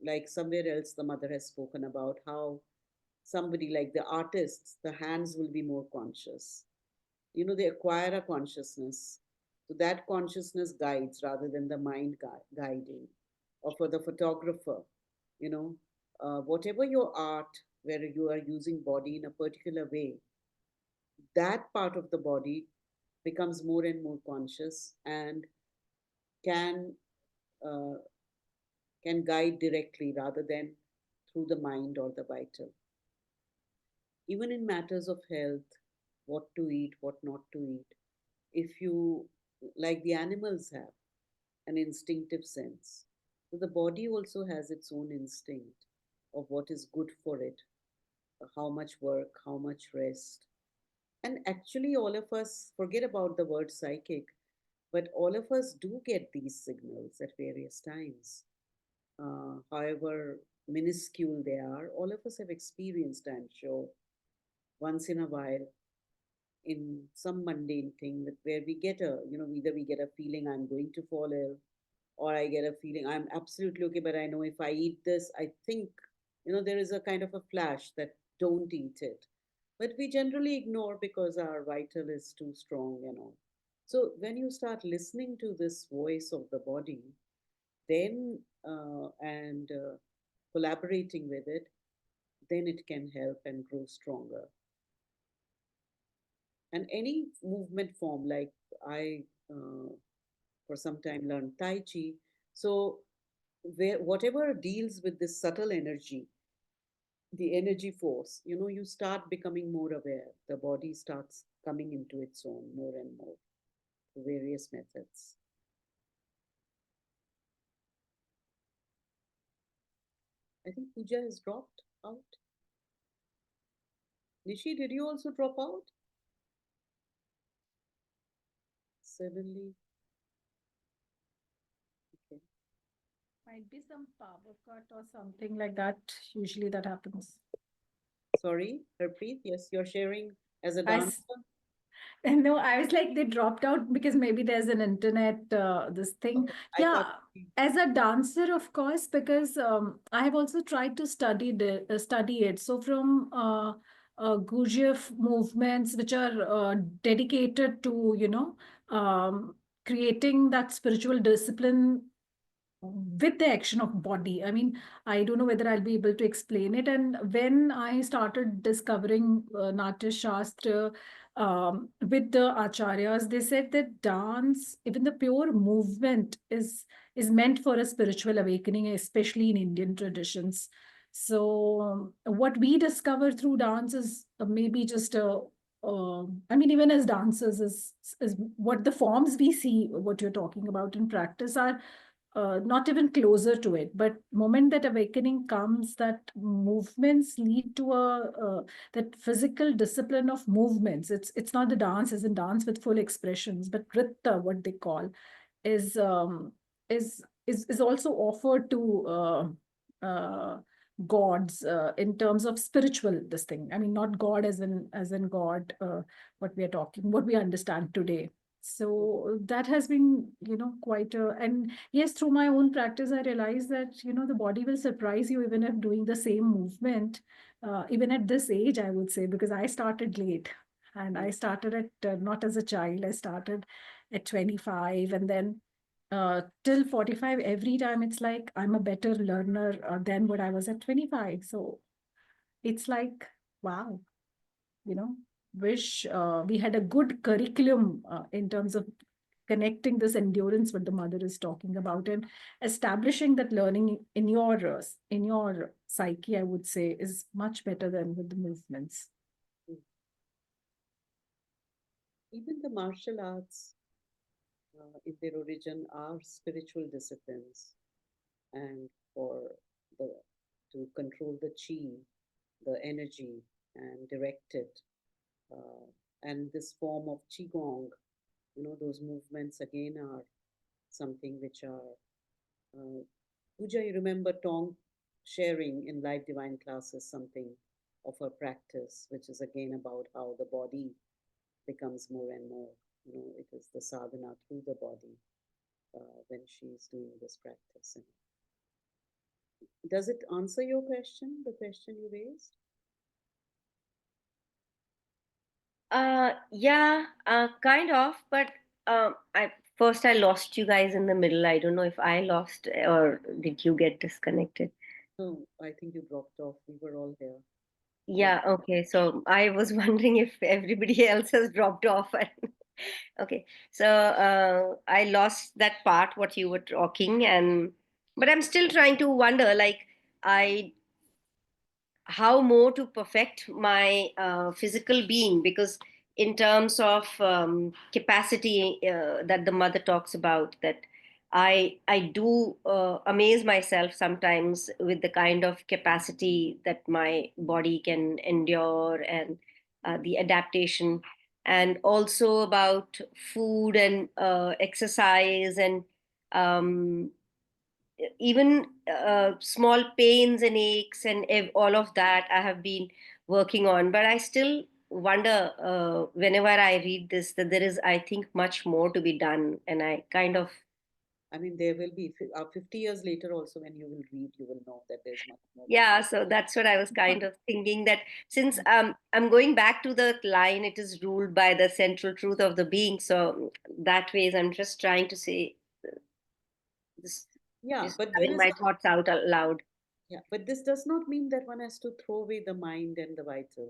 like somewhere else, the mother has spoken about how somebody like the artists, the hands will be more conscious. They acquire a consciousness. So that consciousness guides rather than the mind guiding. Or for the photographer, you know, whatever your art, where you are using body in a particular way, that part of the body becomes more and more conscious and can uh, can guide directly rather than through the mind or the vital. Even in matters of health, what to eat, what not to eat, if you, like the animals have, an instinctive sense. So the body also has its own instinct of what is good for it, how much work, how much rest. And actually, all of us forget about the word psychic, but all of us do get these signals at various times. However minuscule they are, all of us have experienced, I'm sure, once in a while in some mundane thing that where we get a, either we get a feeling I'm going to fall ill, or I get a feeling I'm absolutely okay, but I know if I eat this, I think, there is a kind of a flash that don't eat it. But we generally ignore because our vital is too strong. So when you start listening to this voice of the body, then and collaborating with it, then it can help and grow stronger. And any movement form, like I for some time learned Tai Chi. So whatever deals with this subtle energy, the energy force, you start becoming more aware. The body starts coming into its own more and more through various methods. I think Pooja has dropped out. Nishi, did you also drop out? Suddenly. Okay. might be some power cut or something like that. Usually that happens. Sorry, Harpreet, yes, you're sharing as a I dancer. And no, I was like, they dropped out because maybe there's an internet, this thing. Okay, I Yeah, thought as a dancer, of course, because I have also tried to study it. So from Gurdjieff movements, which are dedicated to, creating that spiritual discipline with the action of body. I mean, I don't know whether I'll be able to explain it. And when I started discovering Natya Shastra with the acharyas, they said that dance, even the pure movement, is meant for a spiritual awakening, especially in Indian traditions. So what we discover through dance is maybe just a I mean, even as dancers, is what the forms we see, what you're talking about in practice are not even closer to it. But moment that awakening comes, that movements lead to that physical discipline of movements. It's not the dance as in dance with full expressions, but Nritta, what they call, is is also offered to gods in terms of spiritual this thing. I mean, not God as in God, what we are talking, what we understand today. So that has been, quite a, and yes, through my own practice, I realized that, the body will surprise you even if doing the same movement, even at this age, I would say, because I started late and I started at, not as a child, I started at 25, and then till 45, every time it's like I'm a better learner than what I was at 25. So it's like, wow, wish we had a good curriculum in terms of connecting this endurance what the mother is talking about, and establishing that learning in your psyche, I would say, is much better than with the movements. even the martial arts, in their origin, are spiritual disciplines, and for the to control the chi, the energy, and direct it. Uh, and this form of qigong, those movements again are something which are. Pooja, you remember Tong sharing in Live Divine classes something of her practice, which is again about how the body becomes more and more. It is the sadhana through the body when she's doing this practice. And does it answer your question, the question you raised? Yeah, kind of, but I lost you guys in the middle. I don't know if I lost or did you get disconnected. No, I think you dropped off. We were all here. Yeah, okay. So I was wondering if everybody else has dropped off. Okay, so I lost that part what you were talking, but I'm still trying to wonder, like, I how more to perfect my physical being, because in terms of capacity that the mother talks about, that I do amaze myself sometimes with the kind of capacity that my body can endure, and the adaptation, and also about food and exercise, and um, even small pains and aches and all of that I have been working on. But I still wonder, whenever I read this, that there is, I think, much more to be done. And I kind of, I mean, there will be 50 years later also, when you will read, you will know that there's much more. yeah, so that's what I was kind of thinking, that since I'm going back to the line, it is ruled by the central truth of the being. So that way, I'm just trying to say this, Yeah, just but there having is my thoughts out loud. Yeah, but this does not mean that one has to throw away the mind and the vital.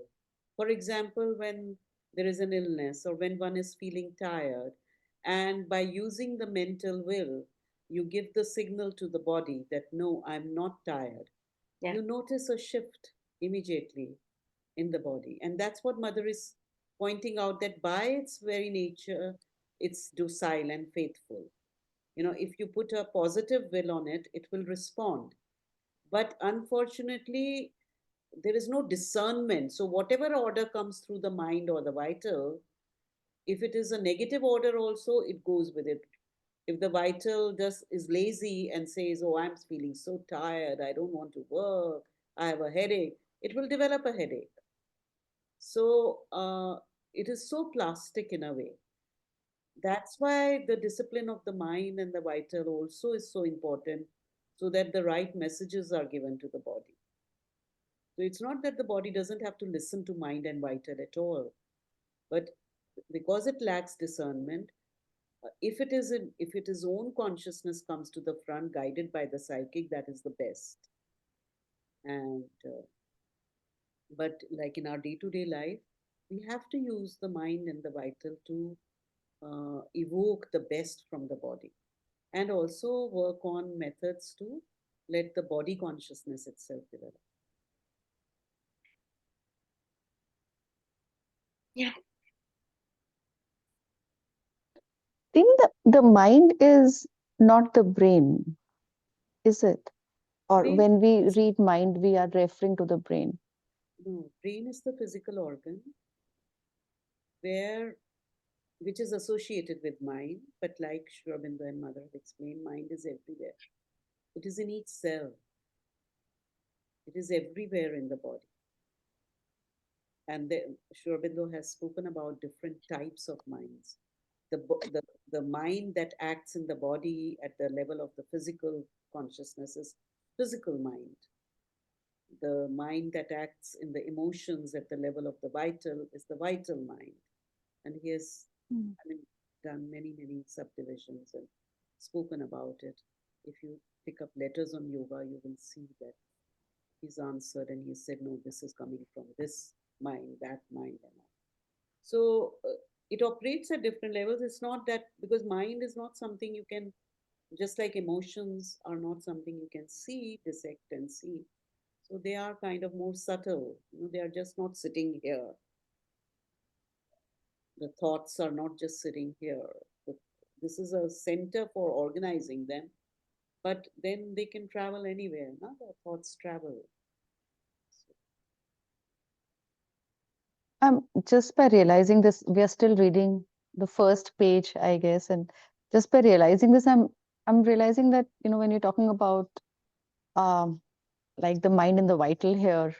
For example, when there is an illness or when one is feeling tired, and by using the mental will, you give the signal to the body that no, I'm not tired. Yeah. You notice a shift immediately in the body. And that's what Mother is pointing out, that by its very nature, it's docile and faithful. If you put a positive will on it, it will respond. But unfortunately, there is no discernment. So, whatever order comes through the mind or the vital, if it is a negative order, also, it goes with it. If the vital just is lazy and says, "Oh, I'm feeling so tired, I don't want to work, I have a headache," it will develop a headache. So it is so plastic in a way. That's why the discipline of the mind and the vital also is so important, so that the right messages are given to the body. So it's not that the body doesn't have to listen to mind and vital at all, but because it lacks discernment, if its own consciousness comes to the front, guided by the psychic, that is the best. And but like in our day-to-day life, we have to use the mind and the vital to evoke the best from the body, and also work on methods to let the body consciousness itself develop. Yeah. Think the mind is not the brain, is it? Or Brain, when we read mind, we are referring to the brain. no, brain is the physical organ where which is associated with mind, but like Sri Aurobindo and Mother have explained, mind is everywhere. It is in each cell. It is everywhere in the body. And Sri Aurobindo has spoken about different types of minds. The mind that acts in the body at the level of the physical consciousness is physical mind. The mind that acts in the emotions at the level of the vital is the vital mind. And he has, I mean, done many, many subdivisions and spoken about it. If you pick up letters on yoga, you will see that he's answered and he said, no, this is coming from this mind, that mind, and all. So it operates at different levels. It's not that, because mind is not something you can, just like emotions are not something you can see, dissect, and see. So they are kind of more subtle. They are just not sitting here. The thoughts are not just sitting here. This is a center for organizing them, but then they can travel anywhere. No? The thoughts travel. Just by realizing this, we are still reading the first page, I guess, and just by realizing this, I'm realizing that, when you're talking about um, like the mind and the vital here,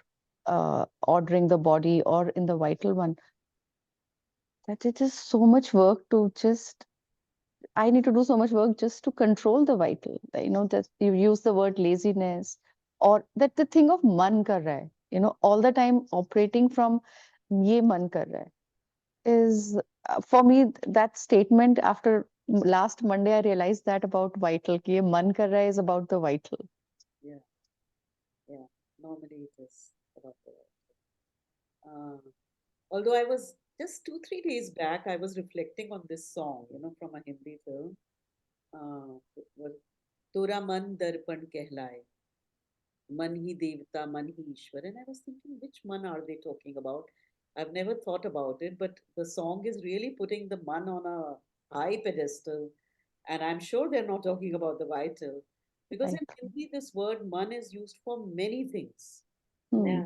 ordering the body or in the vital one, that it is so much work to just, I need to do so much work just to control the vital. That you use the word laziness, or that the thing of man kar raha hai, all the time operating from ye man kar raha hai, is for me that statement after last Monday, I realized that about vital, ki ye man kar raha hai is about the vital. Yeah, yeah. Normally it is about the although I was just 2, 3 days back, I was reflecting on this song, from a Hindi film. It was Tora Man Darpan Kehlaye, Man hi Devta, Man hi Ishwar. And I was thinking, which man are they talking about? I've never thought about it, but the song is really putting the man on a high pedestal. And I'm sure they're not talking about the vital. Because in Right. Hindi, this word man is used for many things. Hmm. Yeah.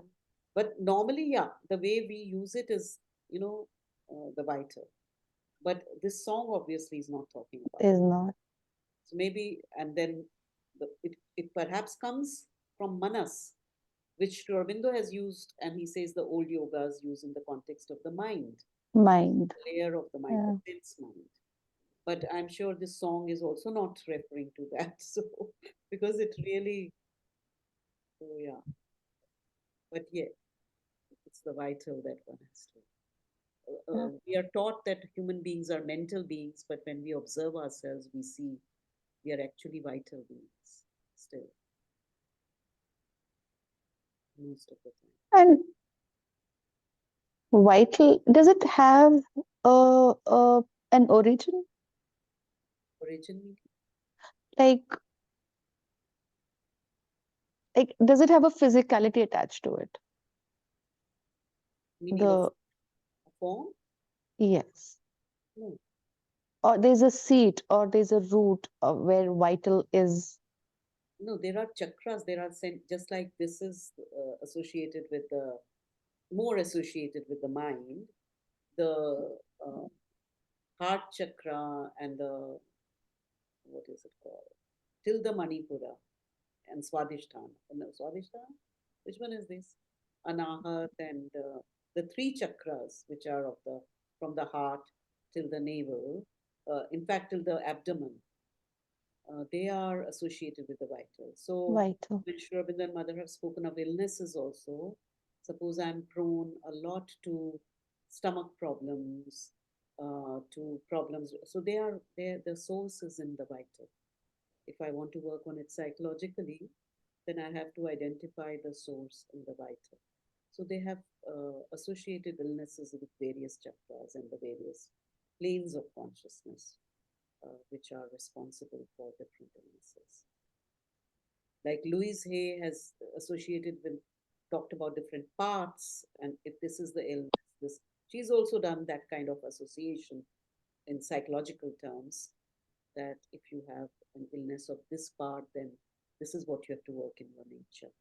But normally, yeah, the way we use it is, the vital. But this song obviously is not talking about Is it. not. So maybe, and then it perhaps comes from manas, which Sri Aurobindo has used, and he says the old yogas use in the context of the mind, Mind. the layer of the mind, Yeah. the dense mind. But I'm sure this song is also not referring to that. So, because it really, so yeah. But yeah, it's the vital that one has to. Yeah. We are taught that human beings are mental beings, but when we observe ourselves, we see we are actually vital beings still, most of the time. And vital, does it have an origin? Origin, Like, does it have a physicality attached to it? meaning The a form? Yes. No, Or there's a seat, or there's a root where vital is. no, there are chakras. There are just like this is associated with the more associated with the mind. The heart chakra and the what is it called? Till the Manipura and Swadhisthana. No, Swadhisthana? Which one is this? Anahat and the three chakras, which are from the heart till the navel, in fact, till the abdomen, they are associated with the vital. So, Vital. when Sri Aurobindo and Mother have spoken of illnesses also, suppose I'm prone a lot to stomach problems, to problems. So the source is in the vital. If I want to work on it psychologically, then I have to identify the source in the vital. So they have associated illnesses with various chakras and the various planes of consciousness, which are responsible for different illnesses. Like Louise Hay has talked about different parts, and if this is the illness, she's also done that kind of association in psychological terms, that if you have an illness of this part, then this is what you have to work in your nature.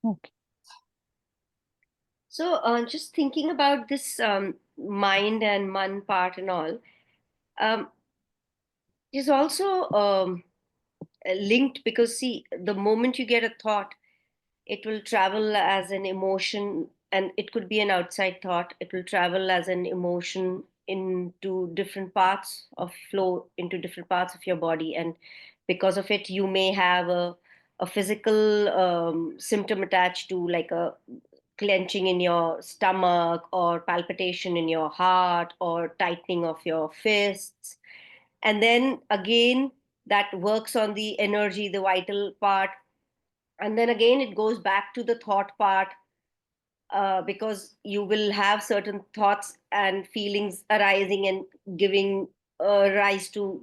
Okay. So, just thinking about this mind and man part and all, is also linked, because see, the moment you get a thought, it will travel as an emotion, and it could be an outside thought. It will travel as an emotion into different parts of flow, into different parts of your body, and because of it, you may have a physical symptom attached to, like a clenching in your stomach, or palpitation in your heart, or tightening of your fists. And then again, that works on the energy, the vital part, and then again it goes back to the thought part, because you will have certain thoughts and feelings arising and giving rise to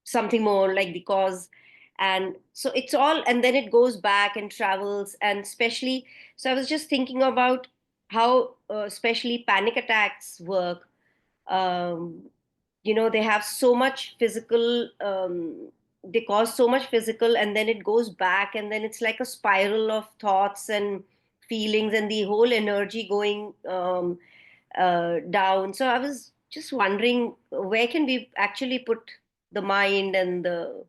something more, like the cause. And so it's all, and then it goes back and travels, and especially, so I was just thinking about how especially panic attacks work. um, they have so much physical, they cause so much physical, and then it goes back, and then it's like a spiral of thoughts and feelings, and the whole energy going down. So I was just wondering, where can we actually put the mind and the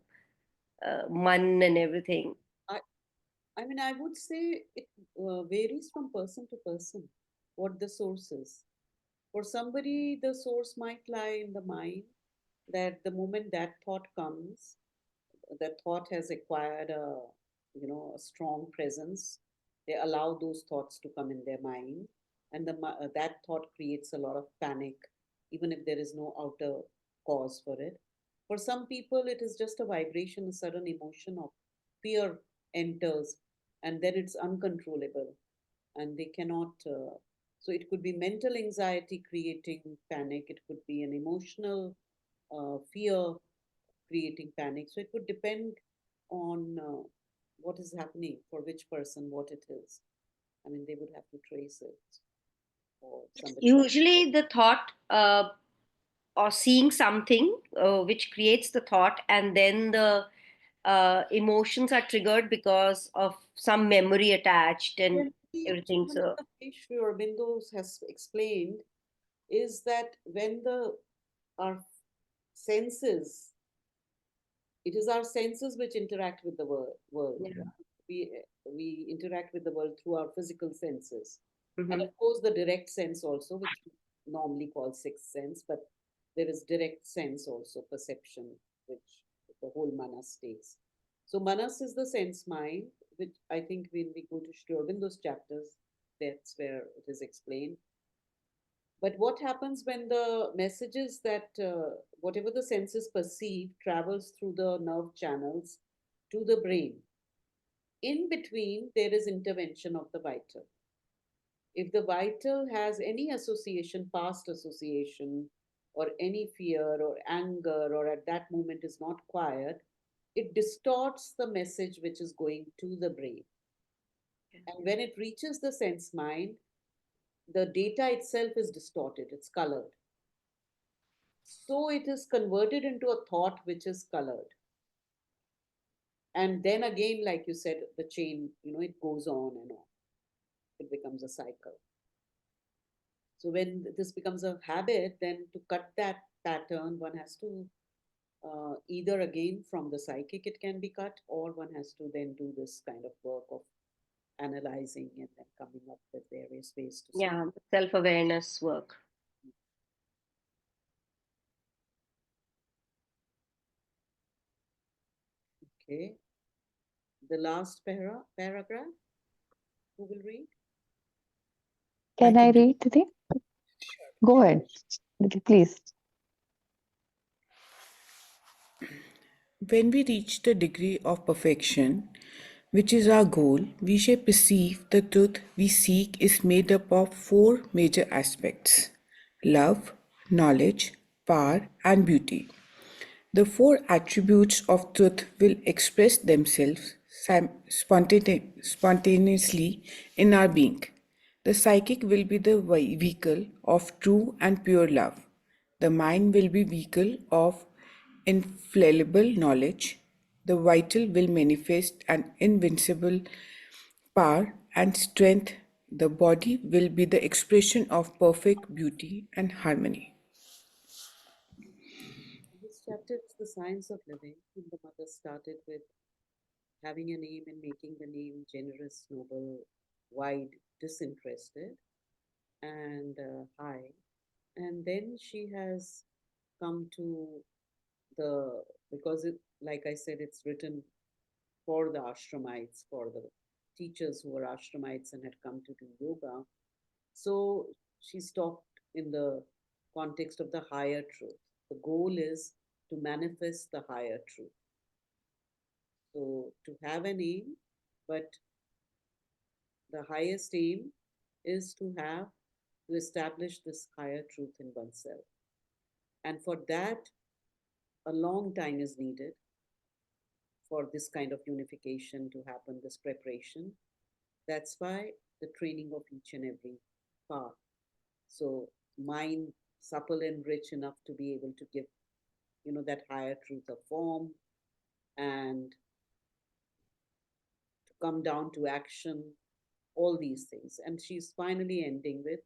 man and everything? I mean, I would say it varies from person to person what the source is. For somebody, the source might lie in the mind, that the moment that thought comes, that thought has acquired a strong presence. They allow those thoughts to come in their mind, and that thought creates a lot of panic, even if there is no outer cause for it. For some people, it is just a vibration, a sudden emotion of fear enters, and then it's uncontrollable, and they cannot. So it could be mental anxiety creating panic. It could be an emotional fear creating panic. So it would depend on what is happening for which person, what it is. I mean, they would have to trace it, or somebody. Usually the thought, or seeing something which creates the thought, and then the emotions are triggered because of some memory attached and Generally, everything. even in So, the way Sri Aurobindo has explained, is that when our senses, it is our senses which interact with the world. yeah. We interact with the world through our physical senses. And Hmm. of course, the direct sense also, which we normally call sixth sense, but there is direct sense also, perception, which the whole manas takes. So manas is the sense mind, which I think when we go to Sri Aurobindo's chapters, that's where it is explained. But what happens when the messages that whatever the senses perceive travels through the nerve channels to the brain? In between, there is intervention of the vital. If the vital has any association, past association, or any fear or anger, or at that moment is not quiet, it distorts the message which is going to the brain. And when it reaches the sense mind, the data itself is distorted, it's colored. So it is converted into a thought which is colored. And then again, like you said, the chain, it goes on and on. It becomes a cycle. So when this becomes a habit, then to cut that pattern, one has to either again from the psychic it can be cut, or one has to then do this kind of work of analyzing and then coming up with various ways to see. Yeah, self-awareness work. Okay. The last paragraph, who will read? Can I can do. read, Didi? Go ahead, Didi, please. When we reach the degree of perfection, which is our goal, we shall perceive the truth we seek is made up of four major aspects: love, knowledge, power, and beauty. The four attributes of truth will express themselves spontaneously in our being. The psychic will be the vehicle of true and pure love. The mind will be vehicle of infallible knowledge. The vital will manifest an invincible power and strength. The body will be the expression of perfect beauty and harmony. This chapter is the science of living, and the mother started with having a name and making the name generous, noble, wide, disinterested, and high. And then she has come to the, because it, like I said, it's written for the ashramites, for the teachers who were ashramites and had come to do yoga. So she's talked in the context of the higher truth. The goal is to manifest the higher truth. So to have an aim, but the highest aim is to establish this higher truth in oneself. And for that, a long time is needed for this kind of unification to happen, this preparation. That's why the training of each and every part. So mind supple and rich enough to be able to give, that higher truth a form, and to come down to action, all these things. And she's finally ending with,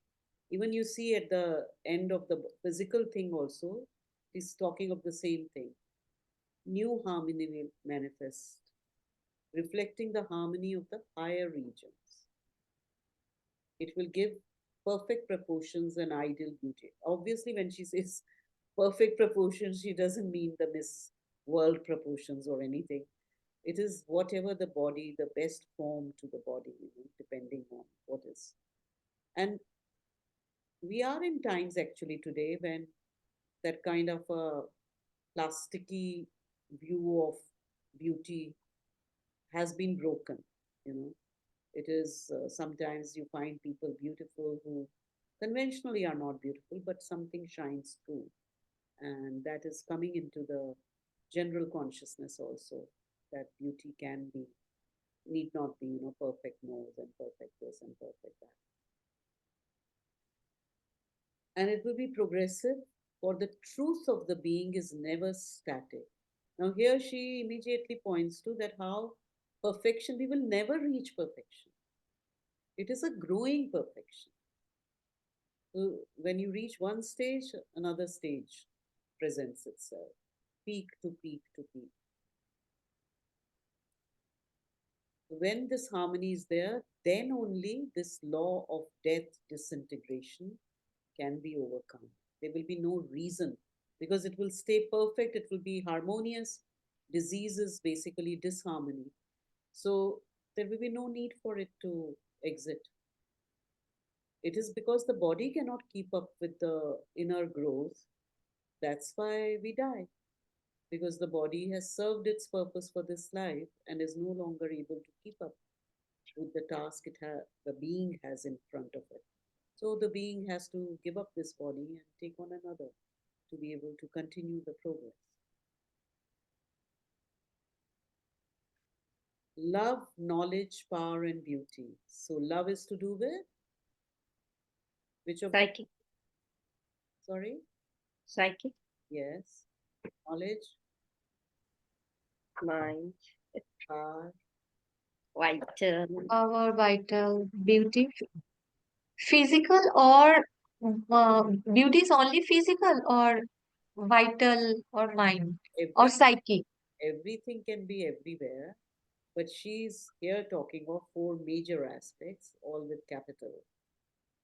even you see at the end of the physical thing also, she's talking of the same thing. New harmony will manifest, reflecting the harmony of the higher regions. It will give perfect proportions and ideal beauty. Obviously, when she says perfect proportions, she doesn't mean the Miss World proportions or anything. It is whatever the body, the best form to the body, depending on what is. And we are in times actually today when that kind of a plasticky view of beauty has been broken. You know, it is sometimes you find people beautiful who conventionally are not beautiful, but something shines through, and that is coming into the general consciousness also, that beauty can be, need not be, perfect nose and perfect this and perfect that. And it will be progressive, for the truth of the being is never static. Now, here she immediately points to that how perfection, we will never reach perfection. It is a growing perfection. So when you reach one stage, another stage presents itself, peak to peak to peak. When this harmony is there, then only this law of death disintegration can be overcome. There will be no reason, because it will stay perfect, it will be harmonious. Disease is basically disharmony. So there will be no need for it to exit. It is because the body cannot keep up with the inner growth. That's why we die, because the body has served its purpose for this life and is no longer able to keep up with the task the being has in front of it. So the being has to give up this body and take on another to be able to continue the progress. Love, knowledge, power, and beauty. So love is to do with which of Psychic. sorry? Psychic. Yes. Knowledge, Mind. power, Vital. Power, vital, beauty, physical or Beauty is only physical or vital or mind or Every, psychic? everything can be everywhere, but she's here talking of four major aspects, all with capital.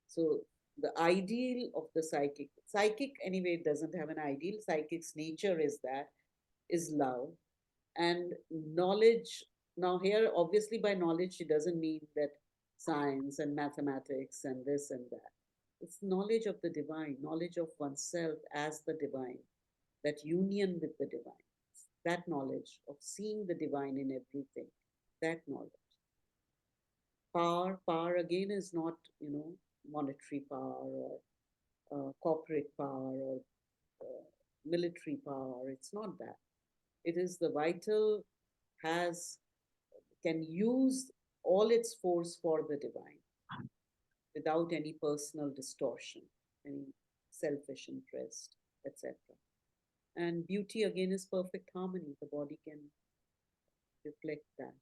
So the ideal of the psychic anyway doesn't have an ideal. Psychic's nature is that, is love. And knowledge, now here obviously by knowledge she doesn't mean that science and mathematics and this and that. It's knowledge of the divine, knowledge of oneself as the divine, that union with the divine, that knowledge of seeing the divine in everything, that knowledge. Power again is not, monetary power or corporate power or military power. It's not that. It is the vital has can use all its force for the divine without any personal distortion, any selfish interest, etc. And beauty again is perfect harmony. The body can reflect that.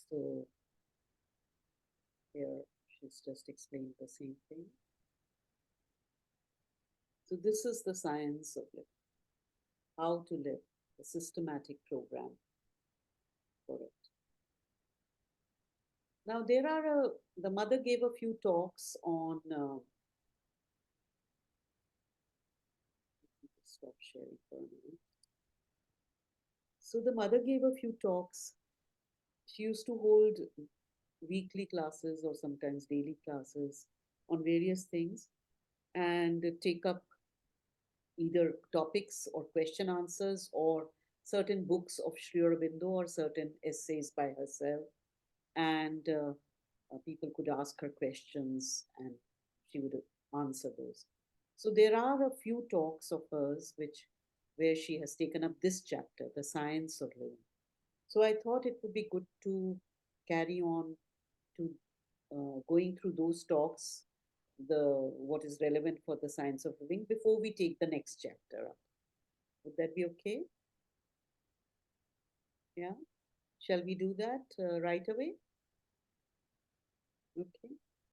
So here she's just explained the same thing. So this is the science of living, how to live, a systematic program for it. Now there are the mother gave a few talks on. Stop sharing for a minute. So the mother gave a few talks. She used to hold weekly classes or sometimes daily classes on various things and take up either topics or question answers or certain books of Sri Aurobindo or certain essays by herself. And people could ask her questions and she would answer those. So there are a few talks of hers where she has taken up this chapter, the science of living. So I thought it would be good to carry on to going through those talks, the what is relevant for the science of living before we take the next chapter up. Would that be okay? Yeah. Shall we do that right away? Okay.